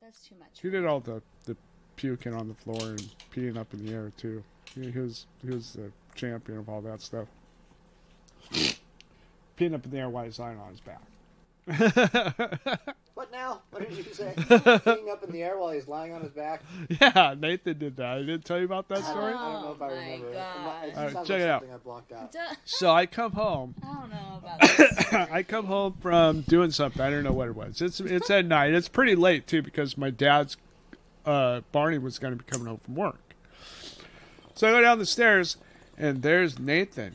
That's too much. He did all the puking on the floor and peeing up in the air too. He was the champion of all that stuff. Peeing up in the air while he's lying on his back. What now? What did you say? Peeing up in the air while he's lying on his back? Yeah, Nathan did that. I didn't tell you about that story? I don't know if I remember. It All right, sounds check like it out. something I blocked out. So I come home. I don't know about this. I come home from doing something. I don't know what it was. It's at night. It's pretty late too because my dad's Barney was going to be coming home from work. So I go down the stairs and there's Nathan.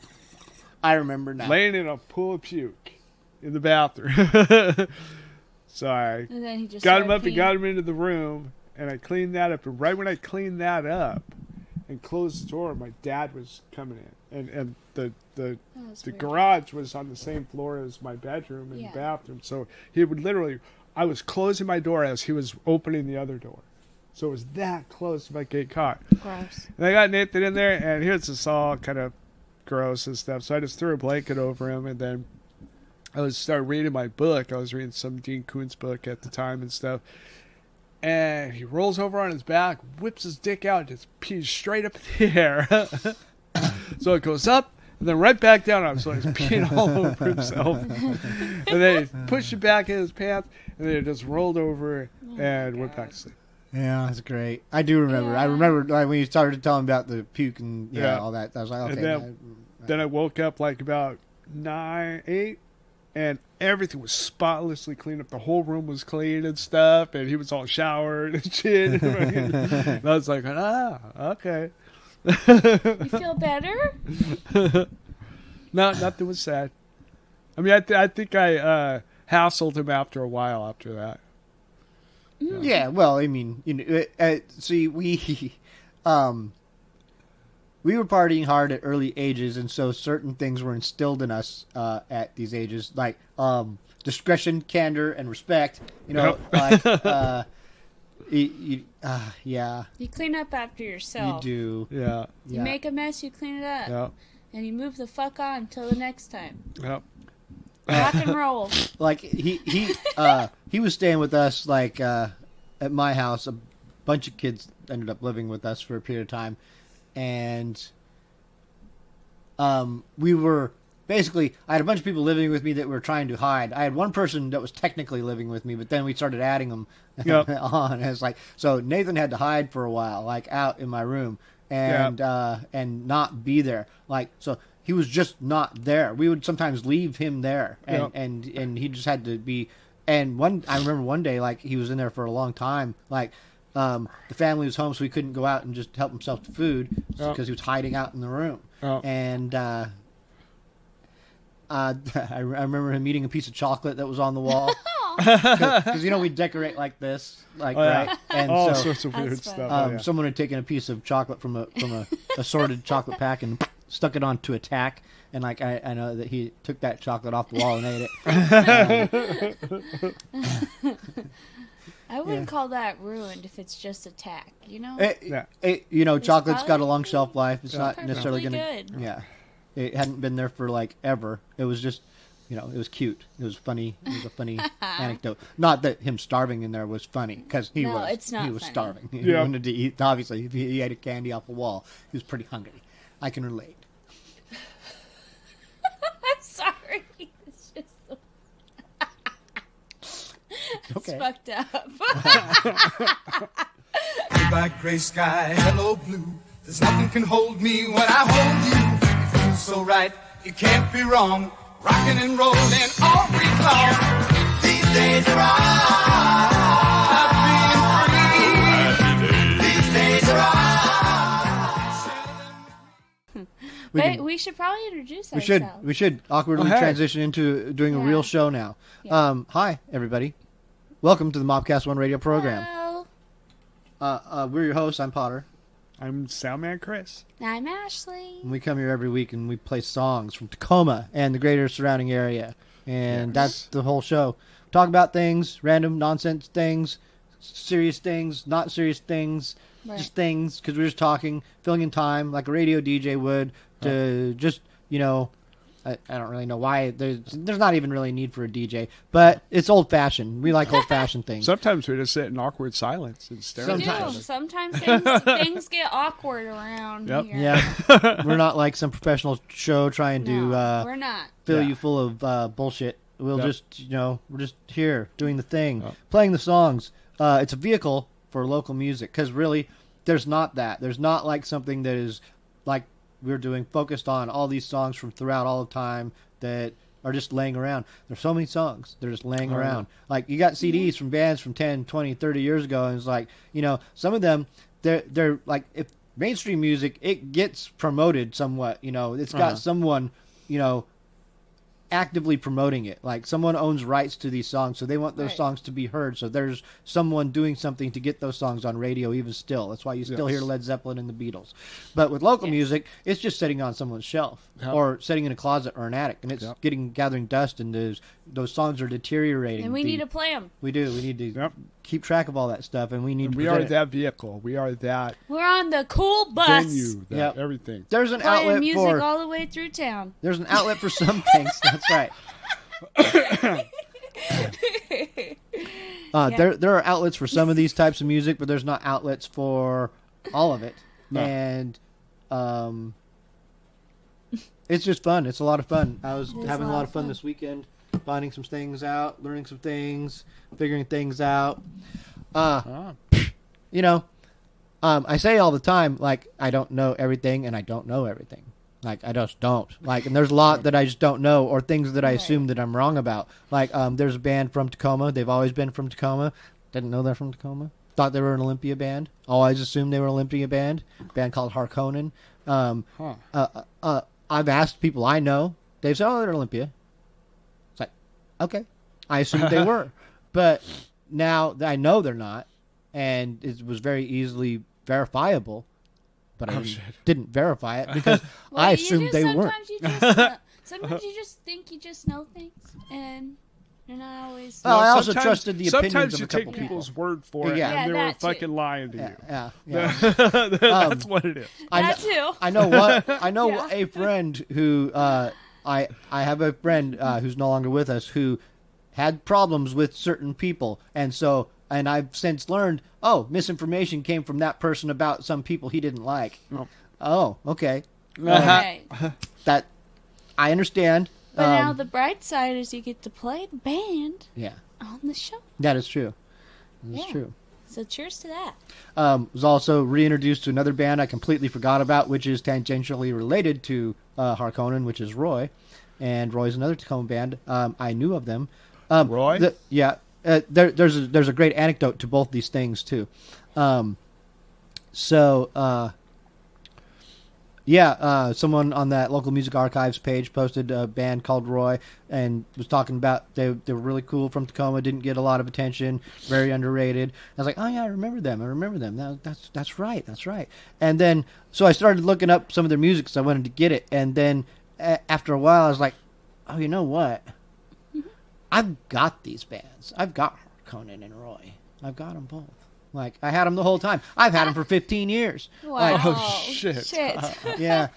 I remember now. Laying in a pool of puke in the bathroom. So I And then he just got him started up and peeing. got him into the room, and I cleaned that up. And right when I cleaned that up and closed the door, my dad was coming in, and the That's the weird. garage was on the same floor as my bedroom and Yeah. bathroom. So he would literally, I was closing my door as he was opening the other door. So it was that close if I get caught. Gross. And I got Nathan in there, and here's this all kind of gross and stuff. So I just threw a blanket over him, and then I started reading my book. I was reading some Dean Koontz book at the time and stuff. And he rolls over on his back, whips his dick out, and just pees straight up in the air. So it goes up, and then right back down on him. So he's peeing all over himself. And then he pushed it back in his pants, and then it just rolled over and went back to sleep. Yeah, that's great. I do remember. Yeah. I remember like, when you started telling about the puke and Yeah. all that. I was like, And okay. then I woke up like about 9, 8, and everything was spotlessly clean up. The whole room was clean and stuff, and he was all showered and shit. And I was like, okay. You feel better? No, nothing was said. I mean, I think I hassled him after a while after that. Yeah, well, I mean, you know, see, we were partying hard at early ages, and so certain things were instilled in us at these ages, like discretion, candor, and respect. You know, like yeah, You clean up after you yourself. do. Yeah. You make a mess, you clean it up. Yeah. And you move the fuck on until the next time. Yep. Rock and roll. Like he was staying with us like at my house. A bunch of kids ended up living with us for a period of time, and we were basically, I had a bunch of people living with me that were trying to hide. I had one person that was technically living with me, but then we started adding them Yep. on. And it's like, so Nathan had to hide for a while, like out in my room, and not be there. Like, so he was just not there. We would sometimes leave him there, and and he just had to be. And I remember one day, like, he was in there for a long time. Like, the family was home, so he couldn't go out and just help himself to food because he was hiding out in the room. And I remember him eating a piece of chocolate that was on the wall. Because, you know, we decorate like this, like, right? And all so, sorts of weird That's stuff. funny. someone had taken a piece of chocolate from a assorted chocolate pack and stuck it onto a tack. And, like, I know that he took that chocolate off the wall and ate it. I wouldn't call that ruined if it's just a tack, you know? You know, chocolate's got a probably long shelf life. It's not necessarily perfectly going to... good. Yeah. It hadn't been there for, like, ever. It was just, you know, it was cute. It was funny. It was a funny anecdote. Not that him starving in there was funny, because he was. it's not He was funny. starving. He Yeah. wanted to eat. Obviously, if he ate a candy off a wall, he was pretty hungry. I can relate. I'm sorry. It's just it's Okay. fucked up. Goodbye, gray sky, hello, blue. There's nothing can hold me when I hold you. It feels so right, it can't be wrong. Rocking and rolling all week long. These days are all being free. These days are all. We should probably introduce We ourselves. should awkwardly Oh, hey. transition into doing a Yeah. real show now. Yeah. Hi, everybody. Welcome to the MAWPCAST 1 radio program. Hello. We're your hosts. I'm Potter. I'm Soundman Chris. I'm Ashlee. And we come here every week and we play songs from Tacoma and the greater surrounding area. And that's the whole show. Talk about things, random nonsense things, serious things, not serious things, Right. just things, because we're just talking, filling in time like a radio DJ would to just, you know, I don't really know why. There's not even really a need for a DJ, but it's old fashioned. We like old fashioned things. Sometimes we just sit in awkward silence and stare at each other. Sometimes things get awkward around here. Yeah, we're not like some professional show trying to we're not fill you full of bullshit. We'll just we're just here doing the thing, playing the songs. It's a vehicle for local music because really, there's not that. There's not like something that is like we're doing focused on all these songs from throughout all the time that are just laying around. There's so many songs. They're just laying around. Like you got CDs from bands from 10, 20, 30 years ago. And it's like, some of them, they're like, if mainstream music, it gets promoted somewhat, it's got someone, actively promoting it. Like someone owns rights to these songs, so they want those songs to be heard. So there's someone doing something to get those songs on radio even still. That's why you still hear Led Zeppelin and the Beatles. But with local music, it's just sitting on someone's shelf or sitting in a closet or an attic, and it's gathering dust, and those songs are deteriorating. And we need to play them. We do. We need to keep track of all that stuff, and we need to. We are that vehicle. We are that. We're on the cool bus. Venue. Everything. There's an playing outlet music for all the way through town. There's an outlet for some things. That's right. There are outlets for some of these types of music, but there's not outlets for all of it. No. And it's just fun. It's a lot of fun. I was having a lot of fun this weekend, finding some things out, learning some things, figuring things out. I say all the time, like, I don't know everything, and I don't know everything. Like, I just don't. Like, and there's a lot that I just don't know, or things that I assume that I'm wrong about. Like, there's a band from Tacoma. They've always been from Tacoma. Didn't know they're from Tacoma. Thought they were an Olympia band. Always assumed they were an Olympia band. Band called Harkonnen. I've asked people I know. They've said, they're Olympia. It's like, okay. I assumed they were. But now that I know they're not, and it was very easily verifiable, but I didn't verify it because I assumed they weren't. Sometimes you just think you just know things, and you're not always. Well, I also trusted the opinions of a couple people. Sometimes you take people's word for it, and they were fucking lying to you. Yeah. That's what it is. I know a friend who I have a friend who's no longer with us who had problems with certain people, and I've since learned, misinformation came from that person about some people he didn't like. Oh, okay. Right. That I understand. But now the bright side is you get to play the band on the show. That is true. That is true. So cheers to that. Was also reintroduced to another band I completely forgot about, which is tangentially related to Harkonnen, which is Roy. And Roy's another Tacoma band. I knew of them. Roy? There's a great anecdote to both these things too. Someone on that local music archives page posted a band called Roy and was talking about they were really cool from Tacoma, didn't get a lot of attention, very underrated. I was like, oh yeah, I remember them. That's right. And then so I started looking up some of their music because I wanted to get it. And then after a while, I was like, oh, you know what? I've got these bands. I've got Conan and Roy. I've got them both. Like, I had them the whole time. I've had them for 15 years. Wow. Like, oh, shit. Yeah.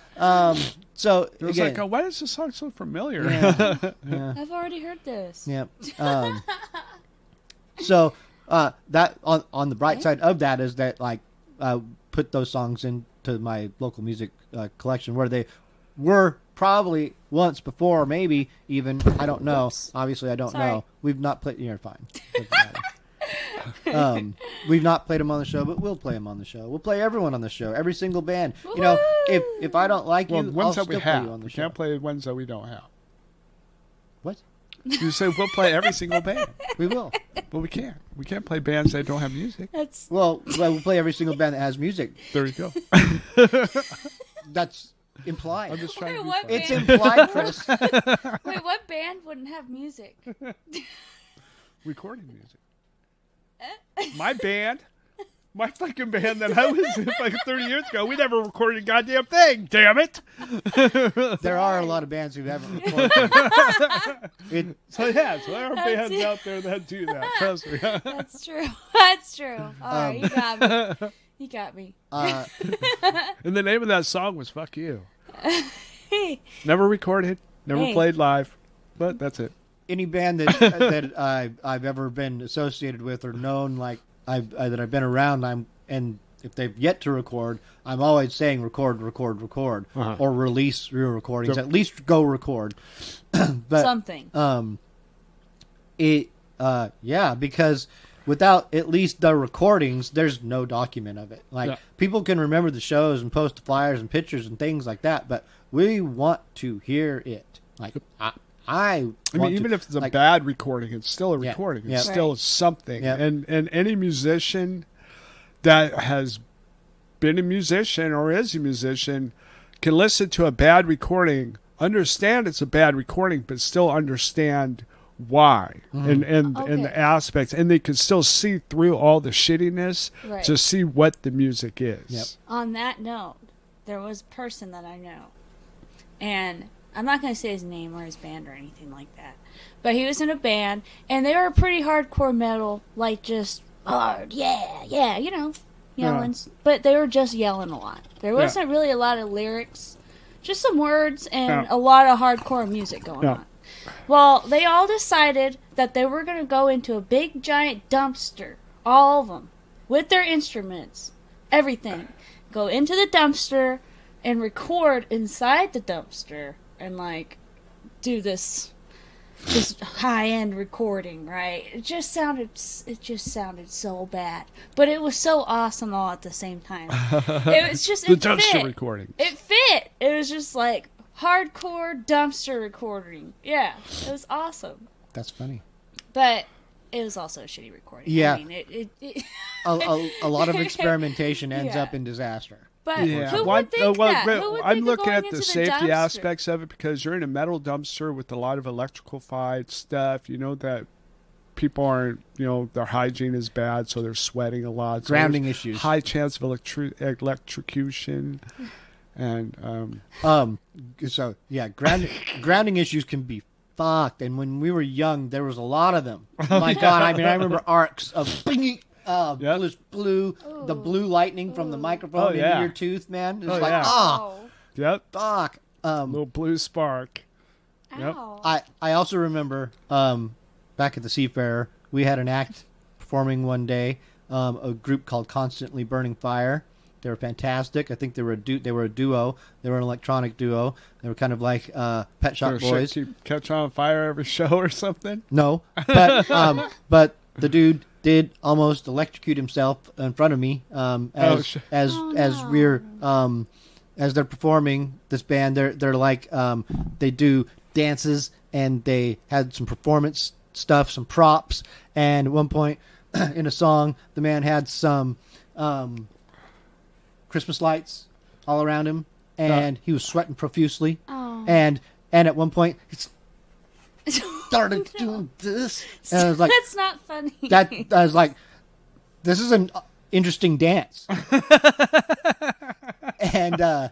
So, it was again, like, why is this song so familiar? Yeah. I've already heard this. Yeah. So, that on the bright side of that is that, like, put those songs into my local music collection where they were probably once before, maybe even. I don't know. Oops. Obviously, I don't Sorry. know. We've not played. You're fine. We've not played them on the show, but we'll play them on the show. We'll play everyone on the show. Every single band. Woo-hoo! You know, if I don't like Well, you, ones I'll that we still play have. you on the We show. can't play ones that we don't have. What? You say we'll play every single band. We will. But we can't. We can't play bands that don't have music. Well, we'll play every single band that has music. There you go. That's implied. I'm just trying to be what funny. It's implied, Chris. Wait, what band wouldn't have music? Recording music. My band, my fucking band that I was in like 30 years ago, we never recorded a goddamn thing, damn it. There are a lot of bands who haven't recorded. So there are bands out there that do that, trust me. That's true. That's true. All right, you got me. You got me. And the name of that song was Fuck You. Never recorded, Never Hey. played live, but that's it. Any band that I've ever been associated with or known, like that I've been around, and if they've yet to record, I'm always saying record, or release your recordings. So- At least go record. But Something. Because without at least the recordings, there's no document of it. Like, Yeah. people can remember the shows and post flyers and pictures and things like that, but we want to hear it. Like, I mean, even if it's a like, bad recording, it's still a Yeah. recording. It's Yeah. still Right. something. Yeah. And any musician that has been a musician or is a musician can listen to a bad recording, understand it's a bad recording, but still understand why and Okay. the aspects, and they can still see through all the shittiness Right. to see what the music is. Yep. On that note, there was a person that I know, and I'm not going to say his name or his band or anything like that, but he was in a band, and they were pretty hardcore metal, like just hard, yeah, yelling, but they were just yelling a lot. There wasn't really a lot of lyrics, just some words and a lot of hardcore music going on. Well, they all decided that they were going to go into a big giant dumpster, all of them, with their instruments, everything. Go into the dumpster and record inside the dumpster and, like, do this high-end recording, right? It just sounded so bad. But it was so awesome all at the same time. It was just, The it dumpster fit. recording. It fit. It was just like hardcore dumpster recording. Yeah, it was awesome. That's funny. But it was also a shitty recording. Yeah. I mean, it A lot of experimentation ends Yeah. up in disaster. but Yeah, who one- would think that? but Who would I'm think looking of going at into the safety dumpster? aspects of it, because you're in a metal dumpster with a lot of electrical-fied stuff. You know that people aren't, their hygiene is bad, so they're sweating a lot. So Grounding there's issues. High chance of electrocution. And So yeah, grounding issues can be fucked. And when we were young, there was a lot of them. My God, I mean, I remember arcs of blue, the blue lightning from the microphone into your tooth, man. It's like, yeah. Yep, fuck. little blue spark. Yep. Ow. I also remember back at the Seafarer, we had an act performing one day, a group called Constantly Burning Fire. They were fantastic. I think they were a duo. They were an electronic duo. They were kind of like Pet Shop Their shit Boys. keep catch on fire every show or something. No, but the dude did almost electrocute himself in front of me as we're as they're performing this band. They're like they do dances, and they had some performance stuff, some props, and at one point in a song, the man had some Christmas lights all around him, and he was sweating profusely. Oh. And at one point, he started doing this, and I was like, That's not funny. I was like, this is an interesting dance. And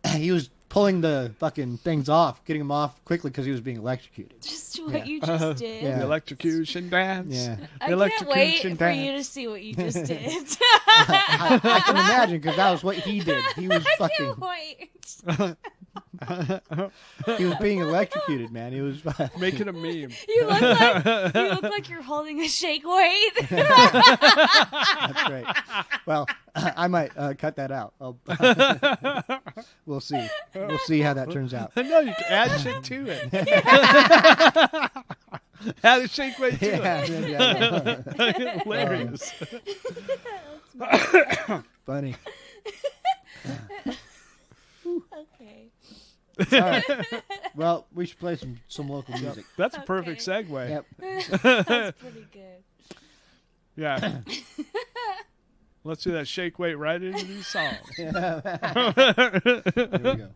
he was pulling the fucking things off, getting them off quickly because he was being electrocuted. Just what you just did. Yeah. The electrocution dance. Yeah. I can't wait for you to see what you just did. I can imagine, because that was what he did. He was I fucking, can't wait. he was being electrocuted, man. He was. Making a meme. You look like you're holding a shake weight. That's great. Well, I might cut that out. We'll see. We'll see how that turns out. No, you can add shit to it. Add a shake weight to Yeah. it. Hilarious. Funny. Okay. All right. Well, we should play some local music. That's a perfect segue. Yep. That's pretty good. Yeah. Let's do that shake weight right into these songs. There we go.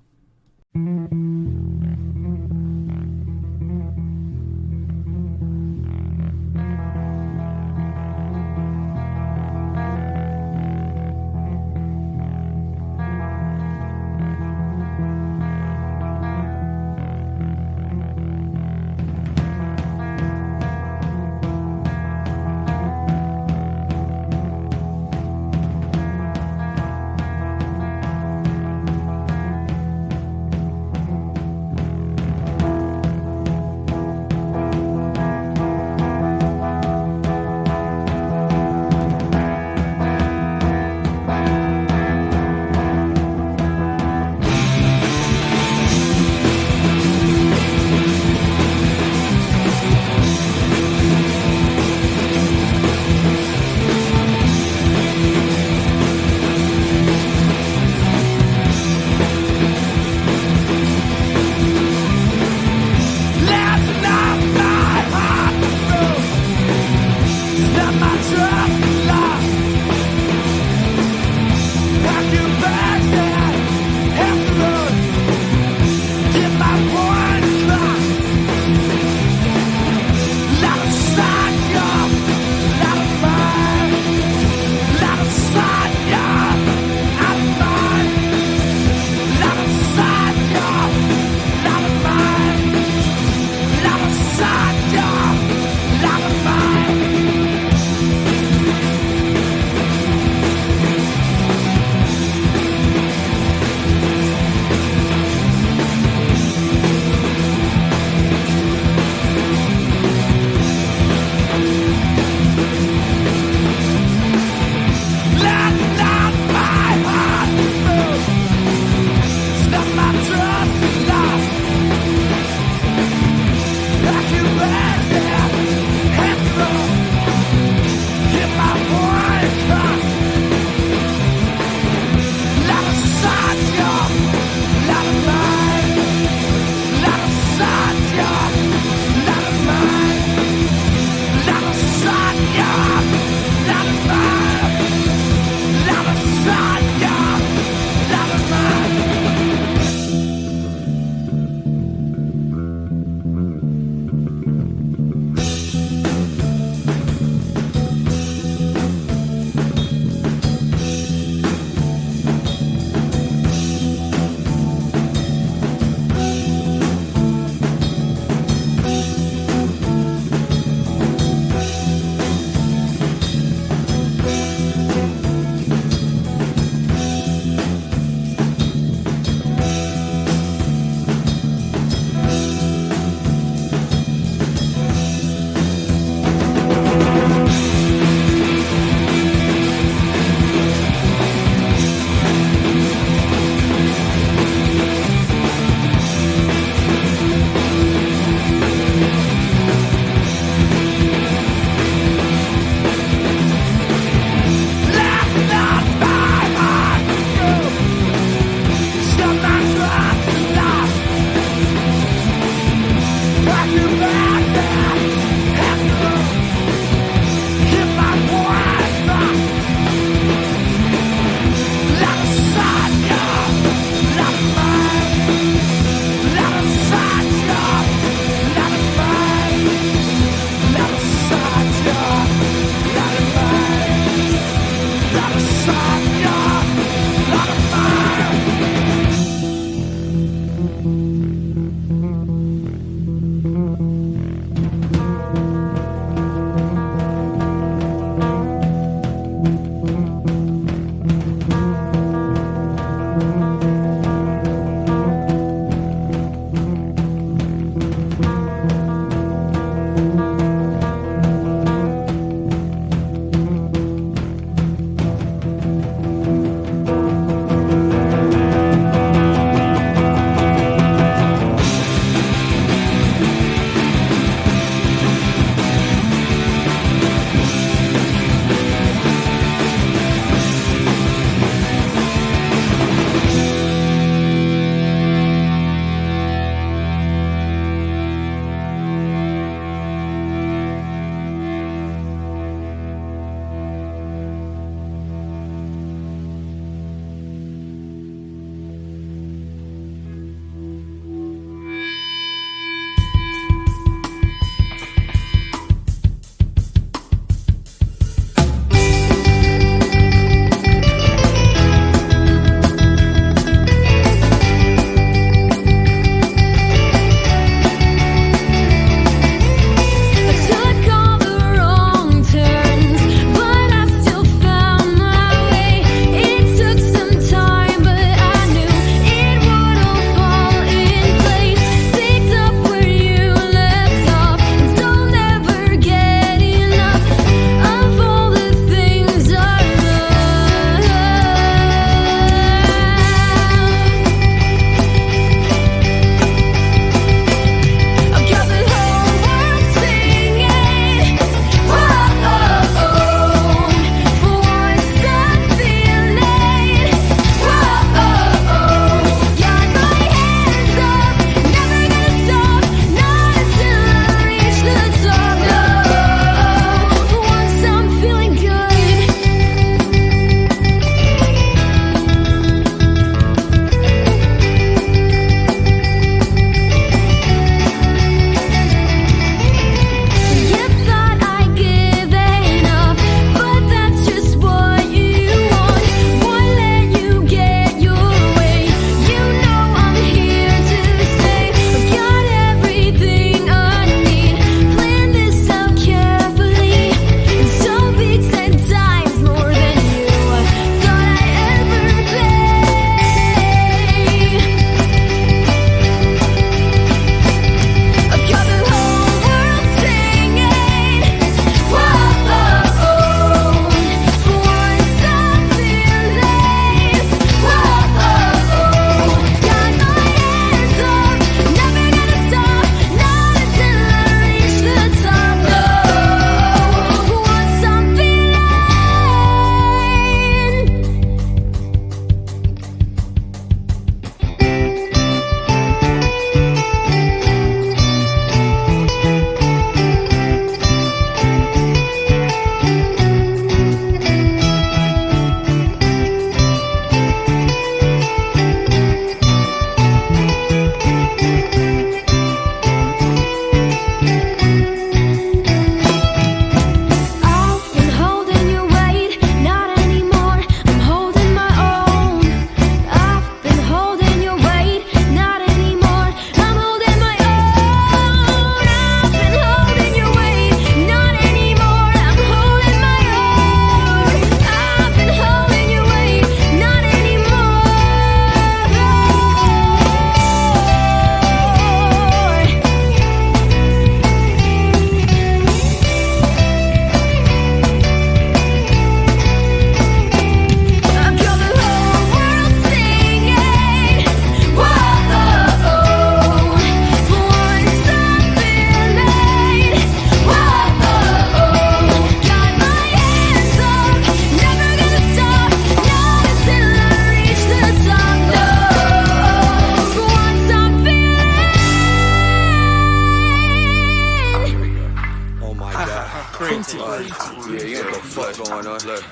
Yeah, you know what the fuck going on. Look,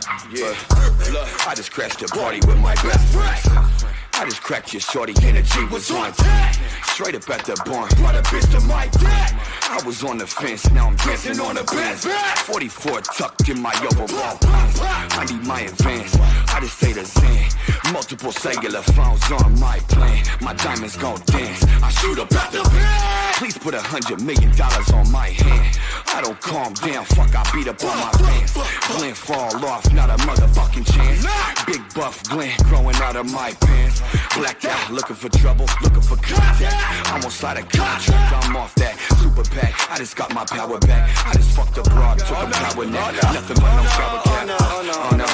I just crashed the party with my best friends. I just cracked your shorty, energy was on 10. Straight up at the barn, brought a bitch to my dad. I was on the fence, now I'm dancing on the bench. 44 tucked in my overall pants. I need my advance, I just say the Zen. Multiple cellular phones on my plan. My diamonds gon' dance, I shoot up at the bed. Please put $100 million on my hand. I don't calm down, fuck, I beat up on my pants. Glenn fall off, not a motherfucking chance. Big buff Glenn growing out of my pants. Blacked out, looking for trouble, looking for contact. I'm on side of contract, I'm off that super pack. I just got my power back. I just fucked a broad, took a power nap. Nothing but no shower cap. Oh no,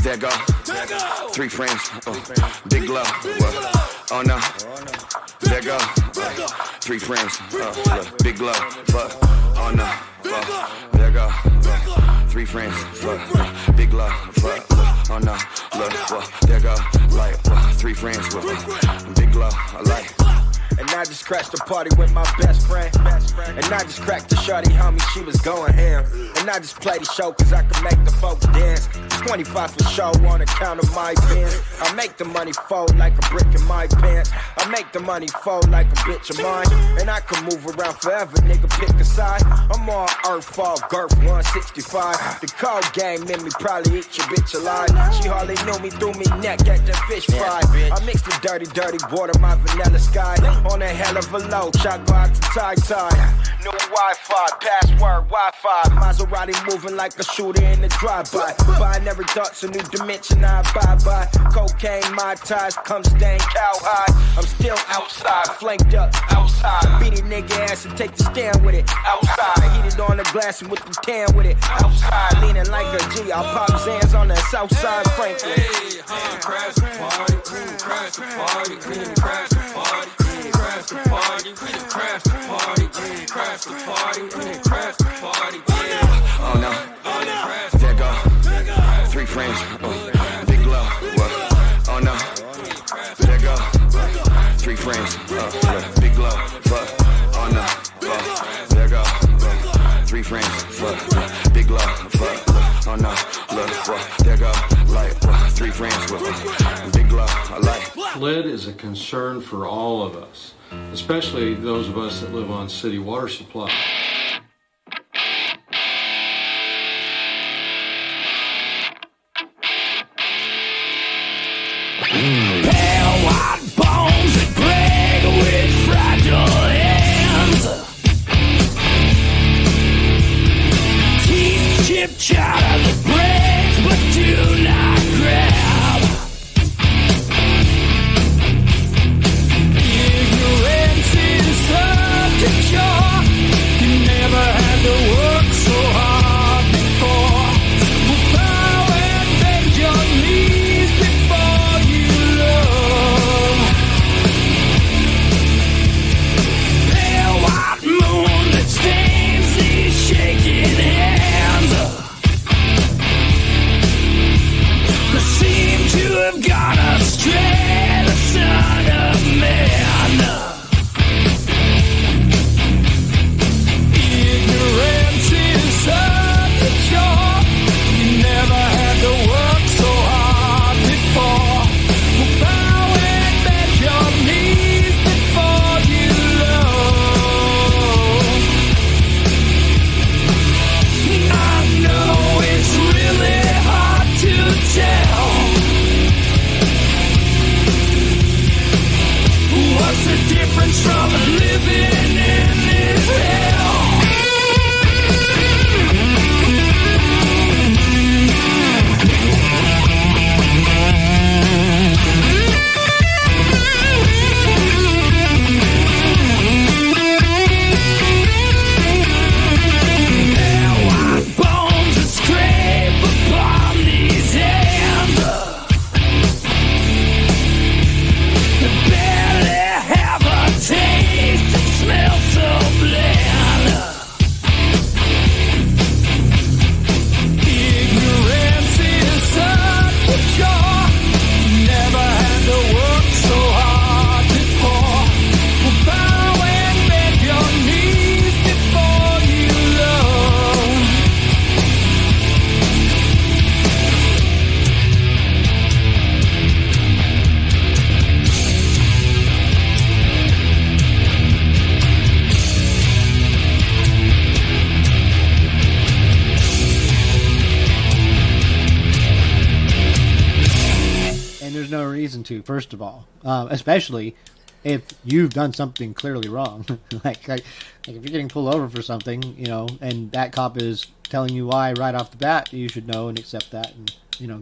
there go. 3 friends, big love. Oh no, there go. 3 friends, big love. Oh no, there go. 3 friends, big love. Oh no, look, there go. Like 3 friends, big love. I like. And I just crashed the party with my best friend. And I just cracked the shorty, homie, she was going ham. And I just played the show cause I could make the folks dance. 25 for show on account of my pants. I make the money fold like a brick in my pants. I make the money fold like a bitch of mine. And I can move around forever, nigga, pick a side. I'm on Earthfall, Girth 165. The cold game in me probably eat your bitch alive. She hardly knew me, threw me neck at the fish fry. I mixed the dirty, dirty water, my vanilla sky. On a hell of a low, shot go out to tie. New Wi-Fi, password Wi-Fi. Maserati moving like a shooter in the drive-by. Buying every thoughts a new dimension I abide by. Cocaine, my ties, come stain cow high. I'm still outside, flanked up outside. Beat a nigga ass and take the stand with it outside. Heated on the glass and with the tan with it outside. Leaning like a G, I'll pop Zans on the south side, Franklin. Hey, crash the party, crash the party, crash the party. Crash the party, we done crash the party, crash the party, crash the party, yeah. Oh no, there go. 3 friends, big love. Oh no, there go. 3 friends, big love. Oh no, there go. 3 friends, big love. Oh no, look, there go. Like 3 friends, big love. I like. Lead is a concern for all of us, especially those of us that live on city water supply. Pale white bones that break with fragile hands. Teeth chipped out of the brakes, but do not grab. Ignorance is such a cure. to, first of all, especially if you've done something clearly wrong. like if you're getting pulled over for something, and that cop is telling you why right off the bat, you should know and accept that. And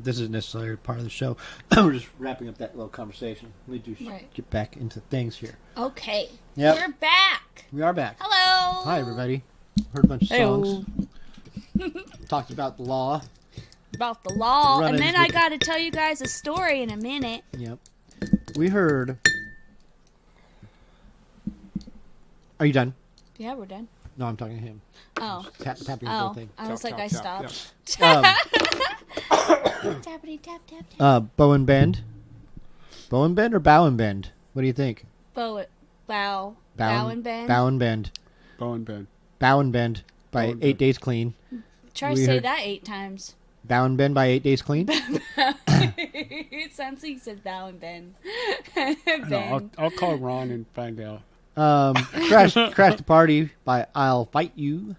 this isn't necessarily part of the show. We're just wrapping up that little conversation. We do get back into things here. Okay. Yep. We're back. We are back. Hello. Hi, everybody. Heard a bunch of songs. Talked about the law. About the law. Run And then into I it. got to tell you guys a story in a minute. Yep. We heard... Are you done? Yeah, we're done. No, I'm talking to him. Oh. Tapping the whole thing. I was like, I stopped. Tappity tap tap tap. Bow and Bend. Bow and Bend or Bow and Bend? What do you think? Bow and bend. Bow and Bend. Bow and Bend. Bow and Bend by Bow and 8 Bend. Days Clean. Try to We say heard- that 8 times. Bow and Bend by 8 Days Clean. It sounds like you said bow and bend. No, I'll call Ron and find out. Crash the Party by I'll Fight You.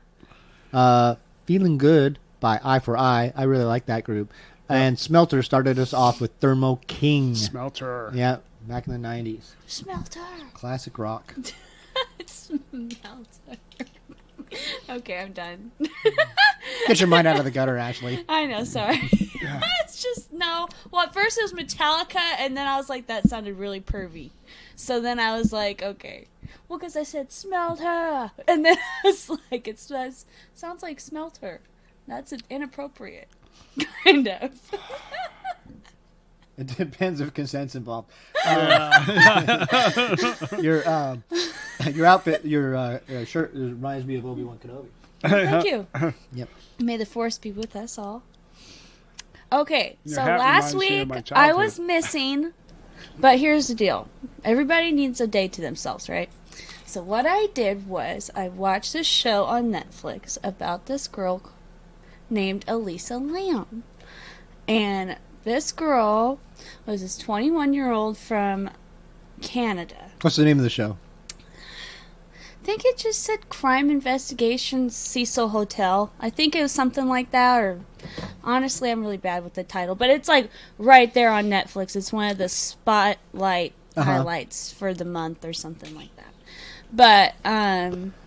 Feeling Good by Eye for Eye. I really like that group. And Smelter started us off with Thermo King. Smelter. Yeah, back in the 90s. Smelter. Classic rock. Smelter. Okay, I'm done. Get your mind out of the gutter, Ashley. I know, sorry. It's just, no. Well, at first it was Metallica, and then I was like, that sounded really pervy. So then I was like, okay. Well, because I said, Smelter. And then I was like, it sounds like Smelter. That's inappropriate. Kind of. It depends if consent's involved. Your outfit, your shirt reminds me of Obi-Wan Kenobi. Thank you. Yep. May the force be with us all. Okay, Your so hat last reminds me week of my I childhood. was missing, but here's the deal. Everybody needs a day to themselves, right? So what I did was I watched this show on Netflix about this girl named Elisa Lam. And this girl was this 21-year-old from Canada. What's the name of the show? I think it just said Crime Investigation Cecil Hotel. I think it was something like that, or honestly, I'm really bad with the title. But it's like right there on Netflix. It's one of the spotlight highlights for the month or something like that. But,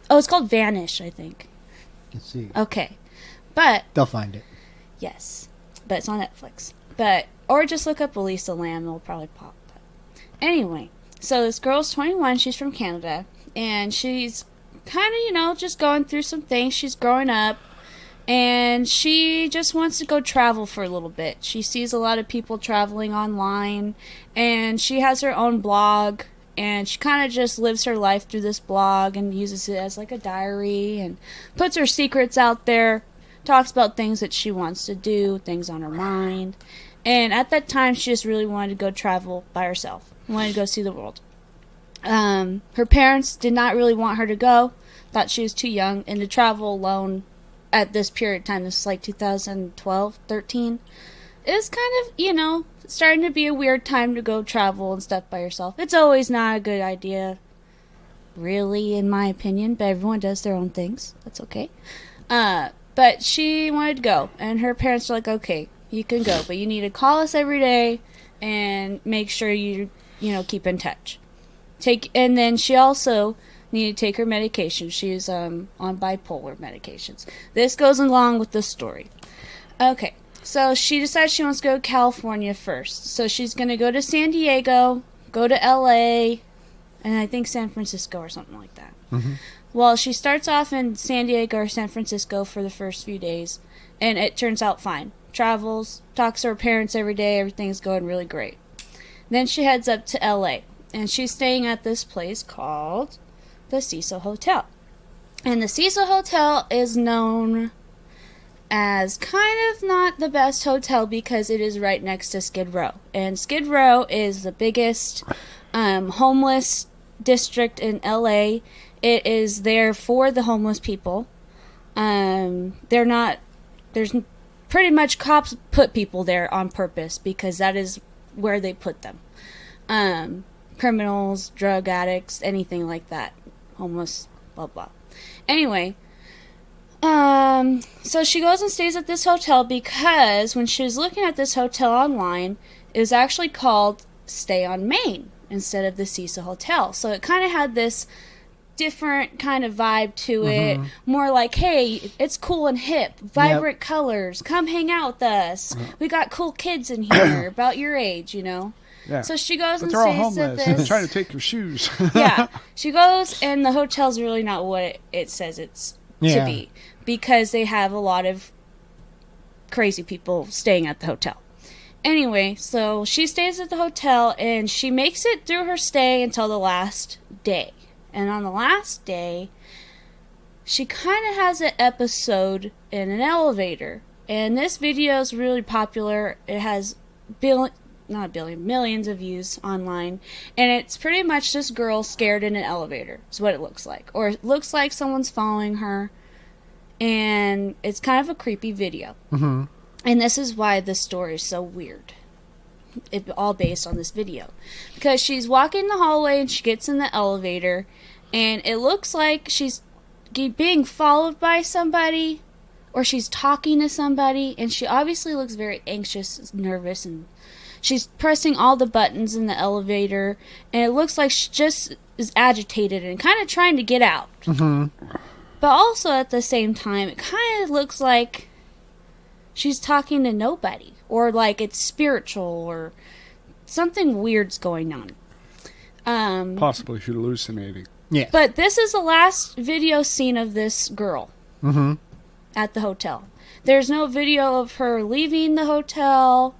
it's called Vanish, I think. Let's see. Okay. But, They'll find it. yes. But it's on Netflix. But, or just look up Elisa Lam, it'll probably pop. But anyway, so this girl's 21, she's from Canada. And she's kind of, just going through some things. She's growing up. And she just wants to go travel for a little bit. She sees a lot of people traveling online. And she has her own blog. And she kind of just lives her life through this blog and uses it as like a diary. And puts her secrets out there. Talks about things that she wants to do. Things on her mind. And at that time, she just really wanted to go travel by herself. Wanted to go see the world. Her parents did not really want her to go. Thought she was too young. And to travel alone at this period of time, this is like 2012, 13. It was kind of, starting to be a weird time to go travel and stuff by yourself. It's always not a good idea, really, in my opinion. But everyone does their own things. That's okay. But she wanted to go. And her parents were like, okay, you can go. But you need to call us every day and make sure you keep in touch. And then she also needed to take her medication. She's on bipolar medications. This goes along with the story. Okay, so she decides she wants to go to California first. So she's going to go to San Diego, go to LA, and I think San Francisco or something like that. Mm-hmm. Well, she starts off in San Diego or San Francisco for the first few days, and it turns out fine. Travels, talks to her parents every day, everything's going really great. Then she heads up to LA. And she's staying at this place called the Cecil Hotel. And the Cecil Hotel is known as kind of not the best hotel because it is right next to Skid Row. And Skid Row is the biggest homeless district in LA. It is there for the homeless people. There's pretty much cops put people there on purpose because that is where they put them. Criminals, drug addicts, anything like that. Homeless, blah, blah. Anyway, so she goes and stays at this hotel because when she was looking at this hotel online, it was actually called stay on Main instead of the Cecil Hotel. So it kind of had this different kind of vibe to it. More like, hey, it's cool and hip, vibrant colors. Come hang out with us. We got cool kids in here about your age, Yeah. So she goes But and they're all stays at homeless. this. They're trying to take your shoes. Yeah. She goes, and the hotel's really not what it says it's to be, because they have a lot of crazy people staying at the hotel. Anyway, so she stays at the hotel, and she makes it through her stay until the last day. And on the last day, she kind of has an episode in an elevator. And this video is really popular. It has millions of views online. And it's pretty much this girl scared in an elevator is what it looks like. Or it looks like someone's following her. And it's kind of a creepy video. And this is why this story is so weird. It all based on this video, because she's walking the hallway and she gets in the elevator, and it looks like she's being followed by somebody, or she's talking to somebody, and she obviously looks very anxious, nervous, and she's pressing all the buttons in the elevator, and it looks like she just is agitated and kind of trying to get out. But also at the same time, it kind of looks like she's talking to nobody. Or like it's spiritual, or something weird's going on. Possibly hallucinating. Yeah. But this is the last video scene of this girl at the hotel. There's no video of her leaving the hotel,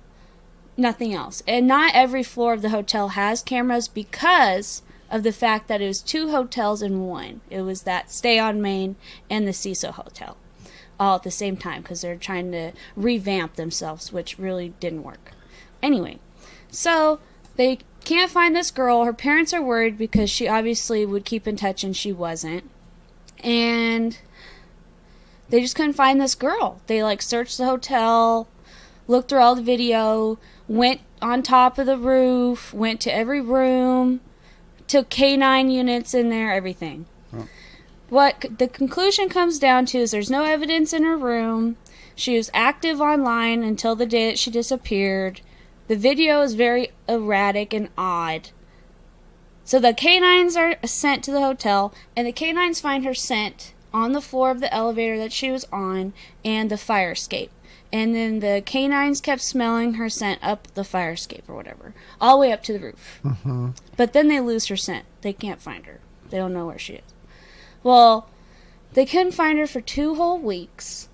nothing else. And not every floor of the hotel has cameras because of the fact that it was 2 hotels in one. It was that Stay on Main and the Cecil Hotel. All at the same time, because they're trying to revamp themselves, which really didn't work. Anyway, so they can't find this girl. Her parents are worried because she obviously would keep in touch and she wasn't. And they just couldn't find this girl. They searched the hotel, looked through all the video, went on top of the roof, went to every room, took K9 units in there, everything. What the conclusion comes down to is there's no evidence in her room. She was active online until the day that she disappeared. The video is very erratic and odd. So the canines are sent to the hotel, and the canines find her scent on the floor of the elevator that she was on and the fire escape. And then the canines kept smelling her scent up the fire escape or whatever, all the way up to the roof. But then they lose her scent. They can't find her. They don't know where she is. Well, they couldn't find her for 2 whole weeks,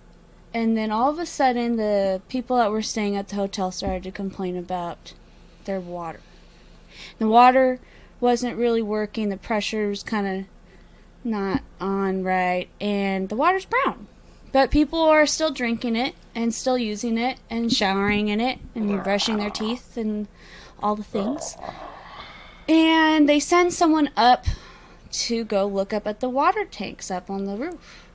and then all of a sudden the people that were staying at the hotel started to complain about their water. The water wasn't really working, the pressure was kind of not on right, and the water's brown. But people are still drinking it, and still using it, and showering in it, and brushing their teeth, and all the things. And they send someone up to go look up at the water tanks up on the roof.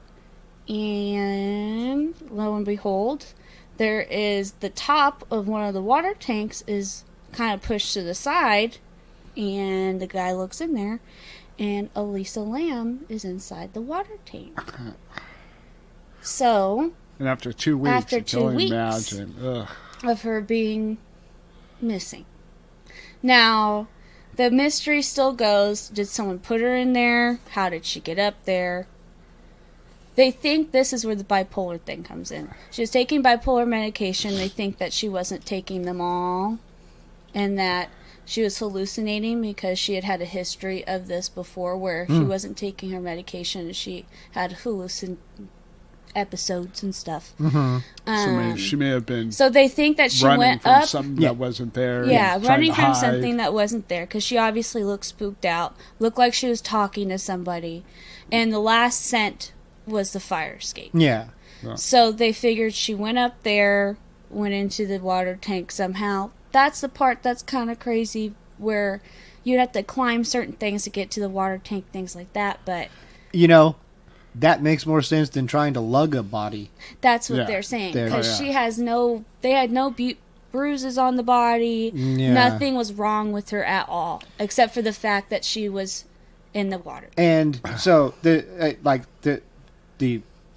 And lo and behold, there is the top of one of the water tanks is kind of pushed to the side, and the guy looks in there, and Elisa Lam is inside the water tank. So, And after 2 weeks, after you 2 can only weeks imagine. Ugh. of her being missing. Now, the mystery still goes. Did someone put her in there? How did she get up there? They think this is where the bipolar thing comes in. She was taking bipolar medication. They think that she wasn't taking them all, and that she was hallucinating because she had a history of this before where she wasn't taking her medication and she had episodes and stuff. So she may have been So they think that she running went from up. something that wasn't there. Yeah, and running trying from to hide. something that wasn't there, because she obviously looked spooked out, looked like she was talking to somebody, and the last scent was the fire escape. Yeah. So they figured she went up there, went into the water tank somehow. That's the part that's kind of crazy, where you'd have to climb certain things to get to the water tank, things like that, but You know, that makes more sense than trying to lug a body. that's what Yeah, they're saying, there- because Oh, yeah. she has they had no bruises on the body. Yeah. Nothing was wrong with her at all, except for the fact that she was in the water. And so the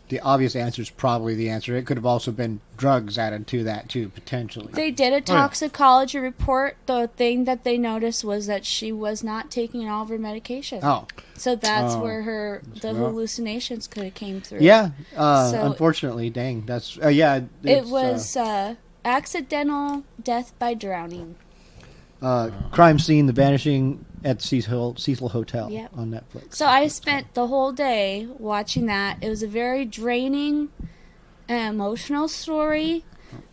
the obvious answer is probably the answer. It could have also been drugs added to that too, potentially. They did a toxicology report. The thing that they noticed was that she was not taking all of her medication. Oh. So that's where the hallucinations could have came through. Yeah. So Unfortunately, dang. That's it was accidental death by drowning. crime scene, The Vanishing at Cecil Hotel Yep. on Netflix. So I spent the whole day watching that. It was a very draining and emotional story,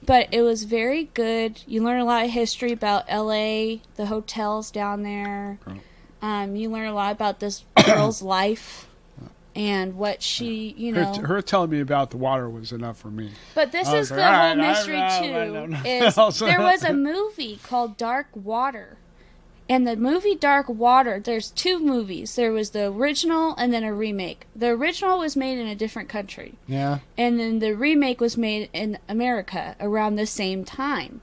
but it was very good. You learn a lot of history about LA, the hotels down there. You learn a lot about this girl's life and what she, Her telling me about the water was enough for me. But this is the whole mystery too. There was a movie called Dark Water. And the movie Dark Water, there's two movies. There was the original and then a remake. The original was made in a different country. Yeah. And then the remake was made in America around the same time.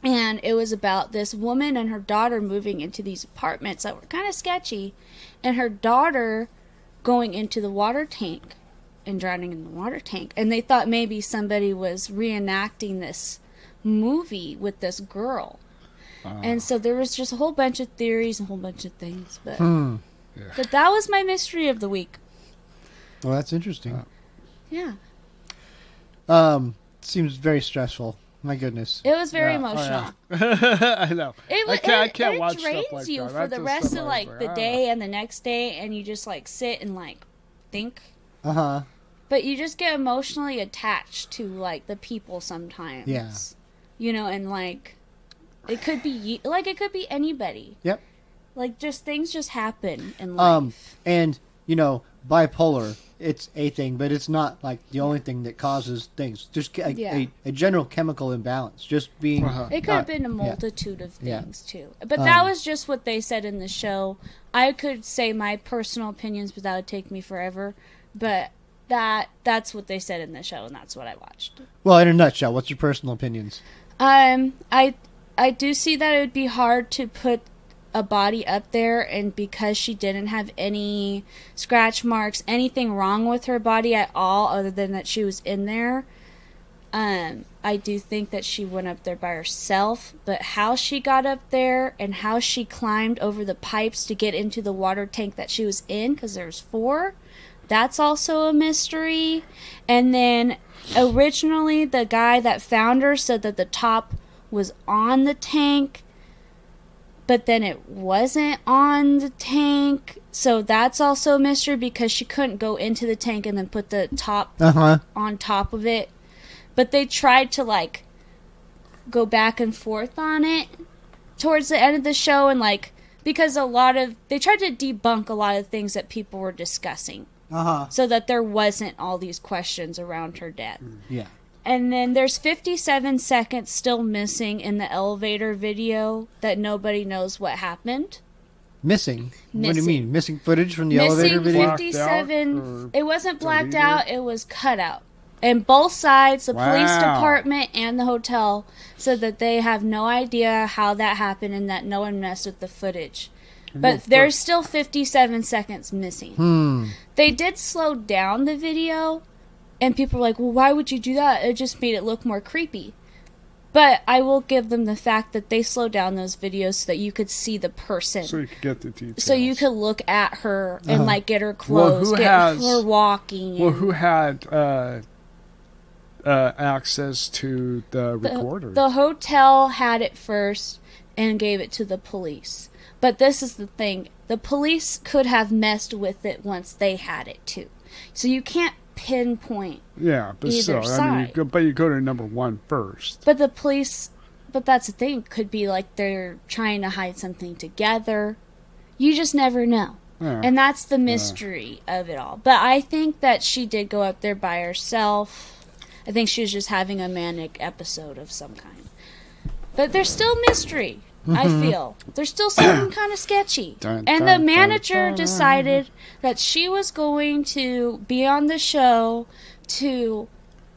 And it was about this woman and her daughter moving into these apartments that were kind of sketchy. And her daughter going into the water tank and drowning in the water tank. And they thought maybe somebody was reenacting this movie with this girl. And so there was just a whole bunch of theories and a whole bunch of things. But, but that was my mystery of the week. Well, that's interesting. Yeah. Seems very stressful. My goodness. It was very emotional. I know. I can't watch stuff drains like you that. for That's the just rest stuff of I was like the day and the next day, and you just like sit and like think. Uh-huh. But you just get emotionally attached to like the people sometimes. Yeah. And like it could be it could be anybody. Yep. Like just things just happen in life. And bipolar, it's a thing, but it's not like the only thing that causes things. Just a general chemical imbalance. Just being. It could have been a multitude of things too. But that was just what they said in the show. I could say my personal opinions, but that would take me forever. But that's what they said in the show, and that's what I watched. Well, in a nutshell, what's your personal opinions? I do see that it would be hard to put a body up there, and because she didn't have any scratch marks, anything wrong with her body at all other than that she was in there, I do think that she went up there by herself. But how she got up there and how she climbed over the pipes to get into the water tank that she was in, because there's 4, that's also a mystery. And then originally the guy that found her said that the top was on the tank, but then it wasn't on the tank. So that's also a mystery because she couldn't go into the tank and then put the top on top of it. But they tried to like go back and forth on it towards the end of the show, and like because they tried to debunk a lot of things that people were discussing. So that there wasn't all these questions around her death. Yeah. And then there's 57 seconds still missing in the elevator video that nobody knows what happened. Missing? What do you mean? Missing footage from the elevator video? 57. It wasn't blacked out. It was cut out. And both sides, the police department and the hotel, said that they have no idea how that happened and that no one messed with the footage. But there's still 57 seconds missing. They did slow down the video, and people were like, well, why would you do that? It just made it look more creepy. But I will give them the fact that they slowed down those videos so that you could see the person. So you could get the details. So you could look at her and like get her clothes, her walking. Well, who had access to the recorder? The hotel had it first and gave it to the police. But this is the thing. The police could have messed with it once they had it, too. So you can't pinpoint but either still, side. you go to number 1 first. But the police... But that's the thing. Could be like they're trying to hide something together. You just never know. Yeah. And that's the mystery of it all. But I think that she did go up there by herself. I think she was just having a manic episode of some kind. But there's still mystery. I feel there's still something kind of sketchy. And the manager decided that she was going to be on the show to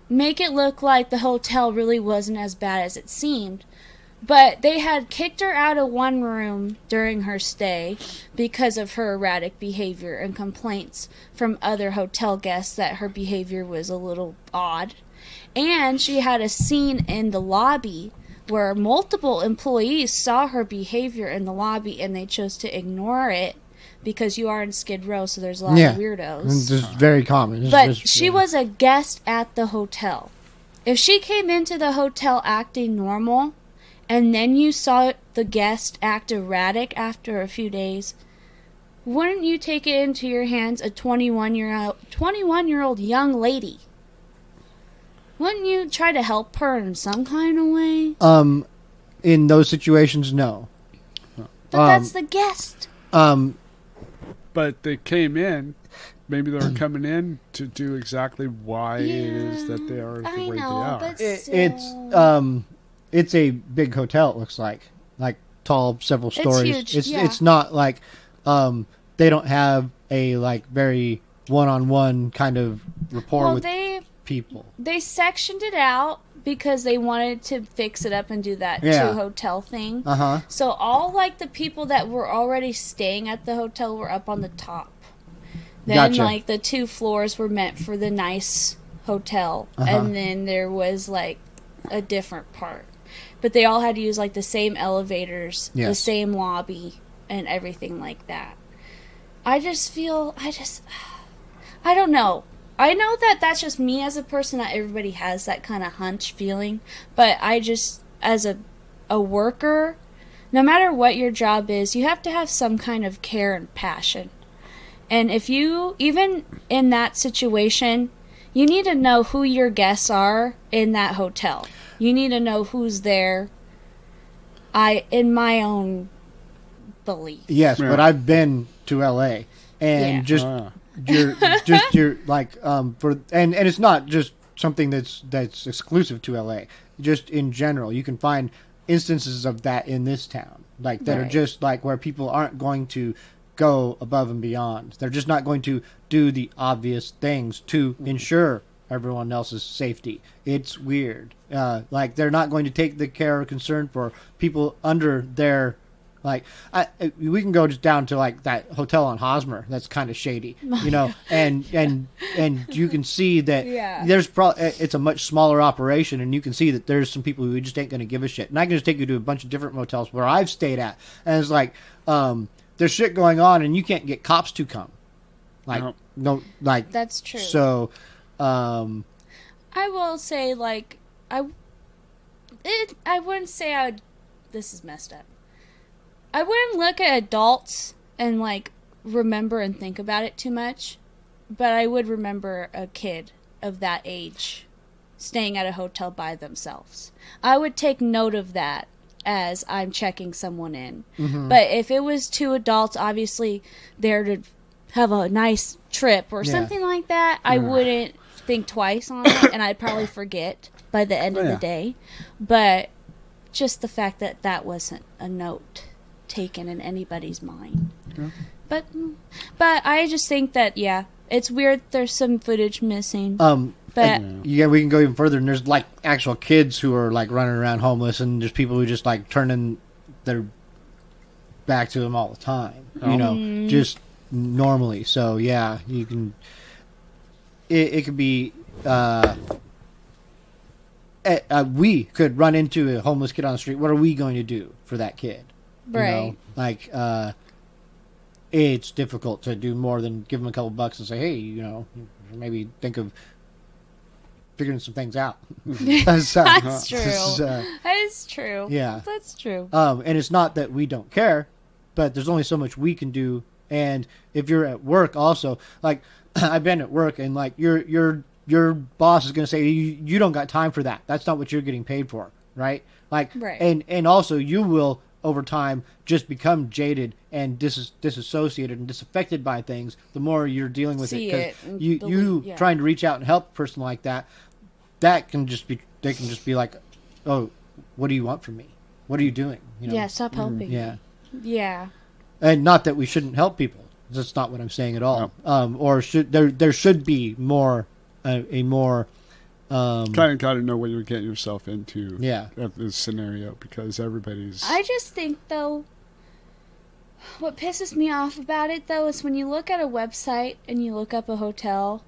make it look like the hotel really wasn't as bad as it seemed. But they had kicked her out of one room during her stay because of her erratic behavior and complaints from other hotel guests that her behavior was a little odd. And she had a scene in the lobby where multiple employees saw her behavior in the lobby and they chose to ignore it because you are in Skid Row, so there's a lot of weirdos. This is very common. But she was a guest at the hotel. If she came into the hotel acting normal, and then you saw the guest act erratic after a few days, wouldn't you take it into your hands, a 21-year-old young lady? Wouldn't you try to help her in some kind of way? In those situations, no. But that's the guest. But they came in. Maybe they were coming in to do exactly why it is that they are the way they are. But It's a big hotel. It looks like tall, several stories. Huge, It's not like they don't have a very one-on-one kind of rapport with people. They sectioned it out because they wanted to fix it up and do that two-hotel thing. So all the people that were already staying at the hotel were up on the top. Then the 2 floors were meant for the nice hotel, and then there was a different part. But they all had to use the same elevators, the same lobby, and everything like that. I don't know. I know that that's just me as a person, that everybody has that kind of hunch feeling. But I just, as a worker, no matter what your job is, you have to have some kind of care and passion. And if you, even in that situation, you need to know who your guests are in that hotel. You need to know who's there. In my own belief. Yes, but I've been to LA and you're and it's not just something that's exclusive to LA. Just in general, you can find instances of that in this town, that are just where people aren't going to go above and beyond. They're just not going to do the obvious things to ensure everyone else's safety. It's weird. They're not going to take the care or concern for people under their we can go just down to that hotel on Hosmer that's kind of shady, and you can see that there's it's a much smaller operation, and you can see that there's some people who just ain't going to give a shit. And I can just take you to a bunch of different motels where I've stayed at, and it's there's shit going on, and you can't get cops to come. That's true. So, I will say, I wouldn't say I would. This is messed up. I wouldn't look at adults and remember and think about it too much, but I would remember a kid of that age staying at a hotel by themselves. I would take note of that as I'm checking someone in. Mm-hmm. But if it was 2 adults, obviously there to have a nice trip or something like that, I wouldn't think twice on it, and I'd probably forget by the end of the day. But just the fact that that wasn't a note taken in anybody's mind. But I just think that it's weird there's some footage missing. But we can go even further, and there's actual kids who are running around homeless, and there's people who just turning their back to them all the time. Just normally. So you can. It could be. We could run into a homeless kid on the street. What are we going to do for that kid? Right. It's difficult to do more than give them a couple bucks and say, hey, maybe think of figuring some things out. That's true. That is true. Yeah. That's true. And it's not that we don't care, but there's only so much we can do. And if you're at work also, I've been at work, and your boss is going to say, you don't got time for that. That's not what you're getting paid for. Right. Right. And also you will, over time, just become jaded and disassociated and disaffected by things the more you're dealing with it. Because you trying to reach out and help a person like that can just be, they can just be like, oh, what do you want from me? What are you doing? Stop helping. Yeah. And not that we shouldn't help people. That's not what I'm saying at all. Or there should be more a more Kind of got to know what you're getting yourself into. Yeah. At this scenario, because everybody's. I just think, though, what pisses me off about it, though, is when you look at a website and you look up a hotel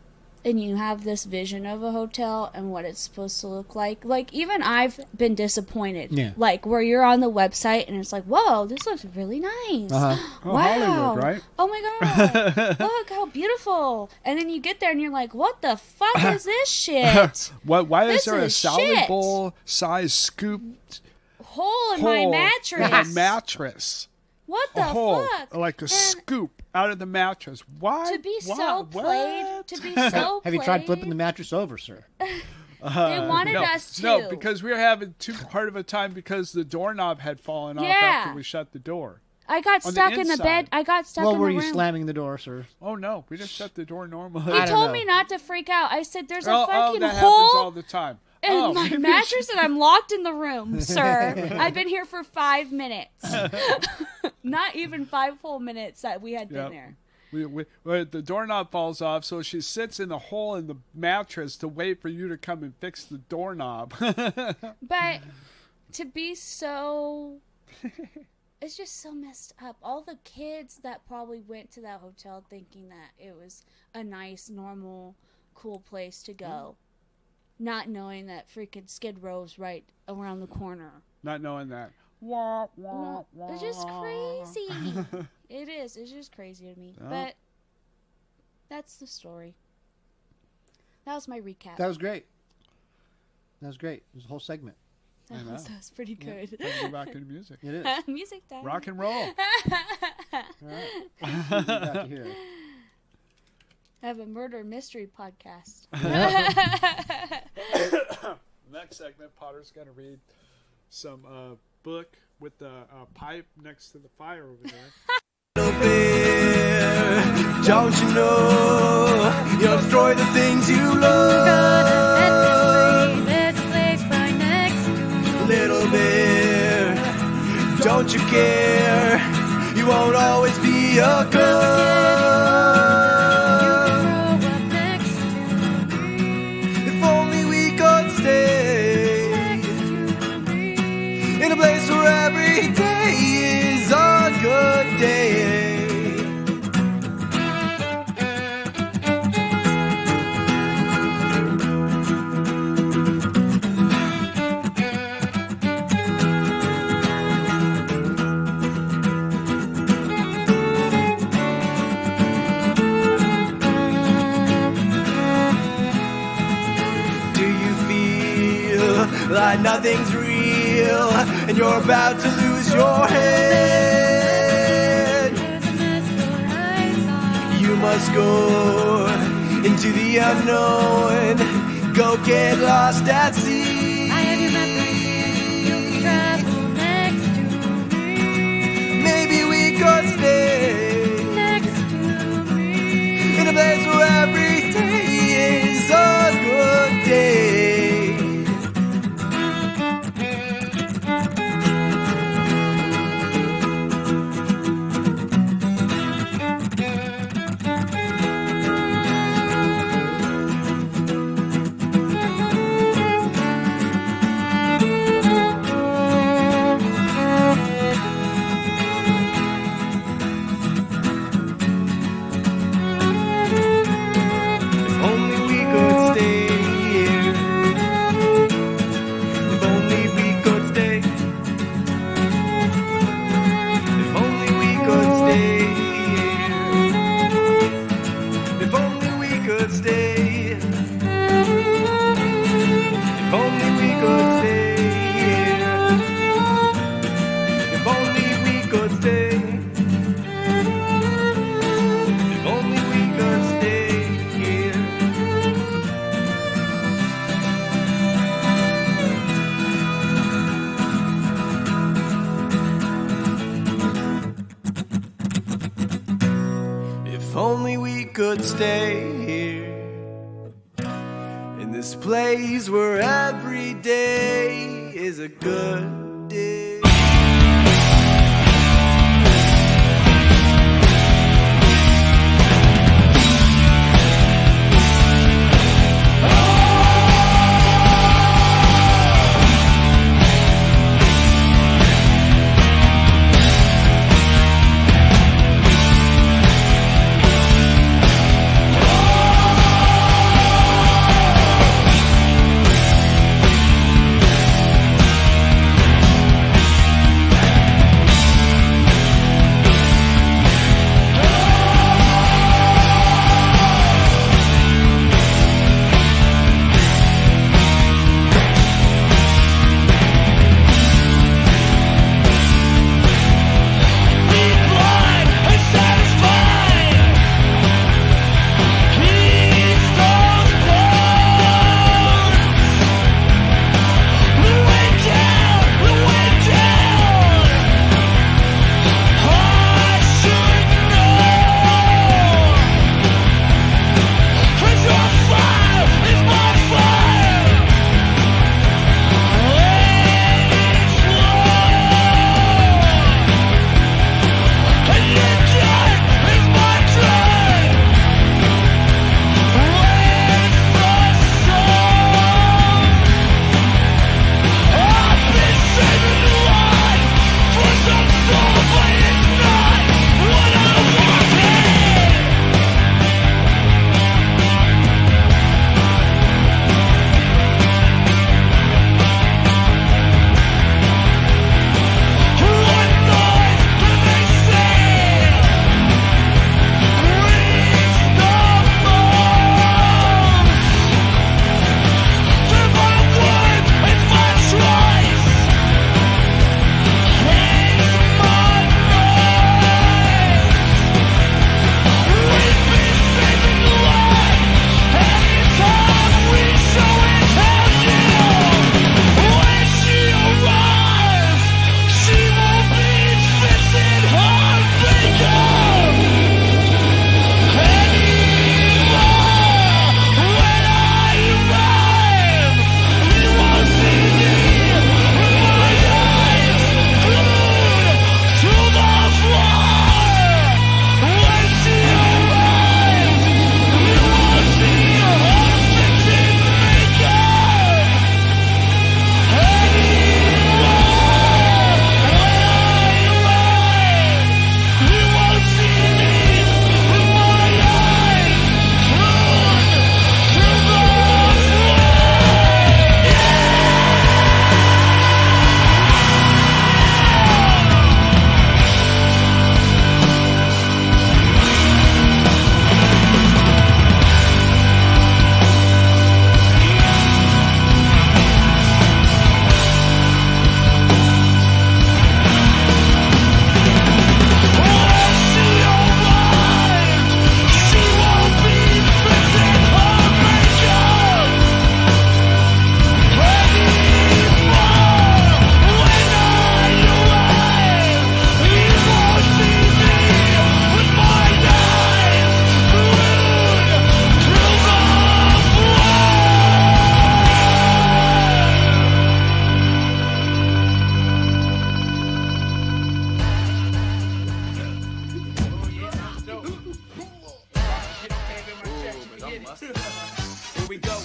and you have this vision of a hotel and what it's supposed to look like. Like, even I've been disappointed. Yeah. Like, where you're on the website and it's like, whoa, this looks really nice. Uh-huh. Oh, Wow. Hollywood, right? Oh, my God. Look, how beautiful. And then you get there and you're like, what the fuck is this shit? Why is This there a is salad shit. bowl size scooped Hole in hole my mattress. in a mattress? What A the hole, fuck? like a scoop out of the mattress. Why? To be Why? so played. What? To be so Have you tried played. flipping the mattress over, sir? They wanted no, us to. No, because we were having too hard of a time because the doorknob had fallen off Yeah. after we shut the door. I got on the stuck in the inside. bed. I got stuck Well, in were the you room. slamming the door, sir? Oh no, we just shut the door normally. He I don't told know. me not to freak out. I said, "There's a Oh, fucking that happens all hole the time. in Oh, my maybe mattress, and I'm locked in the room, sir. I've been here for 5 minutes. Not even 5 full minutes that we had Yep. been there. The doorknob falls off, so she sits in the hole in the mattress to wait for you to come and fix the doorknob. But to be so, it's just so messed up. All the kids that probably went to that hotel thinking that it was a nice, normal, cool place to go, not knowing that freaking Skid Row's right around the corner. Not knowing that. Wah, wah, No, wah. it's just crazy. It is. It's just crazy to me. Oh. But that's the story. That was my recap. That was great. That was great. It was a whole segment. That was pretty good. Let's go back to the music. It is. Music time. Rock and roll. All right. Back to here. I have a murder mystery podcast. Next segment, Potter's going to read some book with the pipe next to the fire over there. Don't you know you'll destroy the things you love? Little bear, don't you care? You won't always be a girl. If only we could stay in a place where every day is a good day. Like nothing's real, and you're about to lose your head. You must go into the unknown, go get lost at sea. I have your map right here. You can travel next to me. Maybe we could stay Next to me. in a place where every day is a good day. Could stay here in this place where every day is a good day.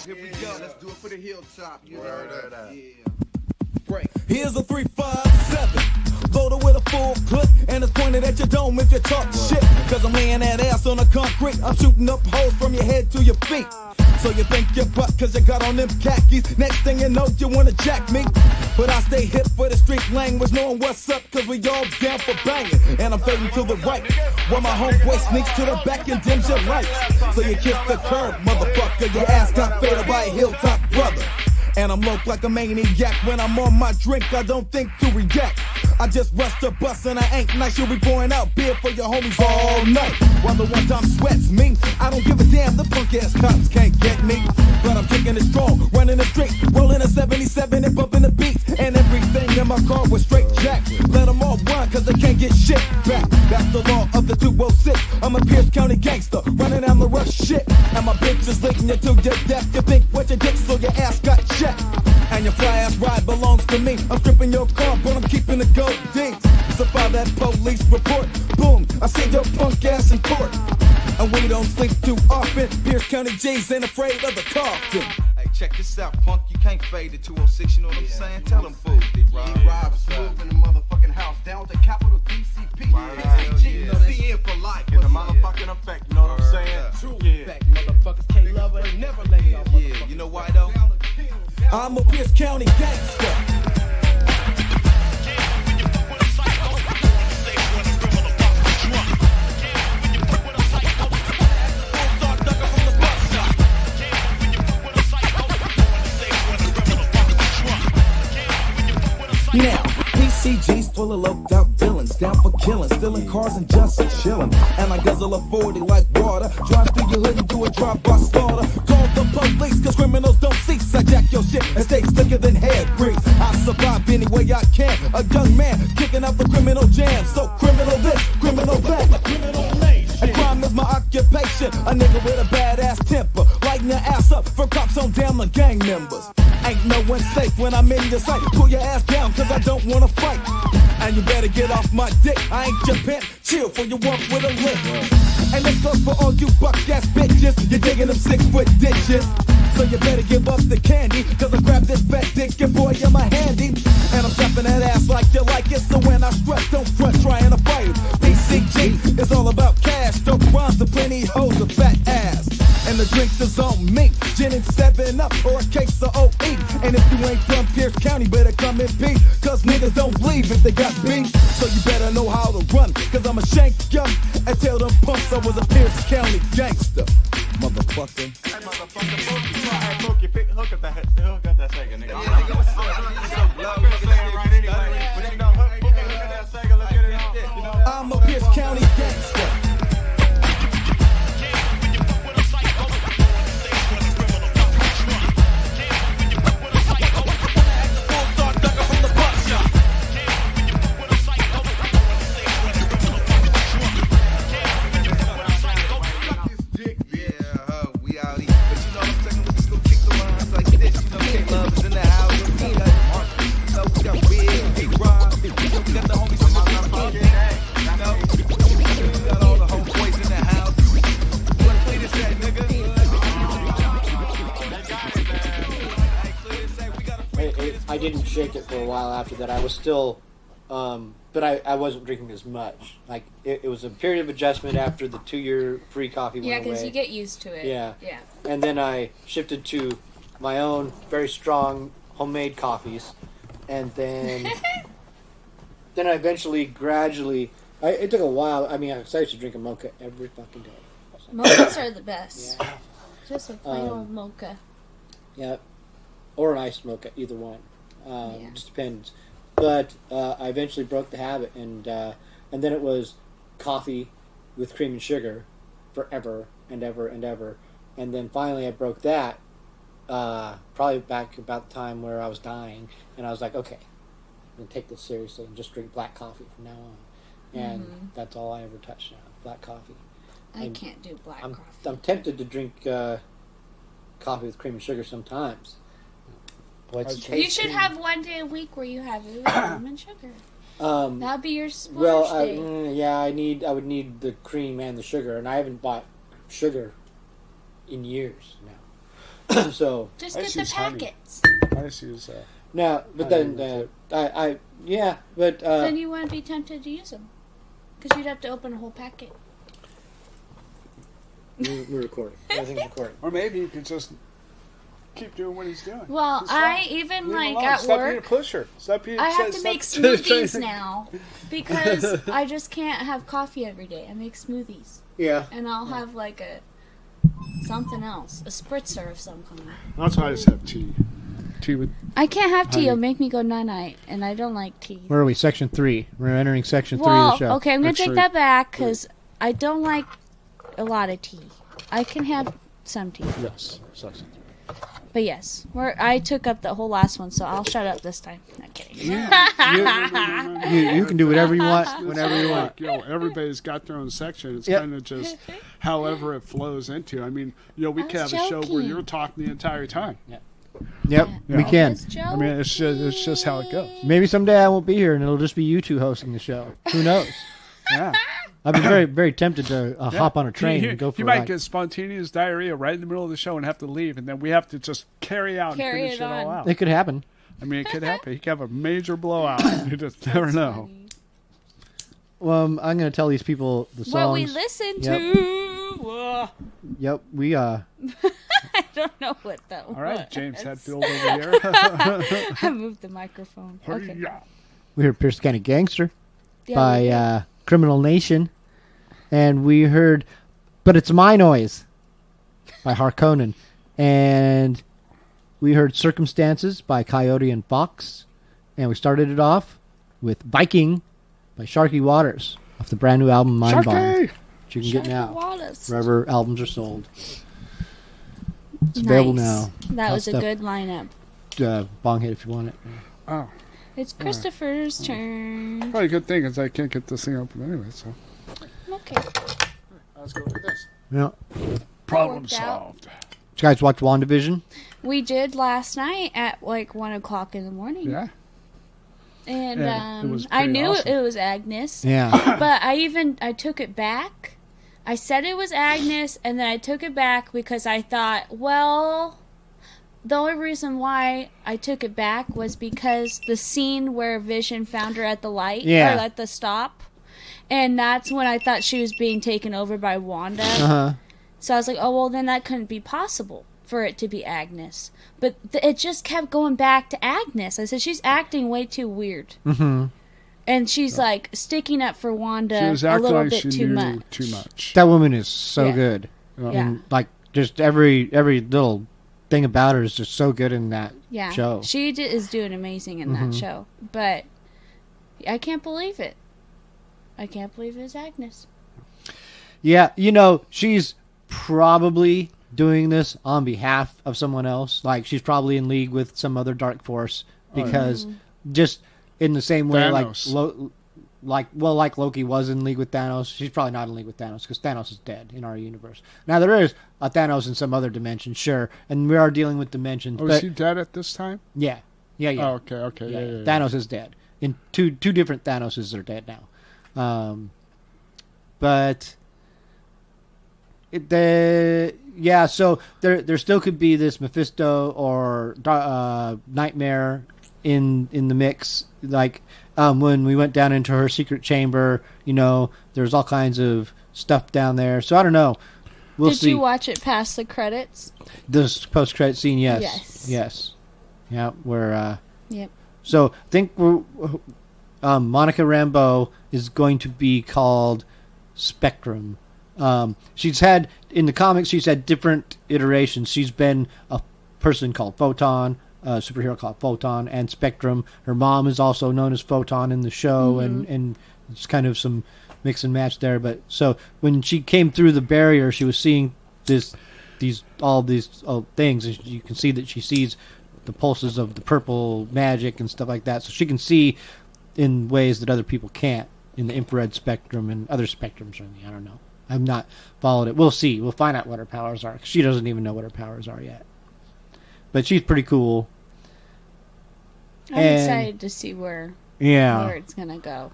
Here we go. Let's do it for the hilltop. You Word know? up. Yeah. Here's a 357. Loaded with a full clip, and it's pointed at your dome if you talk shit. Cause I'm laying that ass on the concrete. I'm shooting up holes from your head to your feet. So you think you're butt cause you got on them khakis. Next thing you know, you wanna jack me. But I stay hip for the street language, knowing what's up cause we all down for banging. And I'm fading to the right, while my homeboy sneaks to the back and dims your lights. So you kiss the curb, motherfucker. Your ass got faded by a hilltop brother. And I'm low like a maniac. When I'm on my drink, I don't think to react. I just rush the bus and I ain't nice. You'll be pouring out beer for your homies all night. While the one time sweats me, I don't give a damn. The punk ass cops can't get me. But I'm kicking it strong, running the street, rolling a 77 and bumping the beats. And everything in my car was straight jack. Let them all run cause they can't get shit back. That's the law of the 206. I'm a Pierce County gangster, running down the rough shit. And my bitch is leading you to your death. You think what you get so your ass got checked. And your fly ass ride belongs to me. I'm stripping your car, but I'm keeping the gold D's. So file that police report. Boom, I see your punk ass in court. And we don't sleep too often. Pierce County G's ain't afraid of the coffin. Hey, check this out, punk. You can't fade it 206, you know what I'm saying? Tell them fools. He rides smooth in the motherfucking house. Down to capital DCP. PCG, you know CN for life. In the motherfucking effect, you know what I'm saying? True effect. Motherfuckers can't love her, they never lay y'all. Yeah, you know why though? I'm a Pierce County gangster. Now, PCG's full of low out villains, down for killing, stealing cars and just chilling. And I guzzle a 40 like water, drive through your hood and do a drive-by slaughter. Call the police, cause criminals don't cease. I jack your shit and stay slicker than hair grease. I survive any way I can, a young man kicking out the criminal jam. So criminal this, criminal that, criminal nation. And crime is my occupation, a nigga with a badass temper, lighting your ass up for cops on down the gang members. Ain't no one safe when I'm in your sight. Pull your ass down cause I don't wanna fight. And you better get off my dick. I ain't your pimp, chill for you walk with a lick. And let's go for all you buck ass bitches. You're digging them 6-foot ditches. So you better give up the candy, cause I grab this fat dick and boy you're my handy. And I'm slapping that ass like you like it. So when I strut, don't front trying to fight it. PCG is all about cash. Dope rhymes and plenty hoes of fat ass. And the drinks is on me, gin and 7-Up or a case of OE. And if you ain't from Pierce County, better come in peace, cause niggas don't leave if they got beef. So you better know how to run, cause I'ma shank you and tell them punks I was a Pierce County gangster. Motherfucker. Hey, motherfucker, hook at that second, nigga. I'm a Pierce County gangster. I didn't shake it for a while after that. I was still, but I wasn't drinking as much. Like it was a period of adjustment after the 2-year free coffee went away. Yeah, because you get used to it. Yeah. Yeah. And then I shifted to my own very strong homemade coffees, and then then I eventually gradually. It took a while. I mean, I used to drink a mocha every fucking day. Mochas are the best. Yeah. Just a plain old mocha. Yeah, or an iced mocha, either one. Just depends. But I eventually broke the habit, and then it was coffee with cream and sugar forever and ever and ever. And then finally I broke that, probably back about the time where I was dying, and I was like, okay, I'm going to take this seriously and just drink black coffee from now on. And that's all I ever touch now, black coffee. I can't do black coffee. I'm tempted to drink coffee with cream and sugar sometimes. You should have one day a week where you have it with cream and sugar. That'll be your splurge day. I would need the cream and the sugar, and I haven't bought sugar in years now. So Just I get just the use honey. packets. I just use now, but then but Then you wouldn't be tempted to use them. Because you'd have to open a whole packet. we're recording. Everything's recording. or maybe you could just keep doing what he's doing. Well, Just stop. I even Leave him like alone. at Stop being a work, pusher. Stop being. I have to stop- make stop- smoothies now. Because I just can't have coffee every day. I make smoothies. Yeah. And I'll have like something else. A spritzer of some kind. That's why I just have tea. Tea with. I can't have tea. Honey. It'll make me go night-night. And I don't like tea. Where are we? Section 3. We're entering section 3 of Well, the show. okay, I'm going to take Actually- that back because I don't like a lot of tea. I can have some tea. Yes. Section. But yes, I took up the whole last one, so I'll shut up this time. Not kidding. You can do whatever you want, whenever you want. Like, everybody's got their own section. It's Yep. kind of just however it flows into. I mean, we I can was have a show where joking. you're talking the entire time. Yep, we can. I mean, it's just how it goes. Maybe someday I won't be here and it'll just be you two hosting the show. Who knows? Yeah. I'd be very, very tempted to hop on a train and go for You a might ride. get spontaneous diarrhea right in the middle of the show and have to leave, and then we have to just carry out Carry and finish it it all on. out. It could happen. I mean, it could happen. He could have a major blowout. You just never know. Well, I'm going to tell these people the songs. What we listen Yep. to. Yep, we I don't know what that was. All right, James Hetfield over here. I moved the microphone. Okay. Yeah. we heard Pierce County Gangster Yeah, we by did. Criminal Nation, and we heard But It's My Noise by Harkonnen, and we heard Circumstances by Coyote and Fox, and we started it off with Viking by Sharky Waters off the brand new album Mind Bomb, Sharky! which you can get Sharky now Wallace. wherever albums are sold. It's available Nice. now. That Hot was a stuff. good lineup. Bong hit if you want it. Oh, It's Christopher's turn. probably a good thing is I can't get this thing open anyway, so. Okay. Let's go with this. Yeah. Problem worked out. solved. Did you guys watch WandaVision? We did last night at like 1 o'clock in the morning. Yeah. And Yeah, it was I pretty knew awesome. it was Agnes. Yeah. But I took it back. I said it was Agnes, and then I took it back because I thought, well, the only reason why I took it back was because the scene where Vision found her at the light, Yeah. or at the stop, and that's when I thought she was being taken over by Wanda. Uh-huh. So I was like, oh, well, then that couldn't be possible for it to be Agnes. But it just kept going back to Agnes. I said, she's acting way too weird. Mm-hmm. And she's like sticking up for Wanda She was a acting little like bit she too knew much. too much. That woman is so Yeah. good. Yeah. And like just every little thing about her is just so good in that Yeah, show. she is doing amazing in Mhm. that show. But I can't believe it. I can't believe it's Agnes. Yeah, she's probably doing this on behalf of someone else. Like she's probably in league with some other dark force because just in the same way, Thanos. like Loki was in league with Thanos. She's probably not in league with Thanos because Thanos is dead in our universe. Now there is a Thanos in some other dimension, sure, and we are dealing with dimensions. Oh, but is he dead at this time? yeah. Oh, okay. Yeah. Thanos is dead. In two different Thanoses are dead now. But so there still could be this Mephisto or Nightmare in the mix. Like when we went down into her secret chamber, there's all kinds of stuff down there. So I don't know. We'll Did see. you watch it past the credits? This post-credit scene? Yes. Yes. Yeah. Where. Yep. So I think Monica Rambeau is going to be called Spectrum. She's had in the comics. She's had different iterations. She's been a person called Photon, a superhero called Photon, and Spectrum. Her mom is also known as Photon in the show, and it's kind of some mix and match there. But so when she came through the barrier, she was seeing all these things, and you can see that she sees the pulses of the purple magic and stuff like that. So she can see in ways that other people can't in the infrared spectrum and other spectrums. I don't know. I've not followed it. We'll see. We'll find out what her powers are. She doesn't even know what her powers are yet. But she's pretty cool. I'm excited to see where it's gonna go.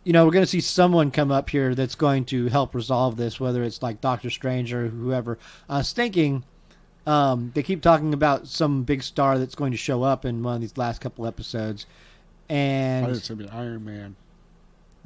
you know, we're going to see someone come up here that's going to help resolve this, whether it's like Doctor Strange or whoever. I was thinking, they keep talking about some big star that's going to show up in one of these last couple episodes. And I think it's going to be Iron Man.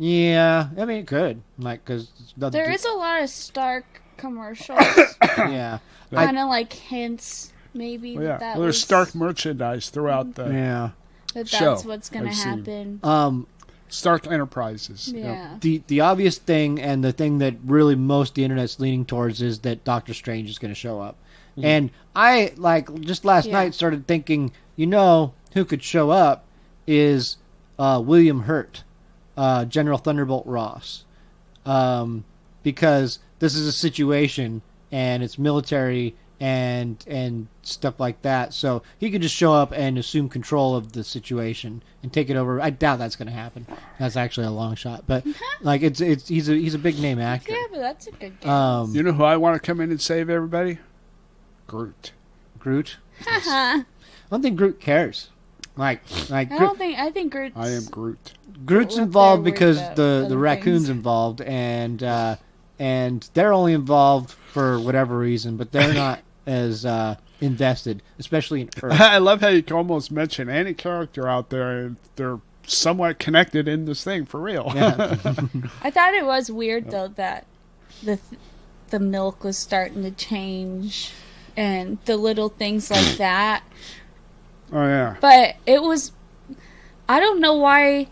Yeah, I mean, it could. Like, because there is a lot of Stark commercials. Yeah. Kind of like hints, maybe. Well, yeah. That Well, there's was, Stark merchandise throughout the that show. that's what's going to happen. Stark Enterprises. Yeah. The obvious thing, and the thing that really most of the internet's leaning towards, is that Doctor Strange is going to show up. Mm-hmm. And I, like, just last night started thinking, you know, who could show up is William Hurt. General Thunderbolt Ross, because this is a situation and it's military and stuff like that. So he could just show up and assume control of the situation and take it over. I doubt that's going to happen. That's actually a long shot, but like he's a big name actor. Yeah, but that's a good guess. You know who I want to come in and save everybody? Groot. Yes. I don't think Groot cares. Like I think Groot's... I am Groot. Groot's involved because the raccoon's involved, and they're only involved for whatever reason, but they're not as invested, especially in Earth. I love how you can almost mention any character out there, and they're somewhat connected in this thing for real. Yeah. I thought it was weird though that the milk was starting to change, and the little things like that. Oh, yeah. But it was... I don't know why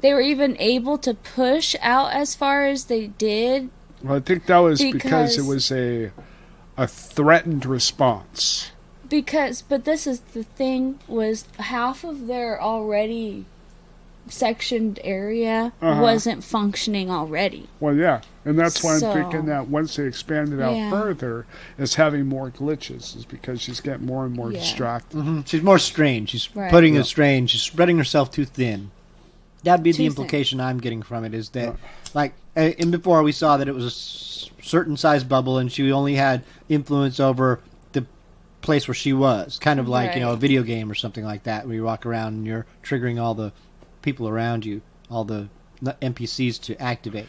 they were even able to push out as far as they did. Well, I think that was because it was a threatened response. But this is the thing, was half of their already sectioned area wasn't functioning already. Well, yeah. And that's why I'm thinking that once they expand it out further, it's having more glitches, is because she's getting more and more distracted. Mm-hmm. She's more strained. She's putting a strain. She's spreading herself too thin. That'd be the implication I'm getting from it, is that, like, and before we saw that it was a certain size bubble and she only had influence over the place where she was. Kind of like, you know, a video game or something like that, where you walk around and you're triggering all the people around you, all the NPCs to activate.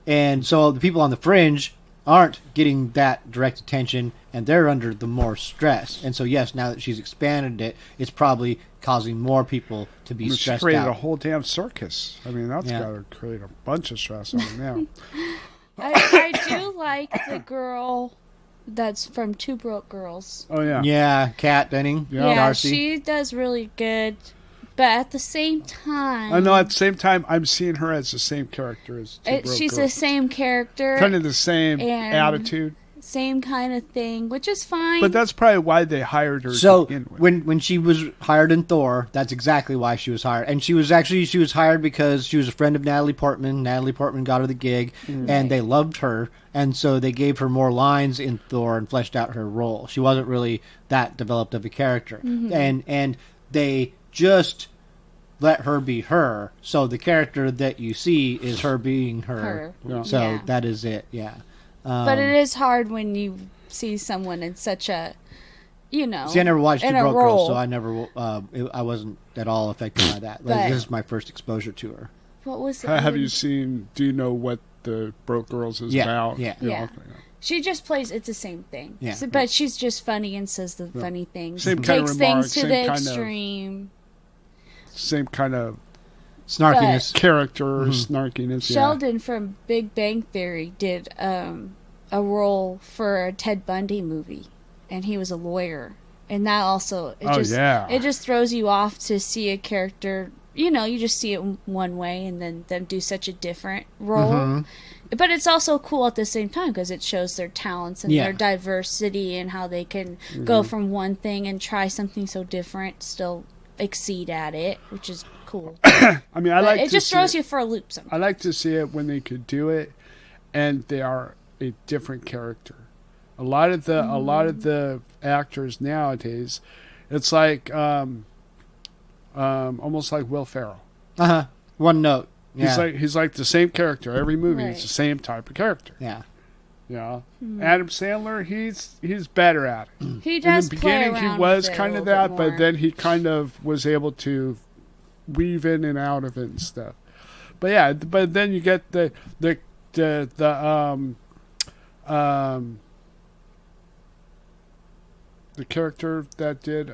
And so the people on the fringe aren't getting that direct attention, and they're under the more stress. And so, yes, now that she's expanded it, it's probably causing more people to be stressed out. She created a whole damn circus. I mean, that's got to create a bunch of stress on them now. I do like the girl that's from Two Broke Girls. Oh, yeah. Yeah, Kat Denning. Yeah, Darcy. she does really good. But at the same time... I know, at the same time, I'm seeing her as the same character as she's the same character. Kind of the same attitude. Same kind of thing, which is fine. But that's probably why they hired her so to begin with. when she was hired in Thor, that's exactly why she was hired. And she was hired because she was a friend of Natalie Portman. Natalie Portman got her the gig, and they loved her. And so they gave her more lines in Thor and fleshed out her role. She wasn't really that developed of a character. Mm-hmm. And they just let her be her. So the character that you see is her being her. So that is it, but it is hard when you see someone in such a, you know... See, I never watched Two Broke Girls, so I wasn't at all affected by that. This is my first exposure to her. What was it? Have you seen... Do you know what the Broke Girls is about? Yeah. She just plays... It's the same thing. Yeah. So, but she's just funny and says the funny things. Same kind takes of things remarks, to the extreme. Same kind of... snarkiness. Character, snarkiness, Sheldon from Big Bang Theory did a role for a Ted Bundy movie, and he was a lawyer. And that also... It just throws you off to see a character... You know, you just see it one way, and then them do such a different role. Mm-hmm. But it's also cool at the same time, because it shows their talents and their diversity, and how they can go from one thing and try something so different, still exceed at it, which is cool. I mean, it just throws you for a loop sometimes. I like to see it when they could do it, and they are a different character. A lot of the actors nowadays, it's like almost like Will Ferrell. One note. Yeah. He's like the same character every movie. It's the same type of character. Yeah. Yeah. Adam Sandler, he's better at it. He does. In the beginning, he was kind of that, but then he kind of was able to weave in and out of it and stuff. But yeah, but then you get the character that did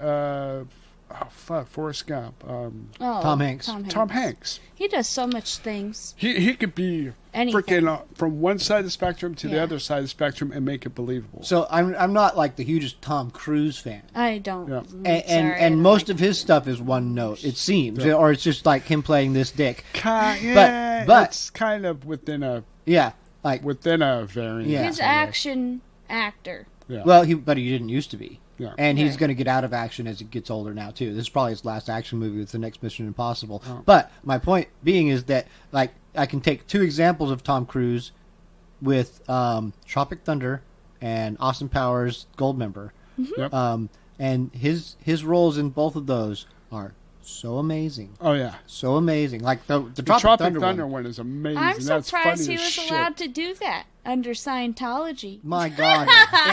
Forrest Gump. Tom Hanks. Tom Hanks. He does so much things. He could be Anything. freaking from one side of the spectrum to the Yeah. other side of the spectrum and make it believable. So I'm not like the hugest Tom Cruise fan. I don't. Yeah. And most of his stuff is one note, it seems, Yeah. or it's just like him playing this dick. Yeah, but it's kind of within a variant. Yeah. He's action actor. Yeah. Well, he didn't used to be. Yeah. And he's Right. going to get out of action as he gets older now too. This is probably his last action movie with the next Mission Impossible. Oh. But my point being is that like I can take two examples of Tom Cruise with Tropic Thunder and Austin Powers Goldmember. Yep. And his roles in both of those are so amazing. Oh yeah. So amazing. Like the The Tropic, Thunder one is amazing. I'm That's surprised funny he as was shit. allowed to do that under Scientology. My God.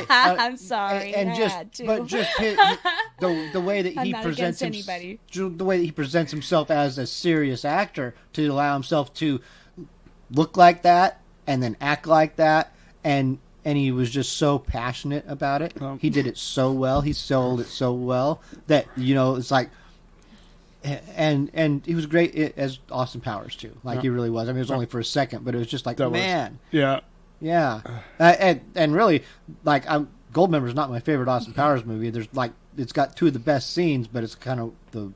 I'm sorry. And I just had to. but just the way that I'm he not presents against anybody. the way that he presents himself as a serious actor, to allow himself to look like that and then act like that, and he was just so passionate about it. He did it so well. He sold it so well that it's like. And he was great as Austin Powers too. Like Yeah. he really was. I mean, it was only for a second, but it was just like, man. Yeah. Yeah, and really, like, Goldmember's not my favorite Austin Powers movie. There's like, it's got two of the best scenes, but it's kind of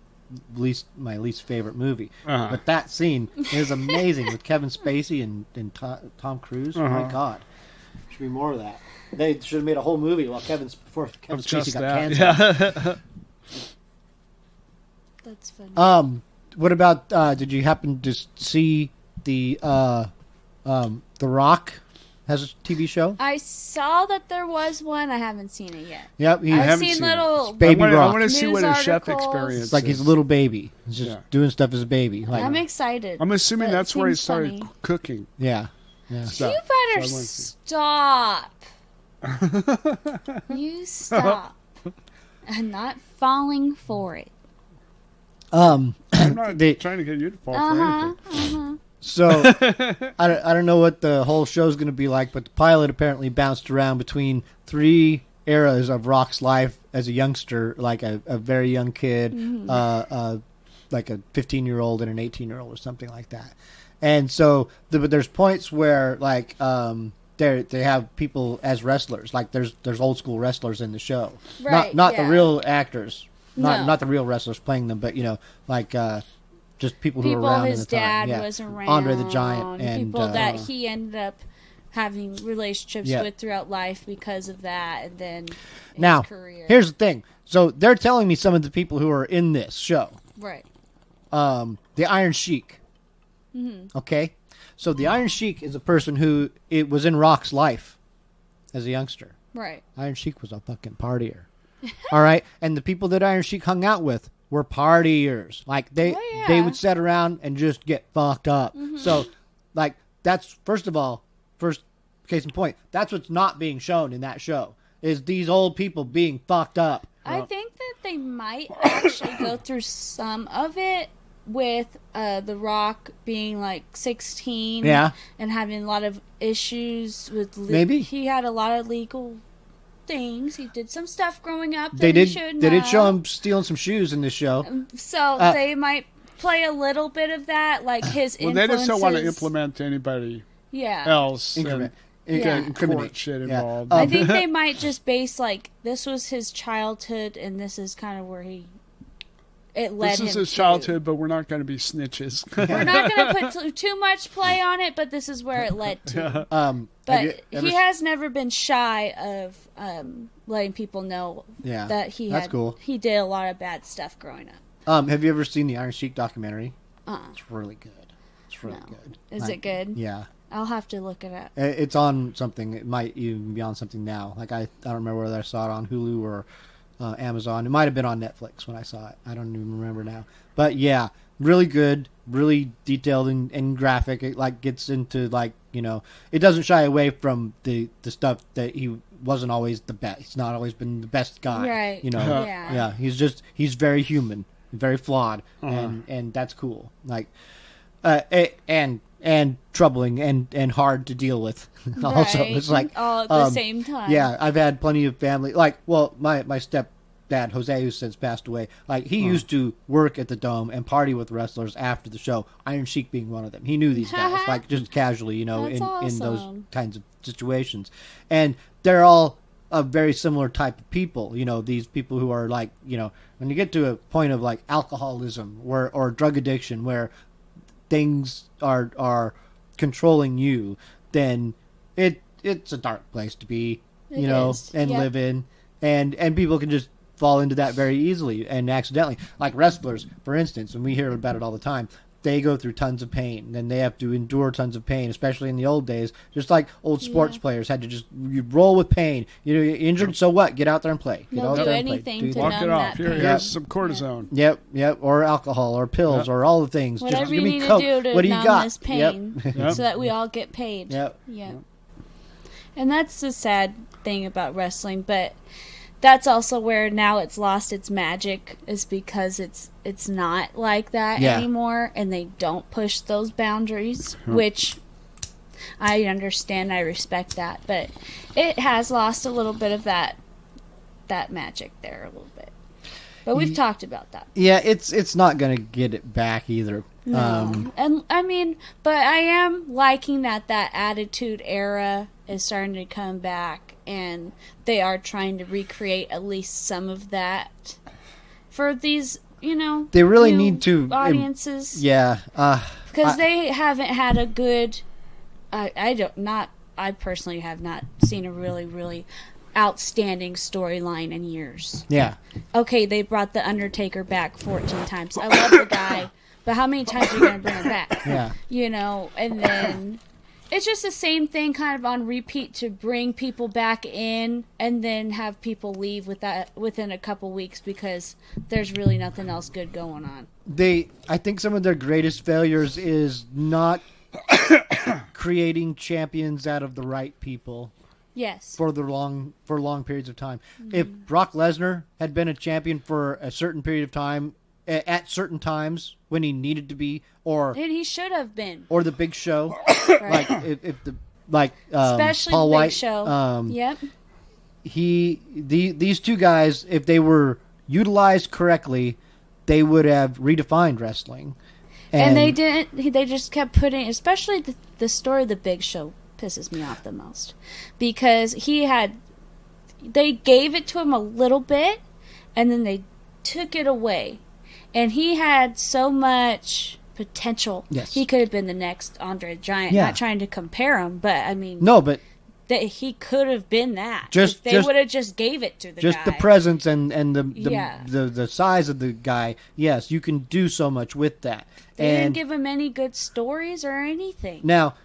my least favorite movie. Uh-huh. But that scene is amazing with Kevin Spacey and Tom Cruise. Uh-huh. My God, should be more of that. They should have made a whole movie before Kevin Spacey got canceled. Yeah. That's funny. What about? Did you happen to see the Rock has a TV show? I saw that there was one. I haven't seen it yet. Yep, I've seen little Baby I Rock. want to see news what his chef articles. experience It's like is. he's a little baby. He's just Yeah. doing stuff as a baby. Like, I'm excited. I'm assuming That that's where he seems started funny. cooking. yeah. stuff. You better So I wanna see. stop. You stop. I'm not falling for it. I'm not trying to get you to fall for anything. So I don't know what the whole show's going to be like, but the pilot apparently bounced around between 3 eras of Rock's life as a youngster, like a very young kid, like a 15-year-old and an 18-year-old or something like that. And so, but there's points where like they have people as wrestlers, like there's old school wrestlers in the show, Right, not yeah. the real actors, No. not the real wrestlers playing them, but like just people who were around his in the time. dad Yeah. was around. Andre the Giant and people that he ended up having relationships Yeah. with throughout life because of that, and then in Now, his career. here's the thing. So they're telling me some of the people who are in this show. Right. The Iron Sheik. Mm-hmm. Okay? So the Iron Sheik is a person who it was in Rock's life as a youngster. Right. Iron Sheik was a fucking partier. All right? And the people that Iron Sheik hung out with were partiers. Like they would sit around and just get fucked up. Mm-hmm. So like that's first case in point, that's what's not being shown in that show. Is these old people being fucked up. I think that they might actually go through some of it with The Rock being like 16 Yeah. and having a lot of issues with Maybe. he had a lot of legal things. He did some stuff growing up that They he did should they did know. show him stealing some shoes in this show. So they might play a little bit of that, like his Well, they just don't want to influences. implement anybody Yeah. else. Increment. And Yeah. get Incriminate. court shit Yeah. involved. I think they might just base like this was his childhood and this is kind of where it led This him is his to. childhood, but we're not going to be snitches. We're not going to put too much play on it, but this is where it led to. Have But you ever he has never been shy of letting people know Yeah, that he that's had cool. he did a lot of bad stuff growing up. Have you ever seen the Iron Sheik documentary? It's really good. It's really No. good. Is it good? Yeah. I'll have to look it up. It's on something. It might even be on something now. Like I don't remember whether I saw it on Hulu or Amazon. It might have been on Netflix when I saw it. I don't even remember now. But yeah, really good, really detailed and graphic. It like gets into like it doesn't shy away from the stuff that he wasn't always the best. He's not always been the best guy. Right. Yeah. He's very human, very flawed, and that's cool. Like. and troubling and hard to deal with. Also, Right. it's like all at the same time. Yeah, I've had plenty of family. Like, well, my stepdad Jose, who's since passed away, like he used to work at the Dome and party with wrestlers after the show. Iron Sheik being one of them. He knew these guys, like just casually, you know, That's in those awesome. kinds of situations, and they're all a very similar type of people. You know, these people who are like, you know, when you get to a point of like alcoholism or drug addiction, where things are controlling you, then it's a dark place to be, you know, and Yep. live in, and people can just fall into that very easily and accidentally. Like wrestlers, for instance, and we hear about it all the time. They go through tons of pain, and they have to endure tons of pain, especially in the old days. Just like old sports players had to just you roll with pain. You know, you're injured, so what? Get out there and play. Get They'll out do there and play. anything Do to your Walk thing. it numb off. that Here, pain. here's some cortisone. Yep, or alcohol, or pills, or all the things. Whatever just you give me need to Coke. do to What do you numb got? this pain, Yep. so that we all get paid. Yep. And that's the sad thing about wrestling, but that's also where now it's lost its magic, is because it's not like that anymore, and they don't push those boundaries, which I understand, I respect that, but it has lost a little bit of that magic there a little bit. But we've talked about that. Yeah, it's not gonna get it back either. No. And I mean, but I am liking that Attitude Era is starting to come back, and they are trying to recreate at least some of that for these, you know, They really new need to audiences. Yeah, Because they haven't had a good. I personally have not seen a really, really outstanding storyline in years. yeah. Okay, they brought The Undertaker back 14 times. I love the guy, but how many times are you going to bring him back? Yeah. You know, and then it's just the same thing kind of on repeat to bring people back in and then have people leave within a couple weeks because there's really nothing else good going on. I think some of their greatest failures is not creating champions out of the right people. Yes. For long periods of time. If Brock Lesnar had been a champion for a certain period of time, at certain times when he needed to be, And he should have been. or the Big Show, Right. Paul Especially the Big White, Show. Yep. these two guys, if they were utilized correctly, they would have redefined wrestling. And they didn't. They just kept putting, especially the story of the Big Show pisses me off the most, because they gave it to him a little bit, and then they took it away, and he had so much potential. Yes. He could have been the next Andre the Giant. Yeah. Not trying to compare him, but I mean, No, but that he could have been that. Just- if they just- would have just gave it to the just guy. the presence and the Yeah. the size of the guy, yes, you can do so much with that. They and didn't give him any good stories or anything. now,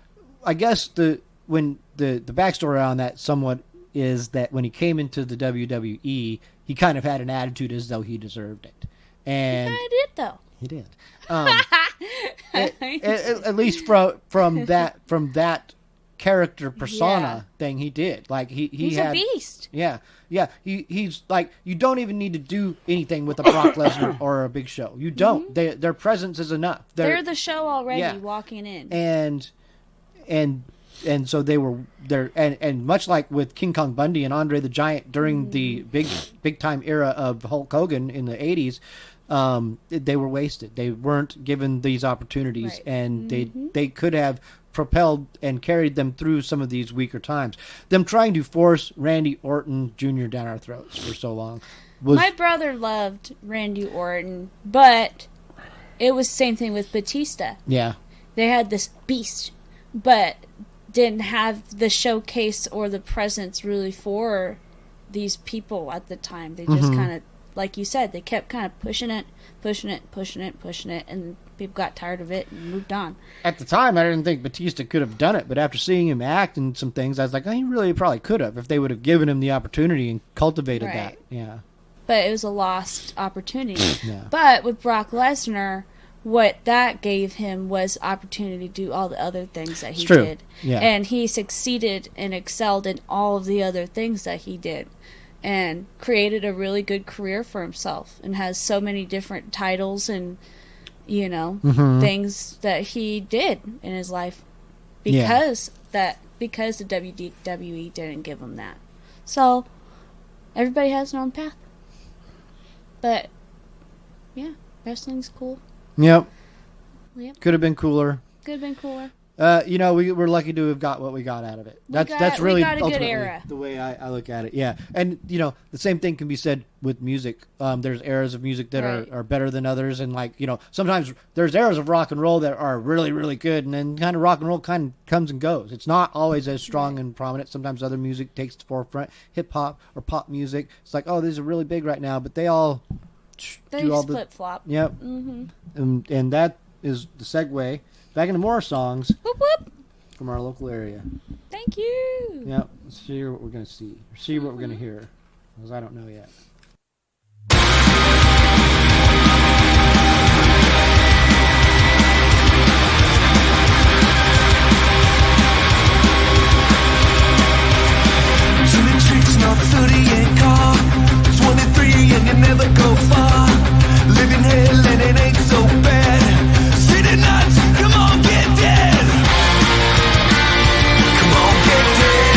I guess the backstory on that somewhat is that when he came into the WWE, he kind of had an attitude as though he deserved it, and I did though. he did. At least from that character persona thing, he did. Like He's had a beast. Yeah. He's like, you don't even need to do anything with a Brock Lesnar or a Big Show. You don't. Their presence is enough. They're the show already, yeah. walking in. And so they were there, and much like with King Kong Bundy and Andre the Giant during the big time era of Hulk Hogan in the 80s, they were wasted. They weren't given these opportunities, Right. and they could have propelled and carried them through some of these weaker times. Them trying to force Randy Orton Jr. down our throats for so long was My brother loved Randy Orton, but it was the same thing with Batista. yeah. They had this beast, but didn't have the showcase or the presence really for these people at the time. They just kind of, like you said, they kept kind of pushing it, and people got tired of it and moved on. At the time, I didn't think Batista could have done it, but after seeing him act in some things, I was like, oh, he really probably could have if they would have given him the opportunity and cultivated Right. that. Yeah. But it was a lost opportunity. Yeah. But with Brock Lesnar, what that gave him was opportunity to do all the other things that he It's true. did. Yeah. And he succeeded and excelled in all of the other things that he did, and created a really good career for himself, and has so many different titles and you know, Mhm. things that he did in his life because the WWE didn't give him that. So everybody has their own path. But yeah, wrestling's cool. Yep. Yep. Could have been cooler. Could have been cooler. You know, we're lucky to have got what we got out of it. That's really we got a good ultimately era. the way I look at it. Yeah, and you know, the same thing can be said with music. There's eras of music that Right. are better than others, and like, you know, sometimes there's eras of rock and roll that are really, really good, and then kind of rock and roll kind of comes and goes. It's not always as strong and prominent. Sometimes other music takes the forefront. Hip hop or pop music, it's like, oh, these are really big right now, but they all They do all the flip flop. Yep. Mm-hmm. And that is the segue back into more songs Whoop whoop. from our local area. Thank you. Yep. Let's see what we're gonna see. See what we're gonna hear, because I don't know yet. Silly tricks, not 38 car. 23 and you never go far. Living hell and it ain't so bad. City nuts, come on, get dead. Come on, get dead.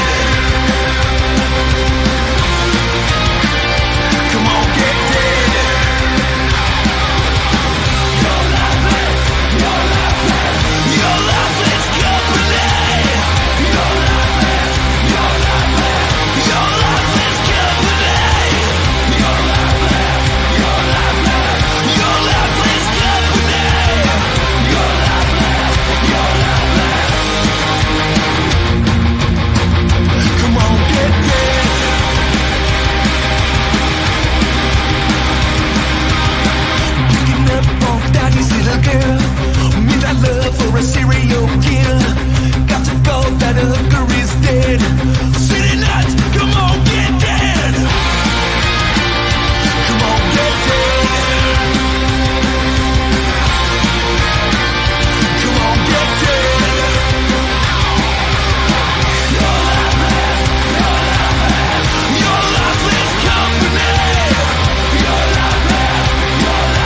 Come on, get dead. You're lifeless, you're lifeless. You're lifeless company. You're lifeless, you're lifeless. You're lifeless company. You're lifeless, you're lifeless. You're lifeless company. You're lifeless, you're lifeless. Come on, get dead. Picking up on daddy's little girl. Midnight love for a serial killer. Got to go, that hooker is dead. City nuts, come on, get dead. Come on, get dead. Come on, get dead. You're lifeless, you're lifeless. You're lifeless company. You're lifeless, you're lifeless.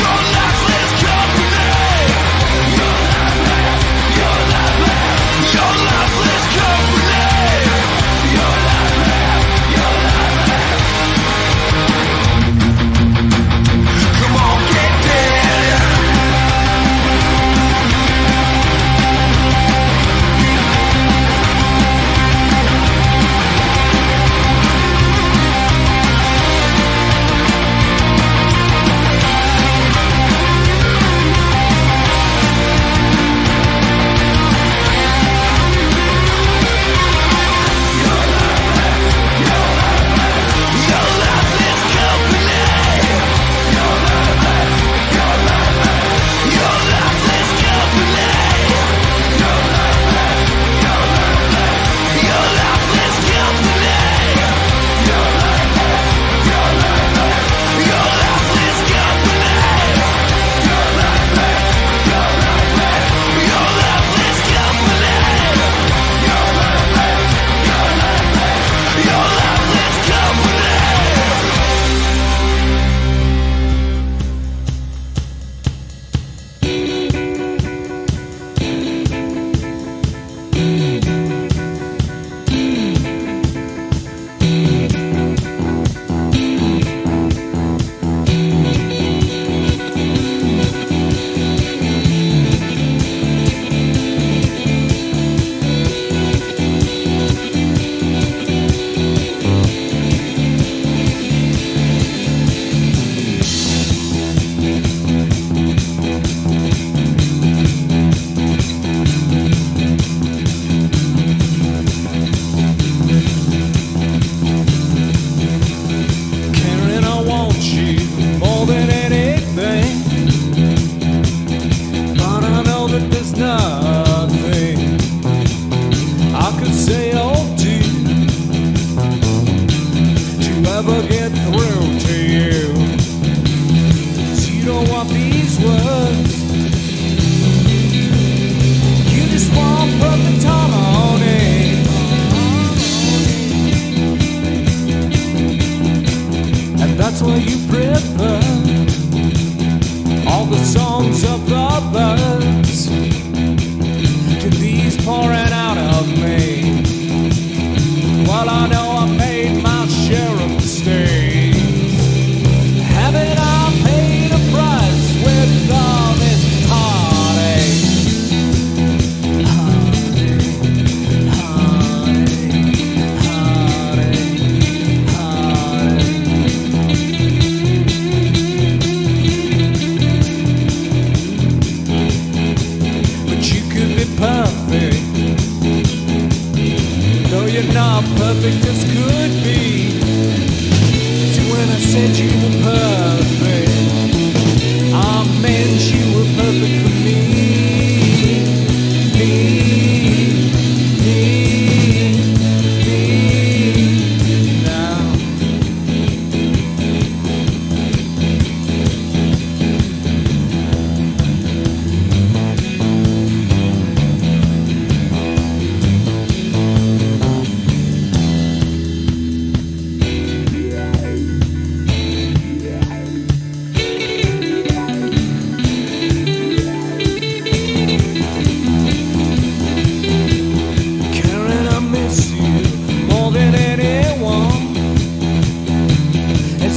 You're lifeless company. You're lifeless, you're lifeless. You're lifeless company. You're lifeless, you're lifeless. Come on, get dead. Your lifeless company. Your lifeless, your lifeless. Your lifeless company. Your lifeless, your lifeless. Your lifeless company. Your lifeless, your lifeless. Your lifeless company. Your lifeless, your lifeless. Your lifeless company. Your lifeless, your lifeless. Your lifeless company. Karen, I want you more than anything. But I know that there's nothing I could say or do to ever get through to you. 'Cause you don't want these words. You just want perfect harmony. And that's why you prefer all the songs of the birds to these pouring out of me. Well, I know I made my share of mistakes. Haven't I paid a price with all this heartache? Perfect, though you're not perfect as could be. So when I said you were perfect, I meant you were perfect for me. Me. Now.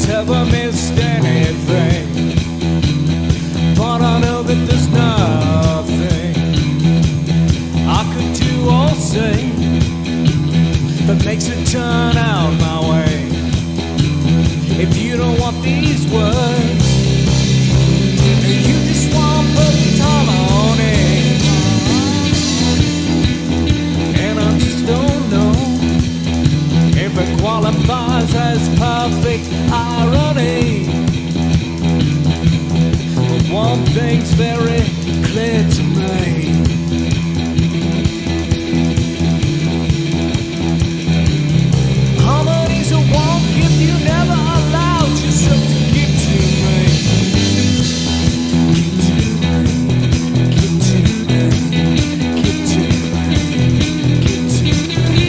Ever missed anything, but I know that there's nothing I could do or say that makes it turn out my way. If you don't want these words, you just want perfect harmony, and I just don't know if it qualifies as perfect irony. But one thing's very clear to me. Harmony's a walk if you never allowed yourself to give to me. Give to me. Give to me. Give to me.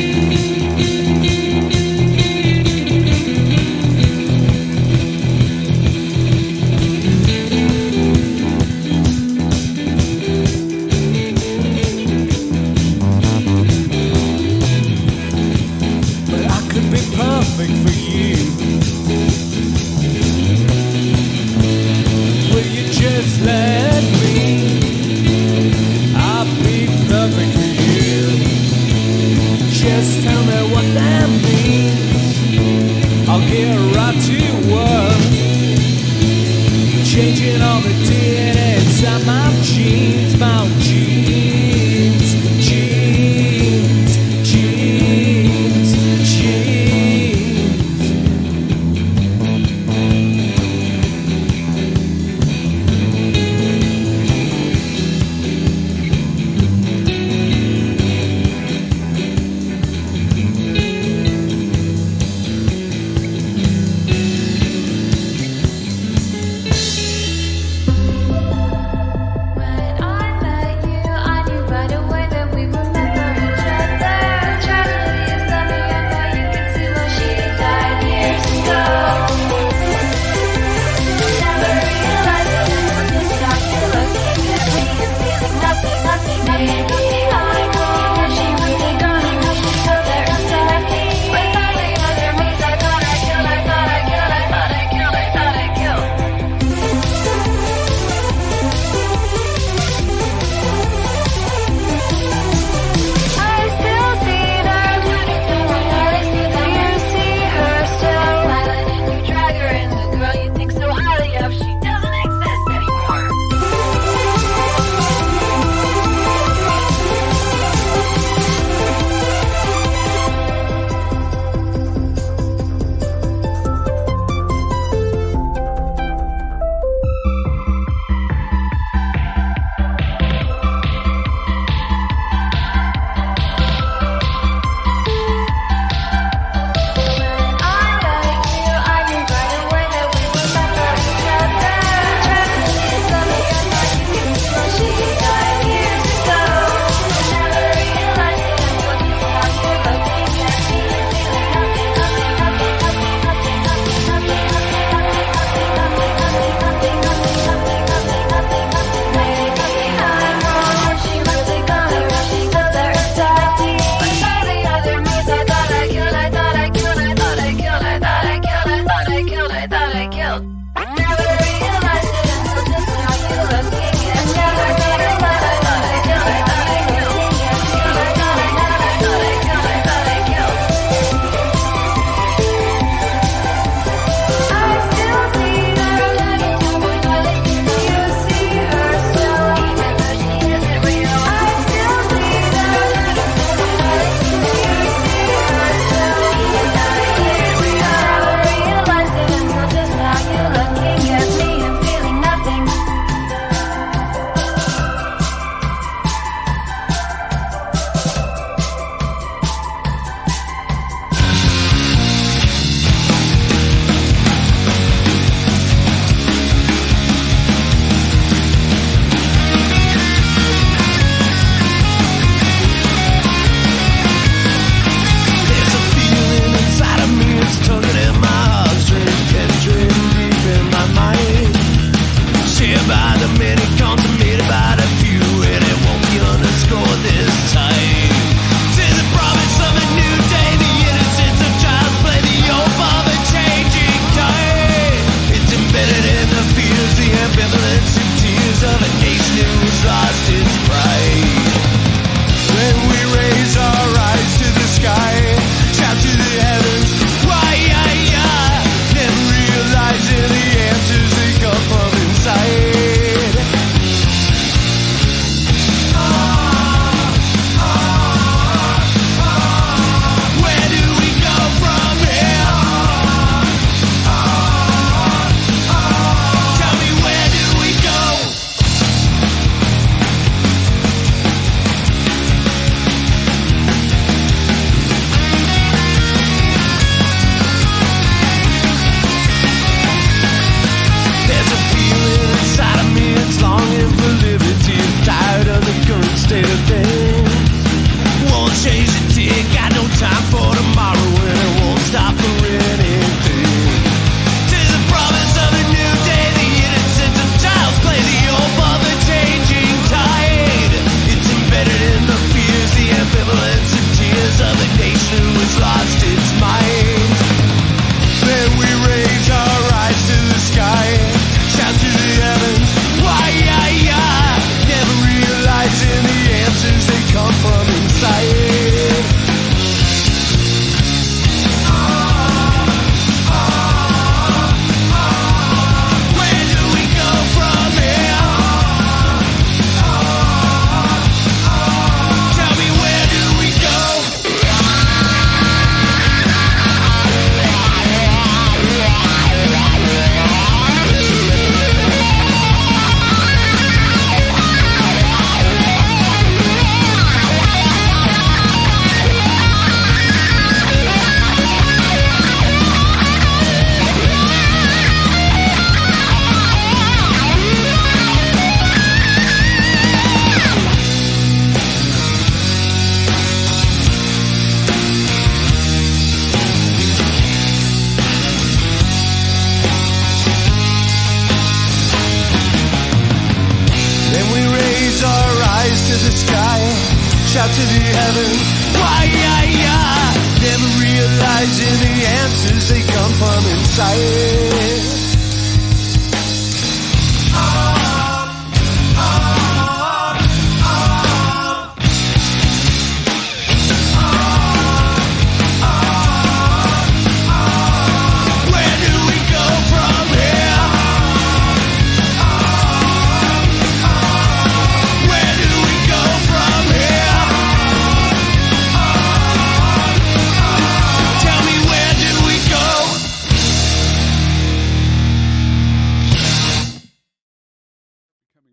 Perfect for you. Will you just let me? I'll be perfect for you. Just tell me what that means. I'll get right to work, changing all the DNA inside my jeans, my jeans, jeans, jeans, jeans. When I sky, shout to the heavens. Why, never realizing the answers they come from inside.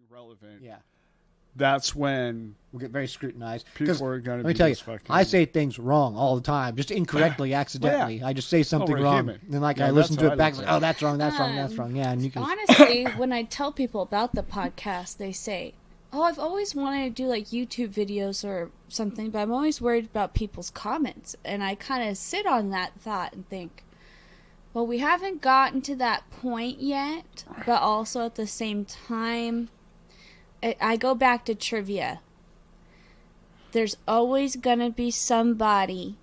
Relevant. Yeah. That's when we'll get very scrutinized. People are going to be. Let me tell you, fucking... I say things wrong all the time, just incorrectly, accidentally. Yeah. I just say something wrong, and like I listen to it back, like, oh, that's wrong, that's wrong, that's wrong. Yeah, and you can. Honestly, when I tell people about the podcast, they say, "Oh, I've always wanted to do like YouTube videos or something, but I'm always worried about people's comments." And I kind of sit on that thought and think, well, we haven't gotten to that point yet, but also at the same time, I go back to trivia. There's always going to be somebody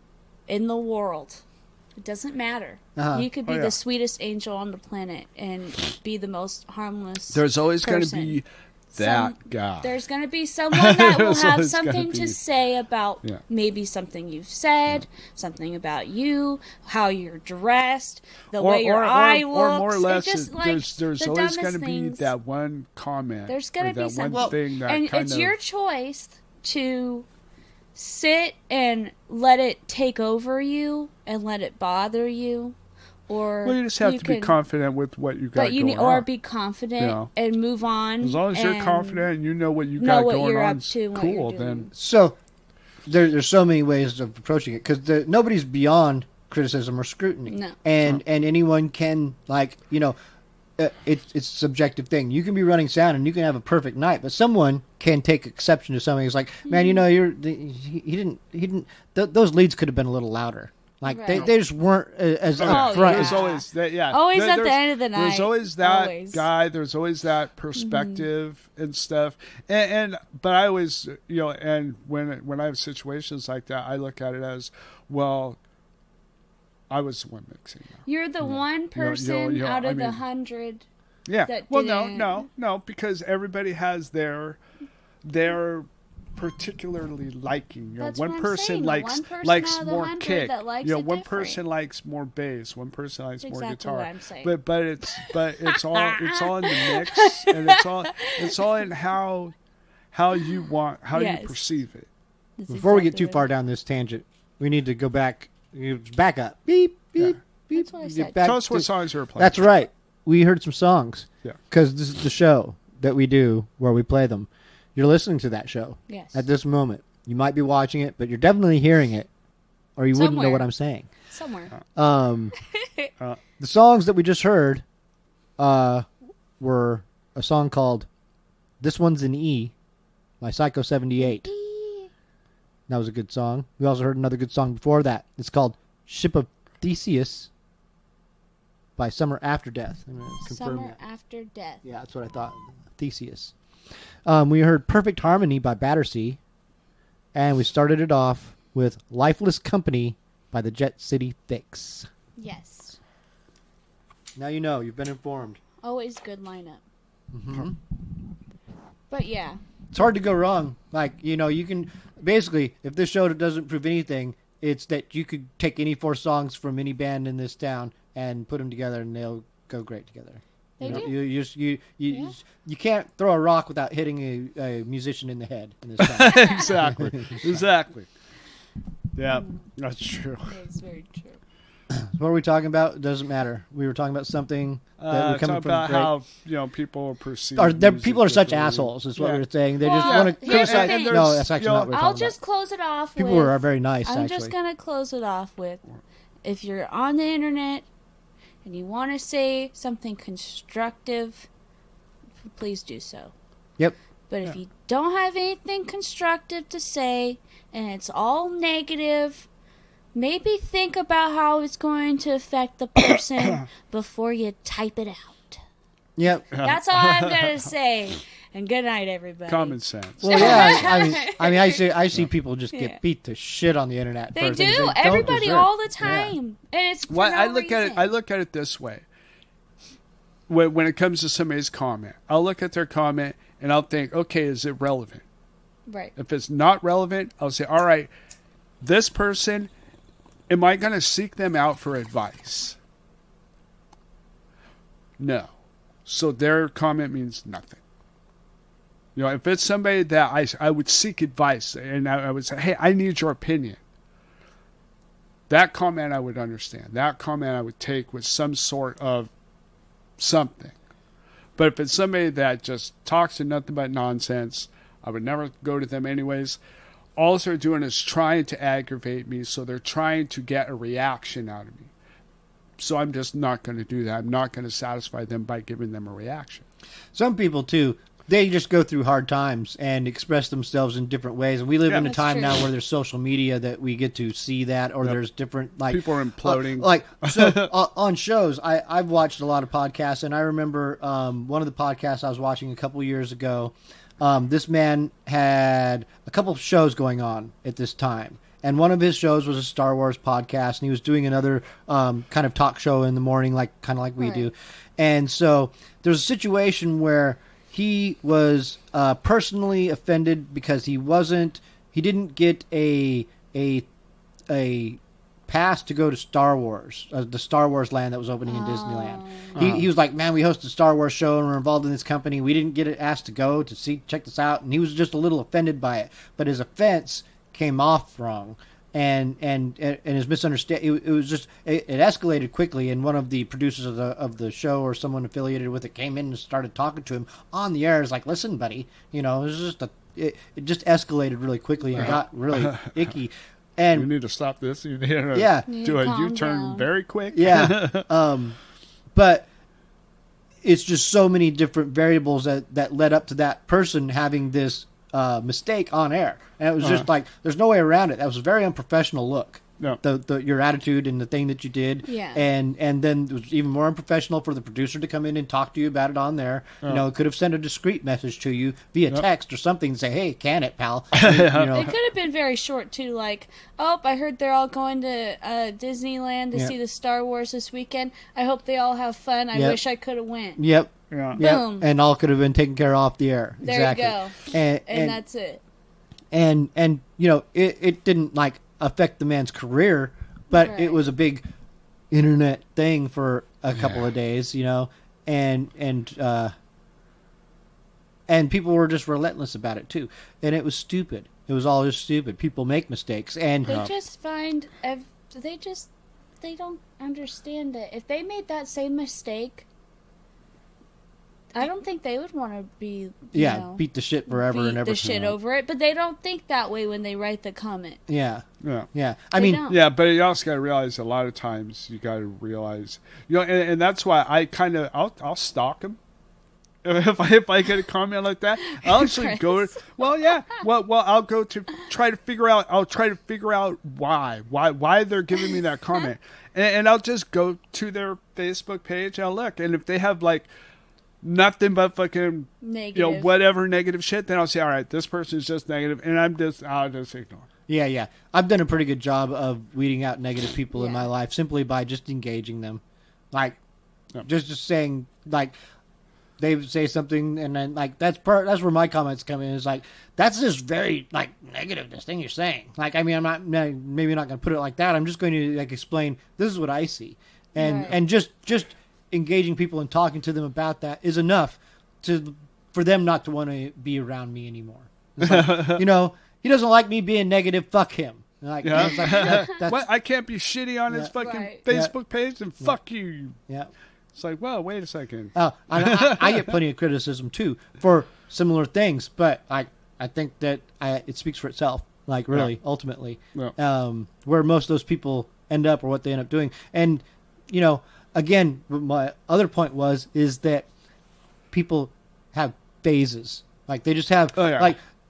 in the world. It doesn't matter. You could be the sweetest angel on the planet and be the most harmless There's always going to person. be that guy. There's going to be someone that will have something to say about maybe something you've said, something about you, how you're dressed, the way your eye looks. Or more or less, just, like, there's the always going to be things. that one comment. There's going to be that something. one thing that and kind it's of... your choice to sit and let it take over you and let it bother you. Or well, you just have to be confident with what you got going on. Or be confident and move on. As long as you're confident and you know what you got going on, it's cool. Then so there's so many ways of approaching it because nobody's beyond criticism or scrutiny. No. And anyone can, like, you know, it's a subjective thing. You can be running sound and you can have a perfect night, but someone can take exception to something. It's like, man, you know, he didn't. Those leads could have been a little louder. Like they just weren't as up front. There's always that. Yeah, always at the end of the night. There's always that guy. There's always that perspective and stuff. And but I always, you know, and when I have situations like that, I look at it as, well, I was the one mixing. You're the one person out of the 100. Yeah. That well, didn't... no, because everybody has their particularly liking. You know, one person likes more kick. You know, one person likes more bass. One person likes more guitar. What I'm saying. But it's all in the mix, and it's all in how you you perceive it. Before we get too far down this tangent, we need to go back. Back up. Beep beep beep. That's what I said. Tell us what songs you were playing. That's right. We heard some songs. Yeah. Because this is the show that we do where we play them. You're listening to that show. Yes. At this moment. You might be watching it, but you're definitely hearing it, or you wouldn't know what I'm saying. Somewhere. The songs that we just heard were a song called This One's an E by Psycho 78. That was a good song. We also heard another good song before that. It's called Ship of Theseus by Summer After Death. I'm gonna confirm Summer that. After Death. Yeah, that's what I thought. Theseus. We heard Perfect Harmony by Battersea. And we started it off with Lifeless Company by the Jet City Fix. Yes. Now you know. You've been informed. Always good lineup. Mm-hmm. But yeah. It's hard to go wrong. Like, you know, you can... Basically, if this show doesn't prove anything, it's that you could take any 4 songs from any band in this town and put them together, and they'll go great together. They do. You can't throw a rock without hitting a musician in the head in this town. Exactly. Yeah, that's true. It's very true. What are we talking about? It doesn't matter. We were talking about something that we're coming from. About how people perceive. People are such assholes. Is what we were saying. They just want to criticize. No, that's actually not what we're talking I'll just close it off. People are very nice. I'm just gonna close it off with, if you're on the internet and you want to say something constructive, please do so. Yep. But if you don't have anything constructive to say and it's all negative, maybe think about how it's going to affect the person before you type it out. Yep. That's all I'm going to say. And good night, everybody. Common sense. Well, yeah, I see people just get beat to shit on the internet. They for things do. don't Everybody deserve. all the time. And it's for Well, no I look reason. at it this way. When it comes to somebody's comment, I'll look at their comment and I'll think, okay, is it relevant? Right. If it's not relevant, I'll say, all right, this person, am I going to seek them out for advice? No. So their comment means nothing. You know, if it's somebody that I would seek advice and I would say, hey, I need your opinion. That comment I would understand. That comment I would take with some sort of something. But if it's somebody that just talks and nothing but nonsense, I would never go to them anyways. All they're doing is trying to aggravate me, so they're trying to get a reaction out of me. So I'm just not going to do that. I'm not going to satisfy them by giving them a reaction. Some people, too, they just go through hard times and express themselves in different ways. And we live in a time now where there's social media that we get to see that, or there's different, like... People are imploding. On shows, I've watched a lot of podcasts, and I remember one of the podcasts I was watching a couple years ago, this man had a couple of shows going on at this time. And one of his shows was a Star Wars podcast, and he was doing another kind of talk show in the morning, kind of like we do. And so there's a situation where he was personally offended because he didn't get a pass to go to Star Wars, the Star Wars land that was opening in Disneyland. He was like, man, we host a Star Wars show and we're involved in this company. We didn't get asked to go to check this out. And he was just a little offended by it. But his offense came off wrong, and his misunderstanding, it was just, it escalated quickly, and one of the producers of the show or someone affiliated with it came in and started talking to him on the air. It was like, listen, buddy, it was just it just escalated really quickly and got really icky. And you need to stop this. You need to do a U-turn very quick. Yeah. But it's just so many different variables that led up to that person having this mistake on air. And it was just like, there's no way around it. That was a very unprofessional look. No. Your attitude and the thing that you did. Yeah. And then it was even more unprofessional for the producer to come in and talk to you about it on there. It could have sent a discreet message to you via text or something and say, hey, can it, pal? It could have been very short, too. Like, I heard they're all going to Disneyland to see the Star Wars this weekend. I hope they all have fun. I wish I could have went. Yep. Yeah. Boom. And all could have been taken care of off the air. There exactly. you go. And that's it. And it didn't affect the man's career, but it was a big internet thing for a couple of days, and people were just relentless about it too, and it was stupid. It was all just stupid. People make mistakes, and they just they don't understand it. If they made that same mistake, I don't think they would want to be, beat the shit forever and ever. Beat the shit over it, but they don't think that way when they write the comment. Yeah. I mean, but you also got to realize a lot of times you got to realize, and that's why I kind of I'll stalk them. If I get a comment like that, I'll actually go. I'll go to try to figure out. I'll try to figure out why they're giving me that comment, and I'll just go to their Facebook page and I'll look, and if they have nothing but fucking negative. Whatever negative shit, then I'll say, all right, this person's just negative, and I'll just ignore. Yeah. I've done a pretty good job of weeding out negative people in my life simply by just engaging them, just saying they say something, and then that's where my comments come in. Is that's just very negative. This thing you're saying. I'm not maybe not going to put it like that. I'm just going to explain this is what I see, and just engaging people and talking to them about that is enough for them not to want to be around me anymore. He doesn't like me being negative. Fuck him. I can't be shitty on his fucking Facebook page, and fuck you. Yeah. It's well, wait a second. I get plenty of criticism too for similar things, but I think that it speaks for itself. Ultimately, where most of those people end up or what they end up doing, and again, my other point is that people have phases. They just have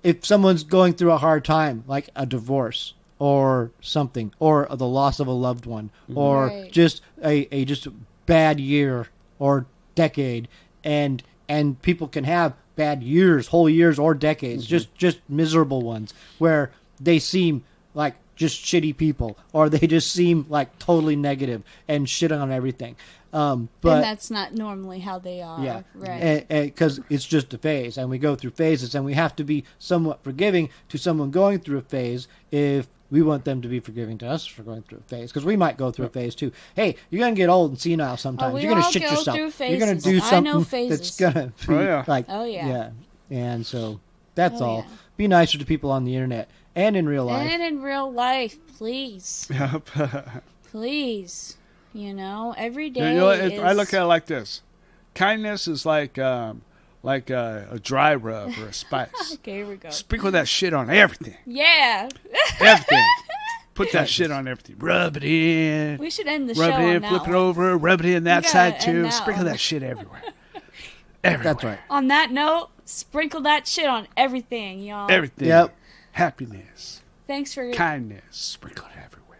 if someone's going through a hard time, like a divorce or something, or the loss of a loved one, or just a bad year or decade, and people can have bad years, whole years or decades, just miserable ones where they seem like just shitty people, or they just seem like totally negative and shit on everything. But and that's not normally how they are. yeah, Right. Because it's just a phase, and we go through phases, and we have to be somewhat forgiving to someone going through a phase if we want them to be forgiving to us for going through a phase, because we might go through a phase too. Hey, you're gonna get old and senile sometimes. we You're gonna all shit go yourself. through You're gonna phases. do I know something that's phases. gonna be like Oh, yeah. And so that's Oh, all. yeah. Be nicer to people on the internet and in real life. And in real life, please. Yep. Please. You know, every day You know, is... I look at it like this: kindness is like a dry rub or a spice. Okay, here we go. Sprinkle that shit on everything. Yeah. Everything. Put that shit on everything. Rub it in. We should end the rub show it in, on that flip it one. over, rub it in that gotta side end too. that Sprinkle one. that shit everywhere. Everywhere. That's right. On that note, sprinkle that shit on everything, y'all. Everything. Yep. Happiness. Thanks for... Kindness. Sprinkle it everywhere.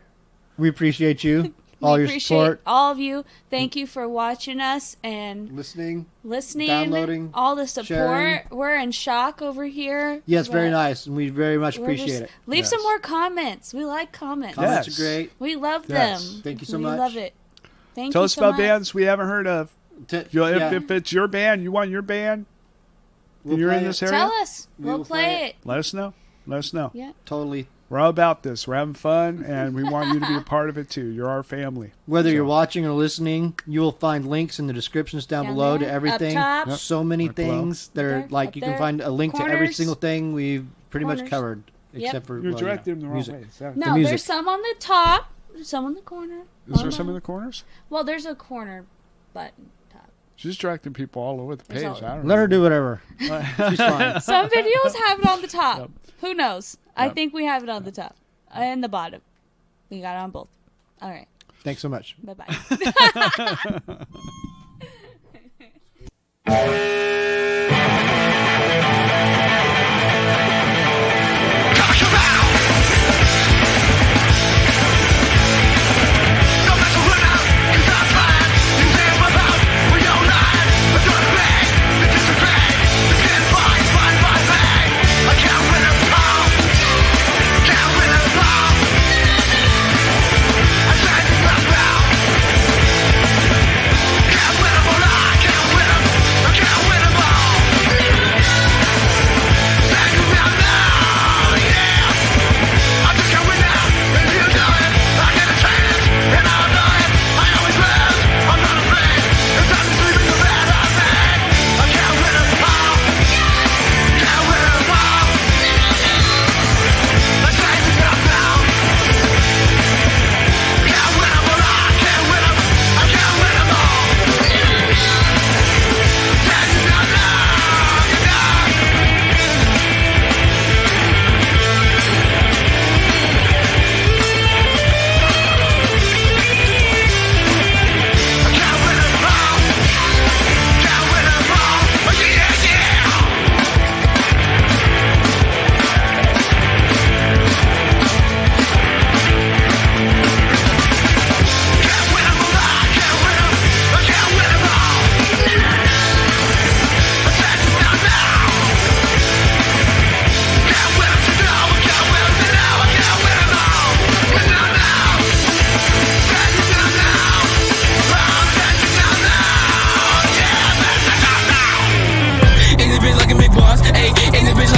We appreciate you. All we your appreciate support. all of you. Thank you for watching us and Listening. downloading, all the support. sharing. We're in shock over here. Yes, very but nice, and we very much we're appreciate just- it. Leave Yes. some more comments. We like comments. Comments Yes. are great. We love Yes. them. Thank you so we much. love it. Thank Tell you us so about much. bands we haven't heard of. If it's your band, you want your band, We'll you're play in it. this area, Tell us. We We'll will play play it. let us know. Let us know. Yeah. Totally. We're all about this. We're having fun, and we want you to be a part of it too. You're our family. Whether you're watching or listening, you will find links in the descriptions down Down below there, to everything. up top. So many Right below. things that are There, like up you there. can find a link to every Corners. single thing we've pretty much Corners. covered, Yep. except for You're well, directing them the wrong music. way. Is No, music. there's some on the top, some on the corner. there some in the corners? Well, there's a corner button top. She's directing people all over the page. There's all- I don't Let know. her do whatever. She's fine. Some videos have it on the top. Yep. Who knows? I Yep. think we have it on the top and the bottom. We got it on both. All right. Thanks so much. Bye-bye.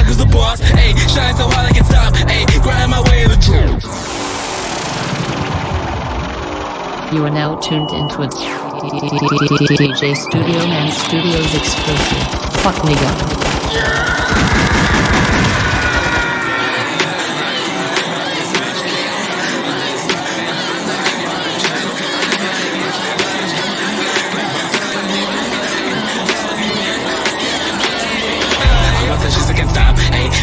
Shine so hard I can stop, ayy, grind my way to the truth. You are now tuned into a DJ Studio and Studios exclusive. Fuck me up.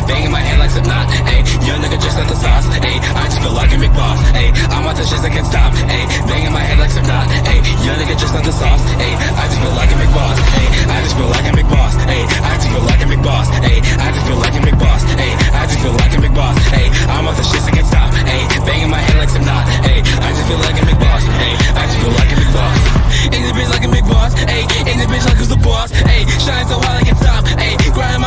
Banging my head like some knot, ayy. Young nigga just like the sauce, ayy. I just feel like a big boss, ayy. I'm on the shit that can't stop, ayy. Banging my head like some knot, ayy. Young nigga just like the sauce, ayy. I just feel like a big boss, ayy. I just feel like a big boss, ayy. I just feel like a big boss, ayy. I just feel like a big boss, ayy. I just feel like a big boss, ayy. I'm on the shit that can't stop, ayy. Banging my head like some knot, ayy. I just feel like a big boss, ayy. I just feel like a big boss. In the bitch like a big boss, ayy. In the bitch like who's the boss, ayy. Shine so hard I can't stop, ayy. Grind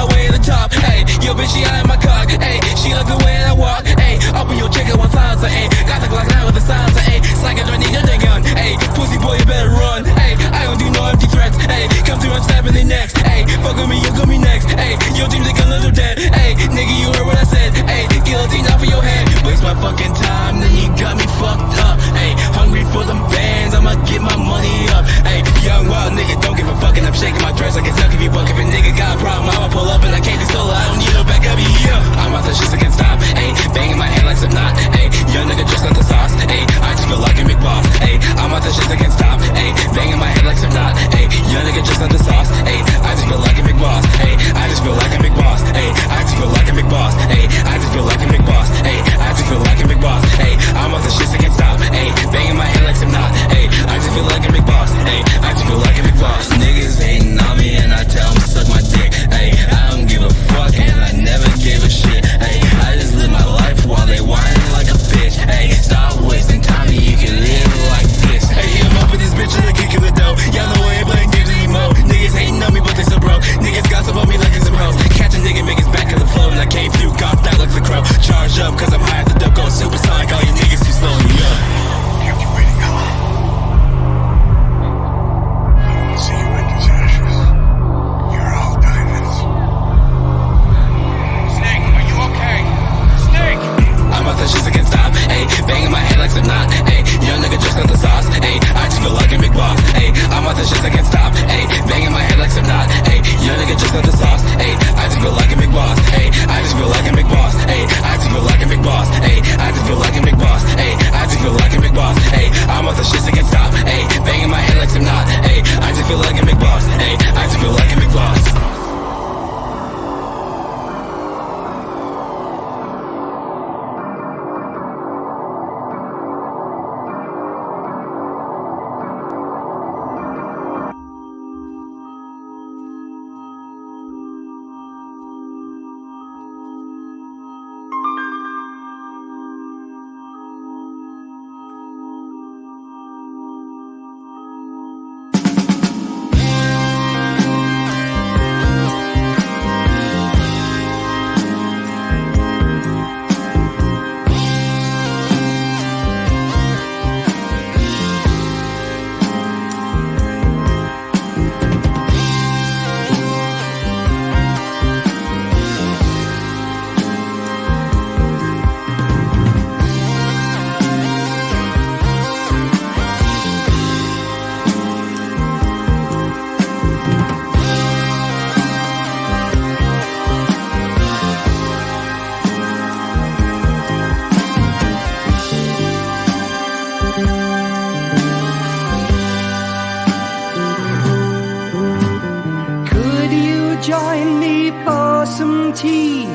join me for some tea?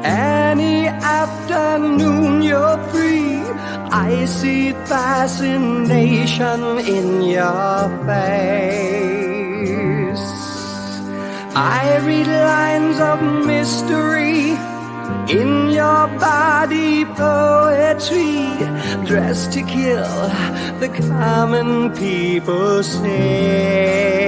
Any afternoon you're free. I see fascination in your face. I read lines of mystery in your body poetry, dressed to kill, the common people say.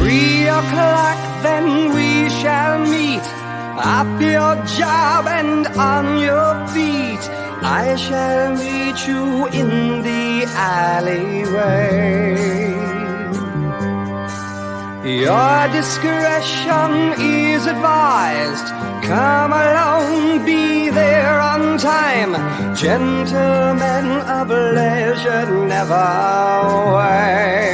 3 o'clock, then we shall meet. Up your job and on your feet. I shall meet you in the alleyway. Your discretion is advised. Come along, be there on time. Gentlemen of leisure never wane.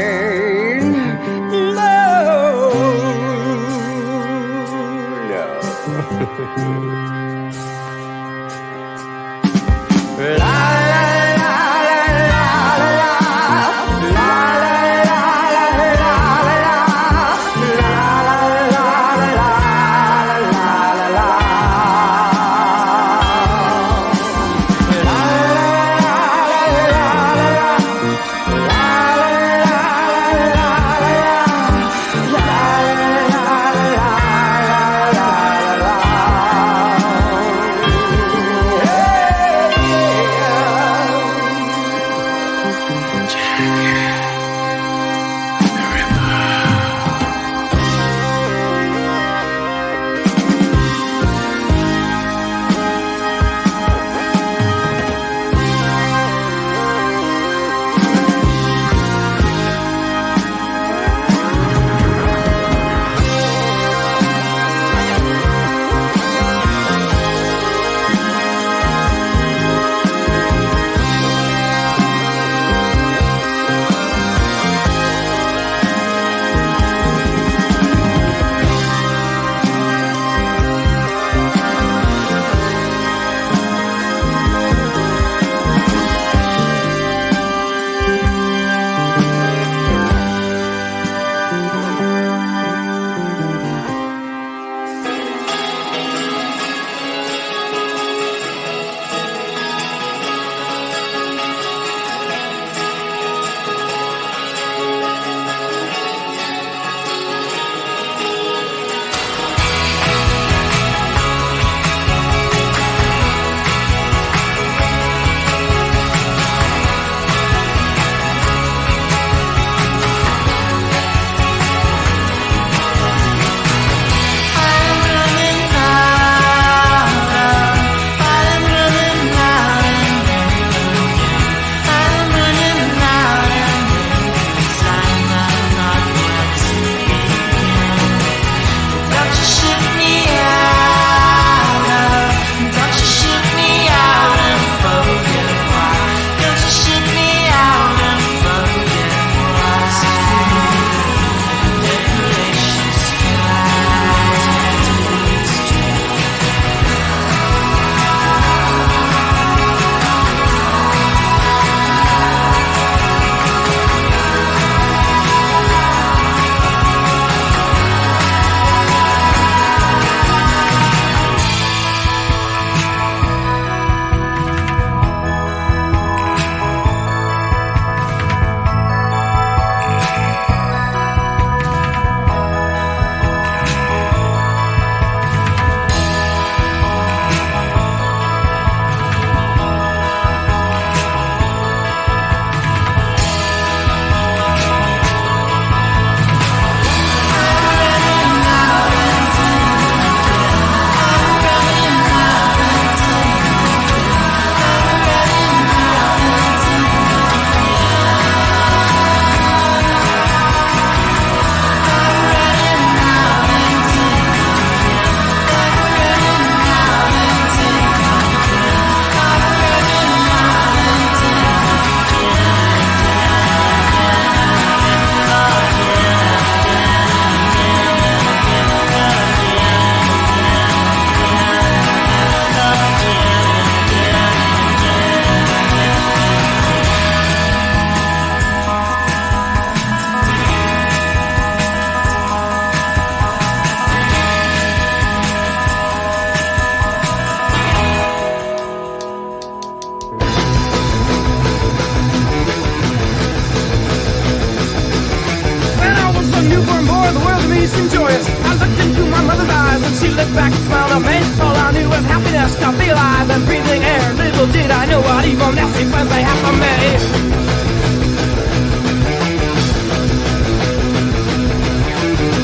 when she looked back and smiled at me. All I knew was happiness to be alive and breathing air. Little did I know what evil nasty friends they had for me.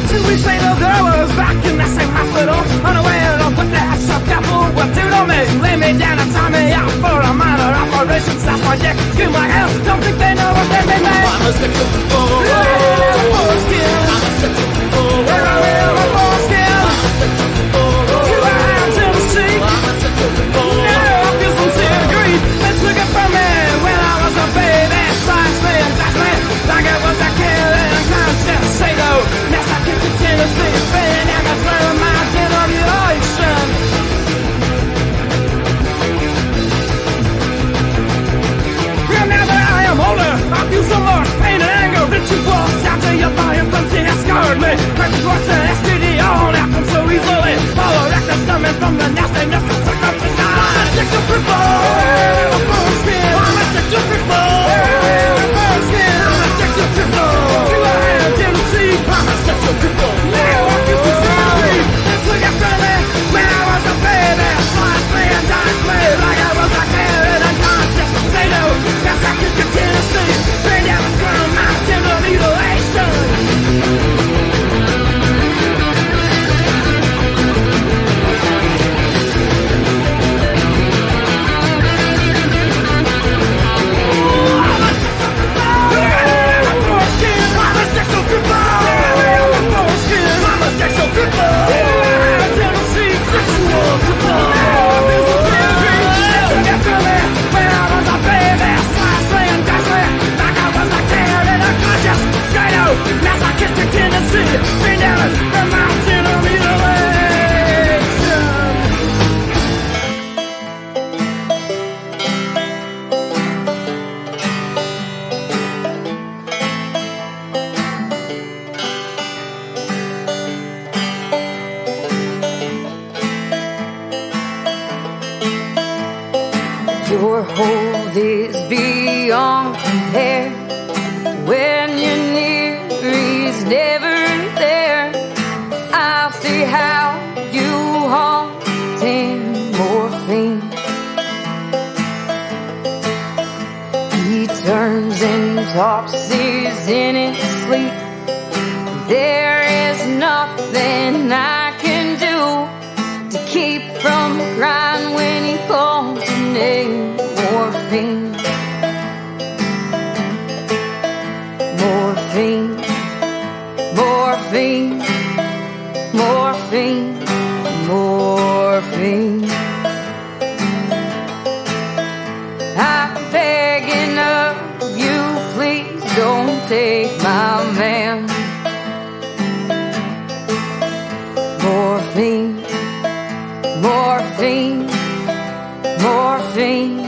2 weeks later, girl was back in that same hospital, unaware of what the devil would do to me. Lay me down and tie me out for a minor operation. Slap my dick, skin my hair. Don't think they know what they made me. I'm a sick of people. Skin. I'm a sick of people. Where I live, a foreskin. To a hand to the sea. I'm a sick of people. Yeah, I feel sincere grief. They took it from me when I was a baby. Sliced me and dashed me like it was a kid in a conscious say no. Next I get to Tennessee, spinning and I throw my generation. Now that I am older, I feel so much pain and anger. Rituals down to your body and something has scarred me. Practice what's an STD all happens so easily. All the records coming from the nastiness of circumcision. I'm addicted to people. I'm skin. I'm addicted to people. I'm skin. I'm addicted to people. To a hand in the sea. I'm addicted to people. Now I feel so sorry. They took it from me when I was a baby. Sliced me and diced me like I was a kid in a contest. Say no. That's how you can Tennessee. Bring down the ground mountain of mutilation. Your hold is beyond compare. When you're near, he's never there. I see how you haunt him, morphine. He turns and tosses in his sleep. There is nothing I can do to keep from crying when he calls your name, morphine. Morphine, morphine, morphine, morphine. I'm begging of you, please don't take my man. Morphine, morphine, morphine,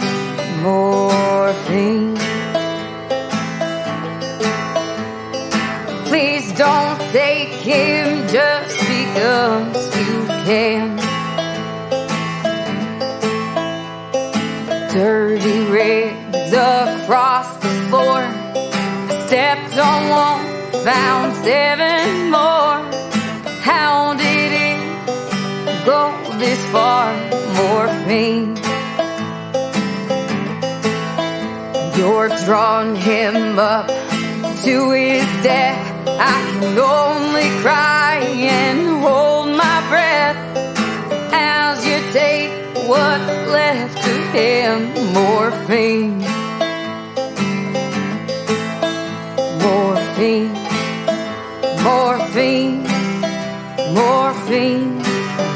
morphine. Please don't take him just because you can. Dirty rags across the floor. Stepped on one, found 7 more. How did it go this far, morphine? You're drawing him up to his death. I can only cry and hold my breath as you take what's left of him, morphine. Morphine, morphine, morphine,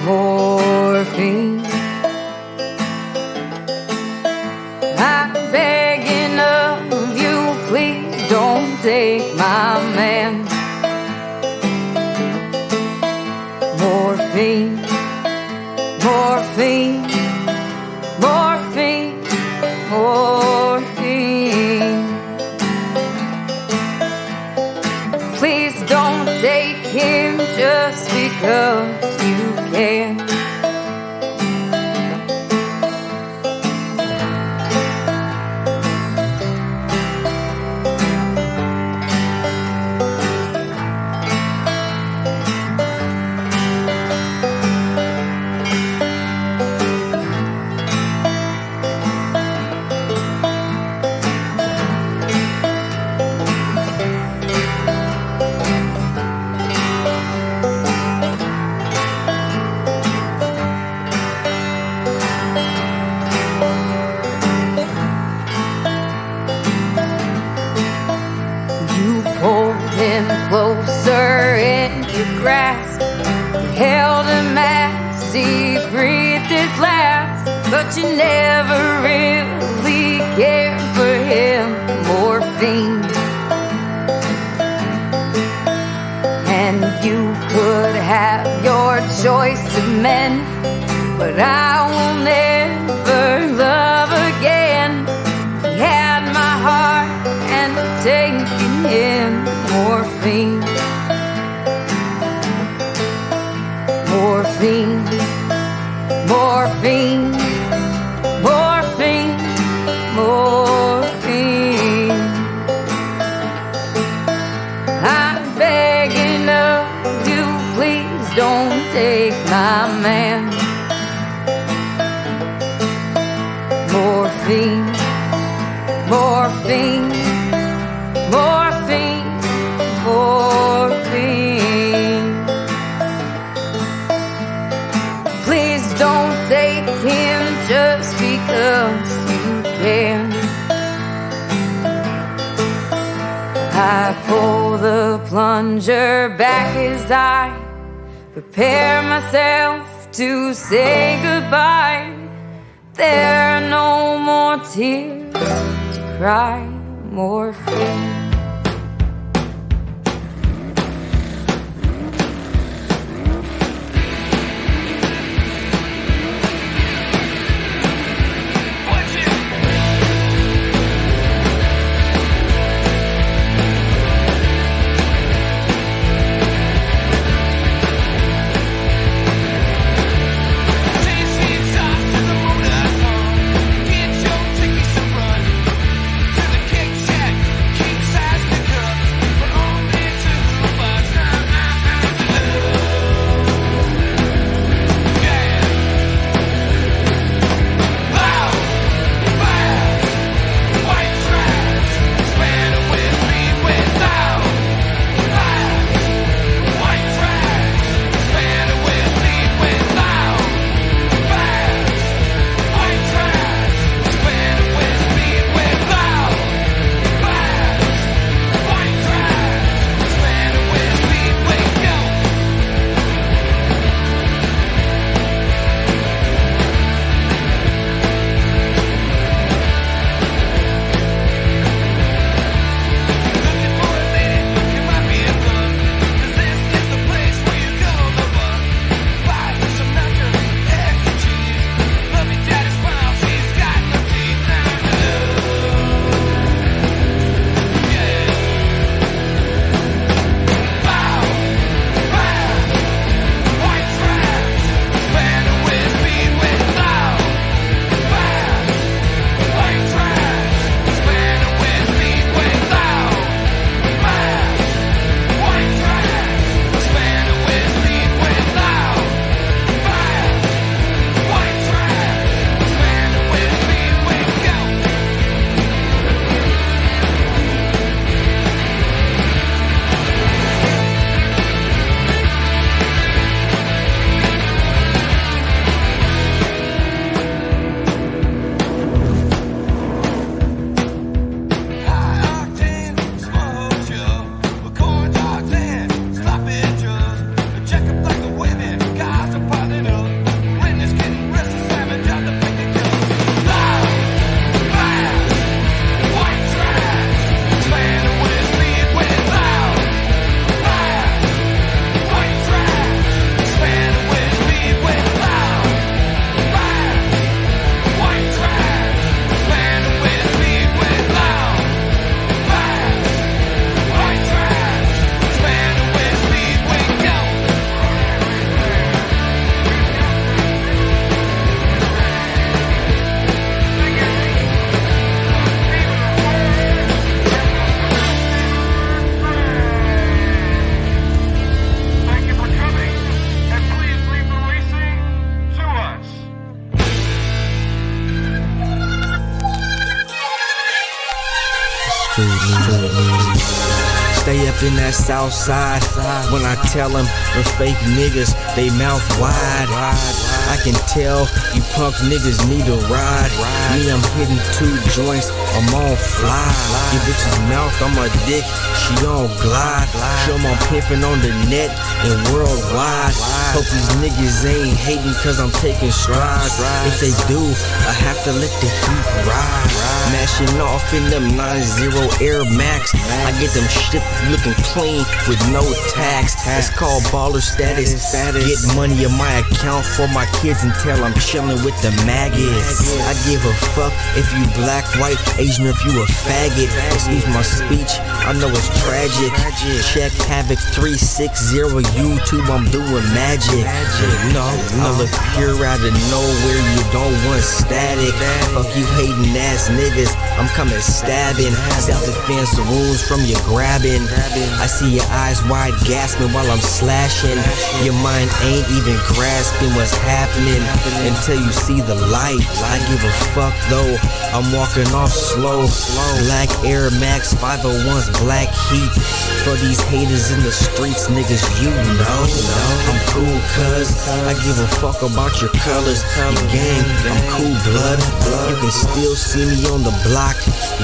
morphine. I'm begging of you, please don't take my man. Morphine, morphine, morphine, morphine. Please don't take him just because you can. deep breathed his last, but you never really cared for him, morphine. And you could have your choice of men, but I will never love again. He had my heart and taken him, morphine. Morphine, morphine, morphine, morphine. I'm begging of you, please don't take my man. Morphine, morphine, morphine, morphine. Please don't take him just because you can. I pull the plunger back as I prepare myself to say goodbye. There are no more tears to cry, morphine. Stay up in that south side. When I tell them those fake niggas, they mouth wide. I can tell you punk niggas need a ride. Me, I'm hitting 2 joints, I'm on fly. Your bitch's mouth on my dick, she on glide. Show I'm pimping on the net and worldwide. Hope these niggas ain't hating cause I'm taking strides. If they do, I have to let the heat ride. Mashing off in them 9-0 Air Max. I get them shit looking clean with no tax. It's called baller status. Get money in my account for my kids until I'm chilling with the maggots. I give a fuck if you black, white, Asian, if you a faggot. Excuse my speech, I know it's tragic. Check Havoc 360 YouTube, I'm doing magic. I look pure out of nowhere, you don't want static. Fuck you hating ass niggas, I'm coming stabbing. Self-defense wounds from your grabbing. I see your eyes wide gasping while I'm slashing. Your mind ain't even grasping what's happening until you see the light. I give a fuck though, I'm walking off slow. Black Air Max 501's black heat. For these haters in the streets, niggas, you know I'm cool cuz I give a fuck about your colors. Your gang, I'm cool blood. You can still see me on the block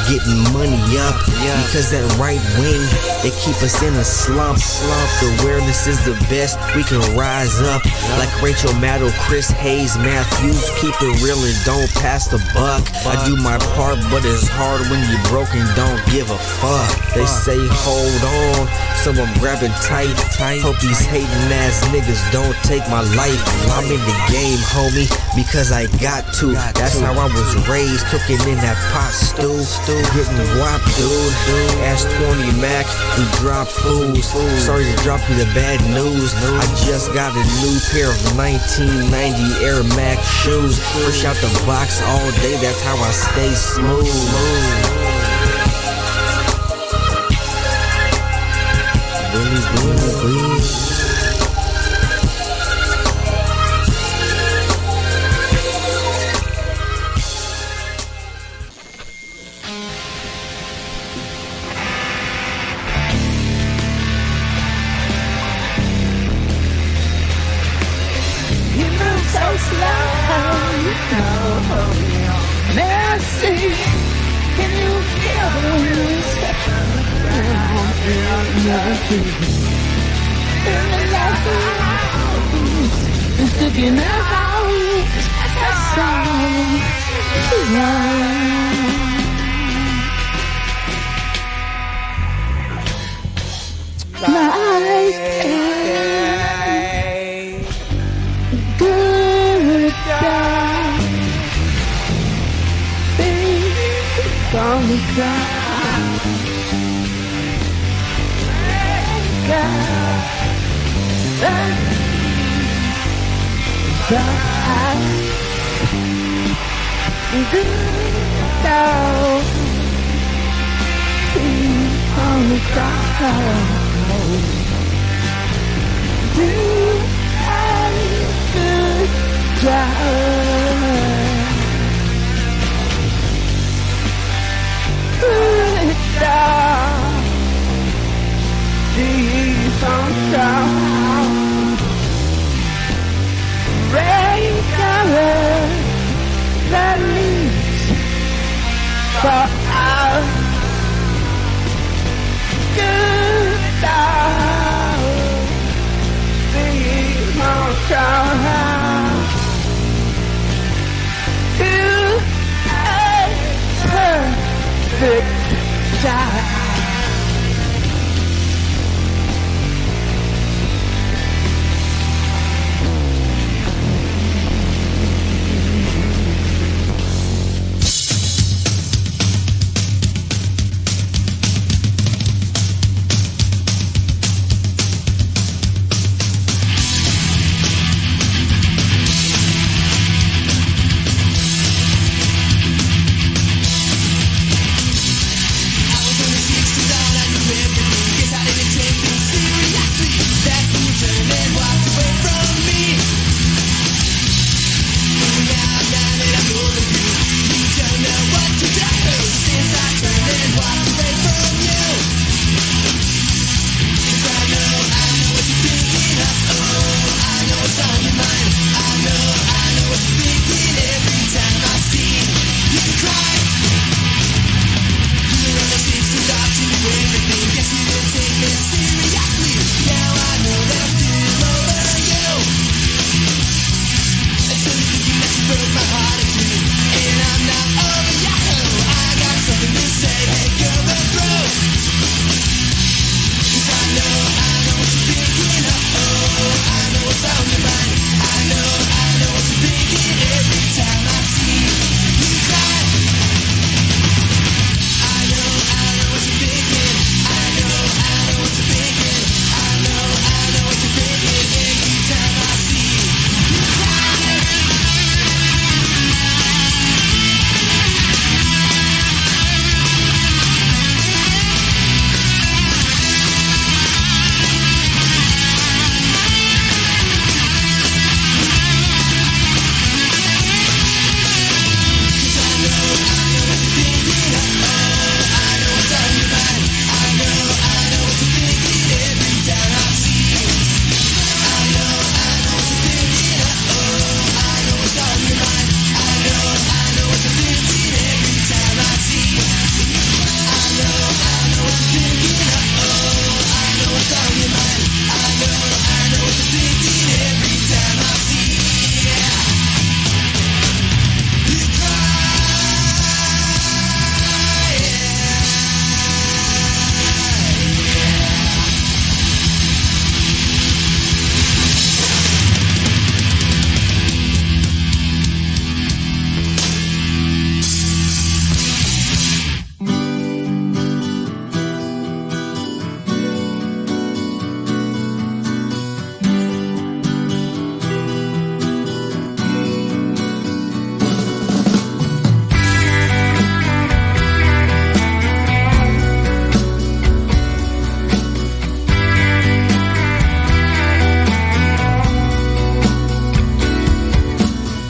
getting money up because that right wing, they keep us in a slump. The awareness is the best, we can rise up like Rachel Maddow, Chris Hayes, Matthews. Keep it real and don't pass the buck. I do my part, but it's hard when you're broken, don't give a fuck. They say hold on, so I'm grabbing tight. Hope these hating ass niggas don't take my life. I'm in the game, homie, because I got to. That's how I was raised, cooking in that pot stew. Getting WAP, dude. Ash 20 Mac, we drop fools. Sorry to drop you the bad news. I just got a new pair of 1990 Air Max shoes. Fresh out the box all day, that's how I stay smooth. Really. You move so slow, you know. Mercy, can you feel the wind step around your in the house, it's stuck in the house, that's all. My goodbye, baby, gonna cry. God, down, on the crowd. Do I good job? Good job. Deep on top. Rain color that leaves for our good dog. Deep on top. Do a perfect job.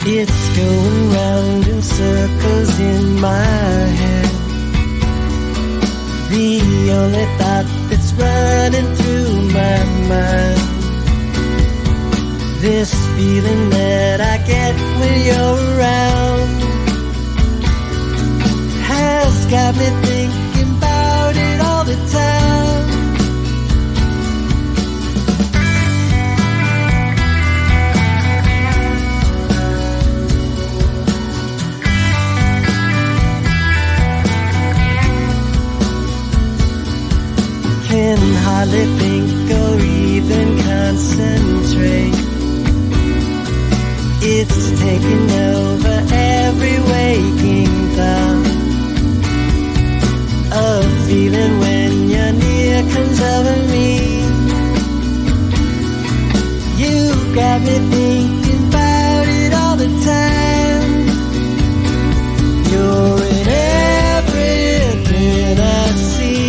It's going round in circles in my head. The only thought that's running through my mind, this feeling that I get when you're around, has got me thinking about it all the time. Can hardly think or even concentrate. It's taking over every waking thought. A feeling when you're near comes over me. You got me thinking about it all the time. You're in everything I see.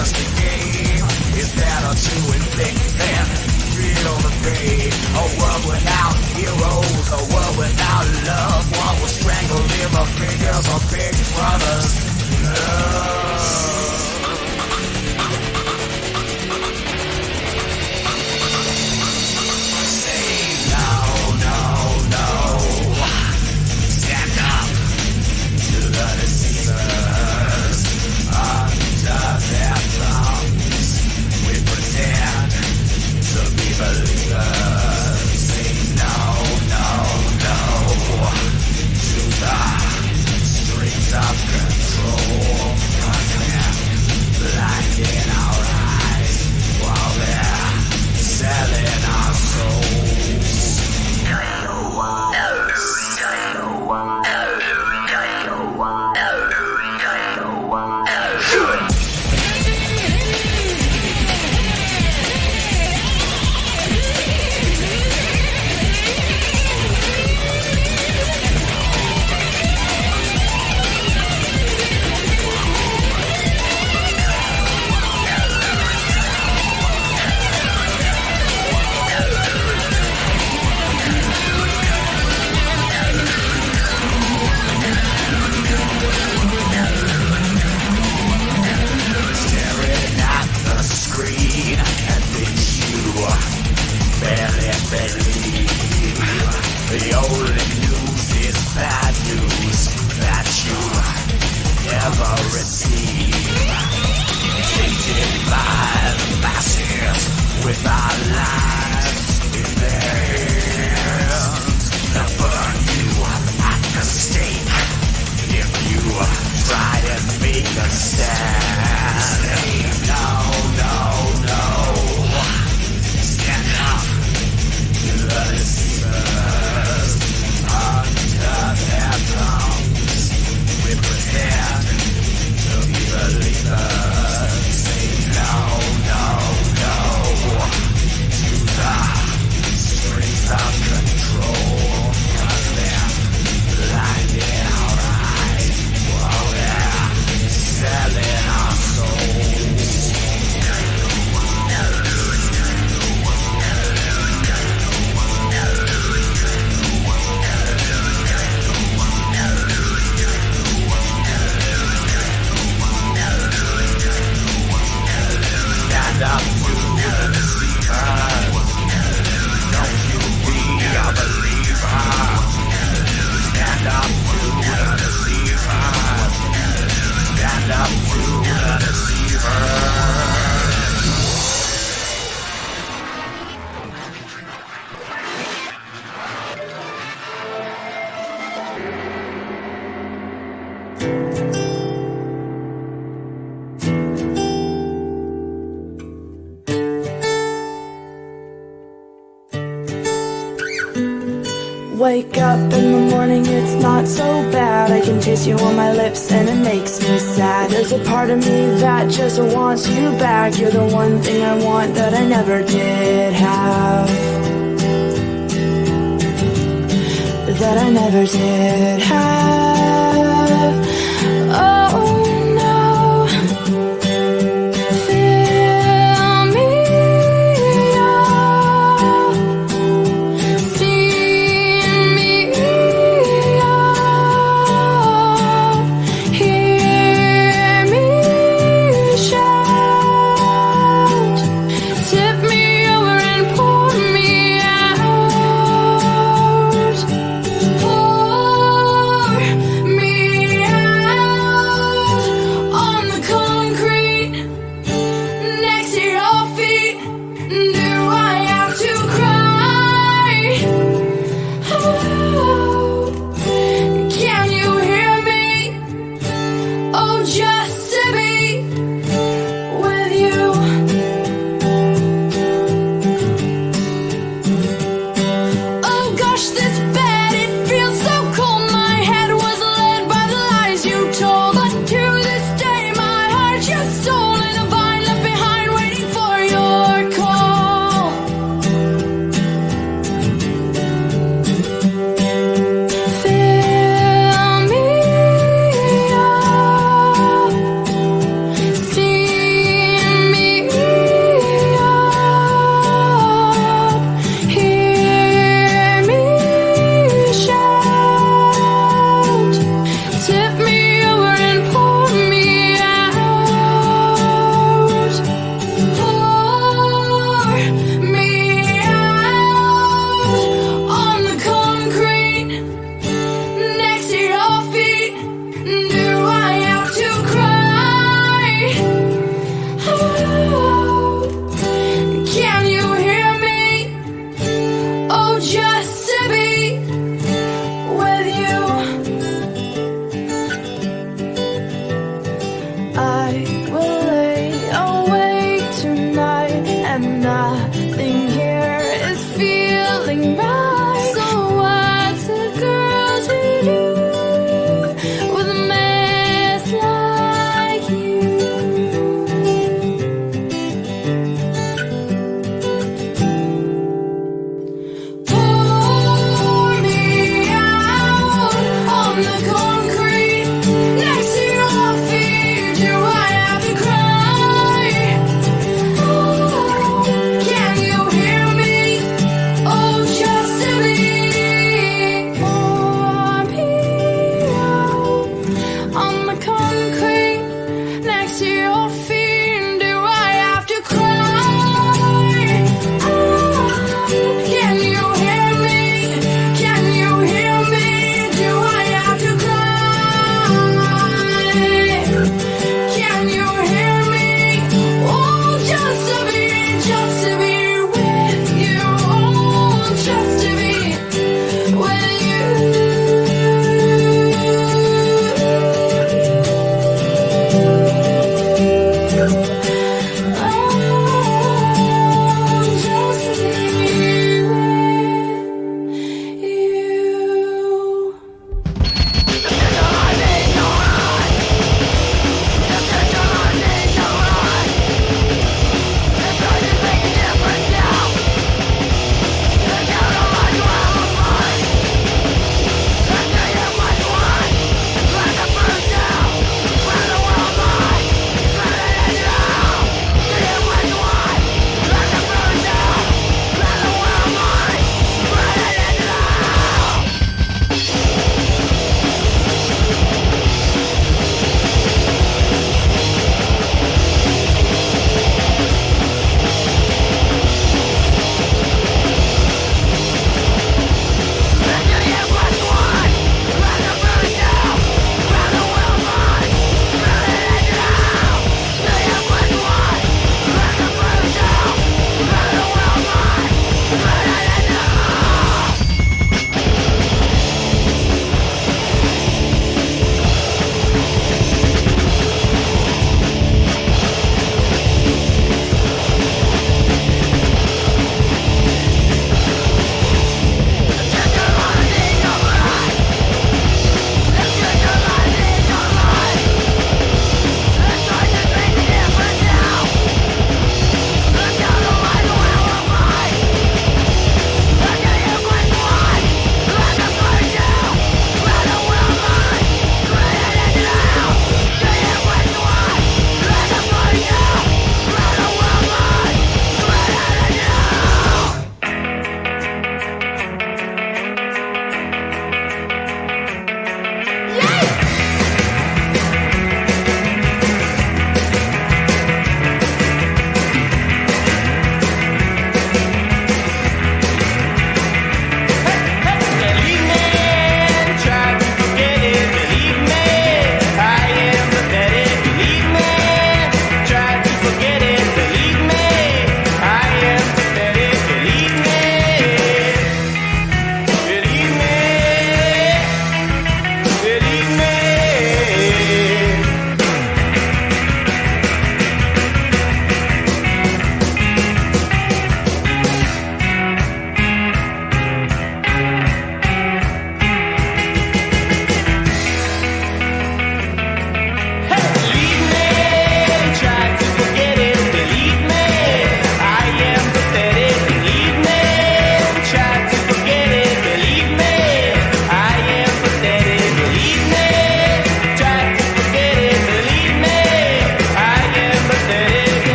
just a game. It's better to inflict than feel the pain. A world without heroes, a world without love. One will strangle in the fingers of Big Brother's love. The only news is bad news that you ever receive. Tainted by the masses with our lives in their hands. They'll burn you at the stake if you try to make a stand. No, no, no. Stand up to the deceivers under their thumbs. We pretend to be believers. Say no, no, no to the strings of control. 'Cause they're blinding our eyes while they're selling our souls. Stand up to the deceiver. Don't you be a believer. Stand up to the deceiver. Stand up to the deceiver. Wake up in the morning, it's not so bad. I can taste you on my lips and it makes me sad. There's a part of me that just wants you back. You're the one thing I want that I never did have. That I never did have. Oh no. Fill me up. Steam me up. Hear me shout. Tip me over and pour me out. Pour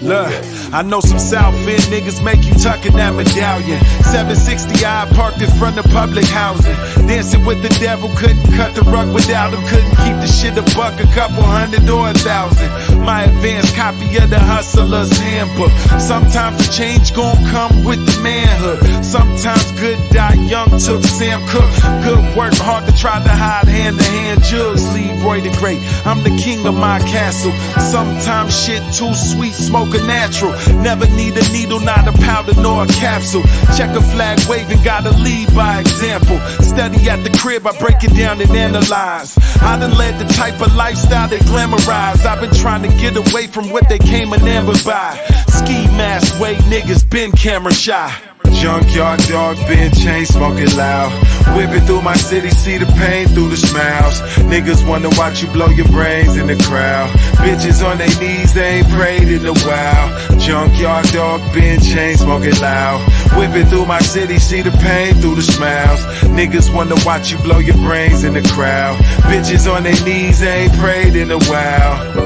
Look, I know some South Bend niggas make you tuck in that medallion. 760 I parked in front of public housing. Dancing with the devil, couldn't cut the rug without him. Couldn't keep the shit a buck, a couple hundred or 1,000. My advanced copy of the hustler's handbook. Sometimes the change gon' come with the manhood. Sometimes good die young, took Sam Cooke. Good work, hard to try to hide hand-to-hand jugs. Leroy the Great, I'm the king of my castle. Sometimes shit too sweet, smoke a natural. Never need a needle, not a powder nor a capsule. Check a flag waving, gotta lead by example. Study at the crib, I break it down and analyze. I done led the type of lifestyle they glamorize. I've been trying to get away from what they came enamored by. Ski mask way niggas been camera shy. Junkyard dog, been chain smoking loud. Whipping through my city, see the pain through the smiles. Niggas wanna watch you blow your brains in the crowd. Bitches on their knees, they ain't prayed in a while. Junkyard dog, been chain smoking loud. Whipping through my city, see the pain through the smiles. Niggas wanna watch you blow your brains in the crowd. Bitches on their knees, they ain't prayed in a while.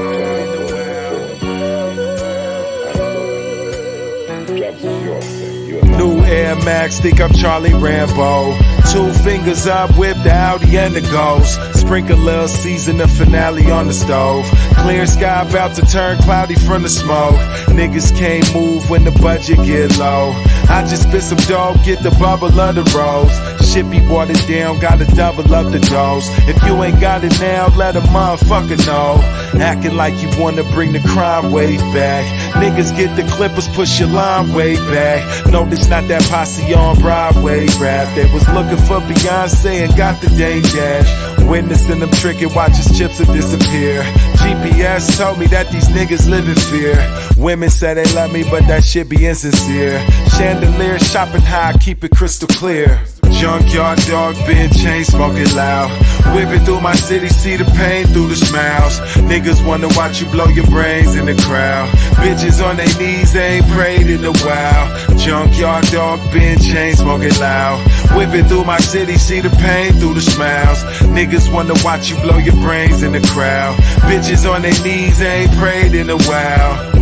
New Air Max, think I'm Charlie Rambo. 2 fingers up, whip the Audi and the Ghost. Sprinkle a little season, the finale on the stove. Clear sky about to turn cloudy from the smoke. Niggas can't move when the budget get low. I just spit some dope, get the bubble of the rose. Shit be watered down, gotta double up the dose. If you ain't got it now, let a motherfucker know. Acting like you wanna bring the crime wave back. Niggas get the clippers, push your line way back. No, this not that posse on Broadway rap. They was looking for Beyonce and got the day dash. Witnessing them tricking, watch his chips will disappear. GPS told me that these niggas live in fear. Women say they love me, but that shit be insincere. Chandelier shopping high, keep it crystal clear. Junkyard dog, been chain smoking loud. Whipping through my city, see the pain through the smiles. Niggas wanna watch you blow your brains in the crowd. Bitches on their knees, they ain't prayed in a while. Junkyard dog, been chain smoking loud. Whipping through my city, see the pain through the smiles. Niggas wanna watch you blow your brains in the crowd. Bitches on their knees, they ain't prayed in a while.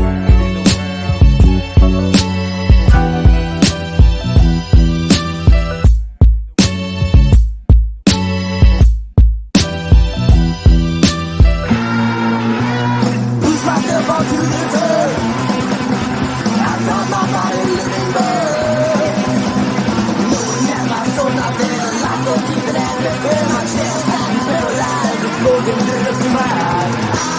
Keep it at the my chest, paralyzed, floating in the smile.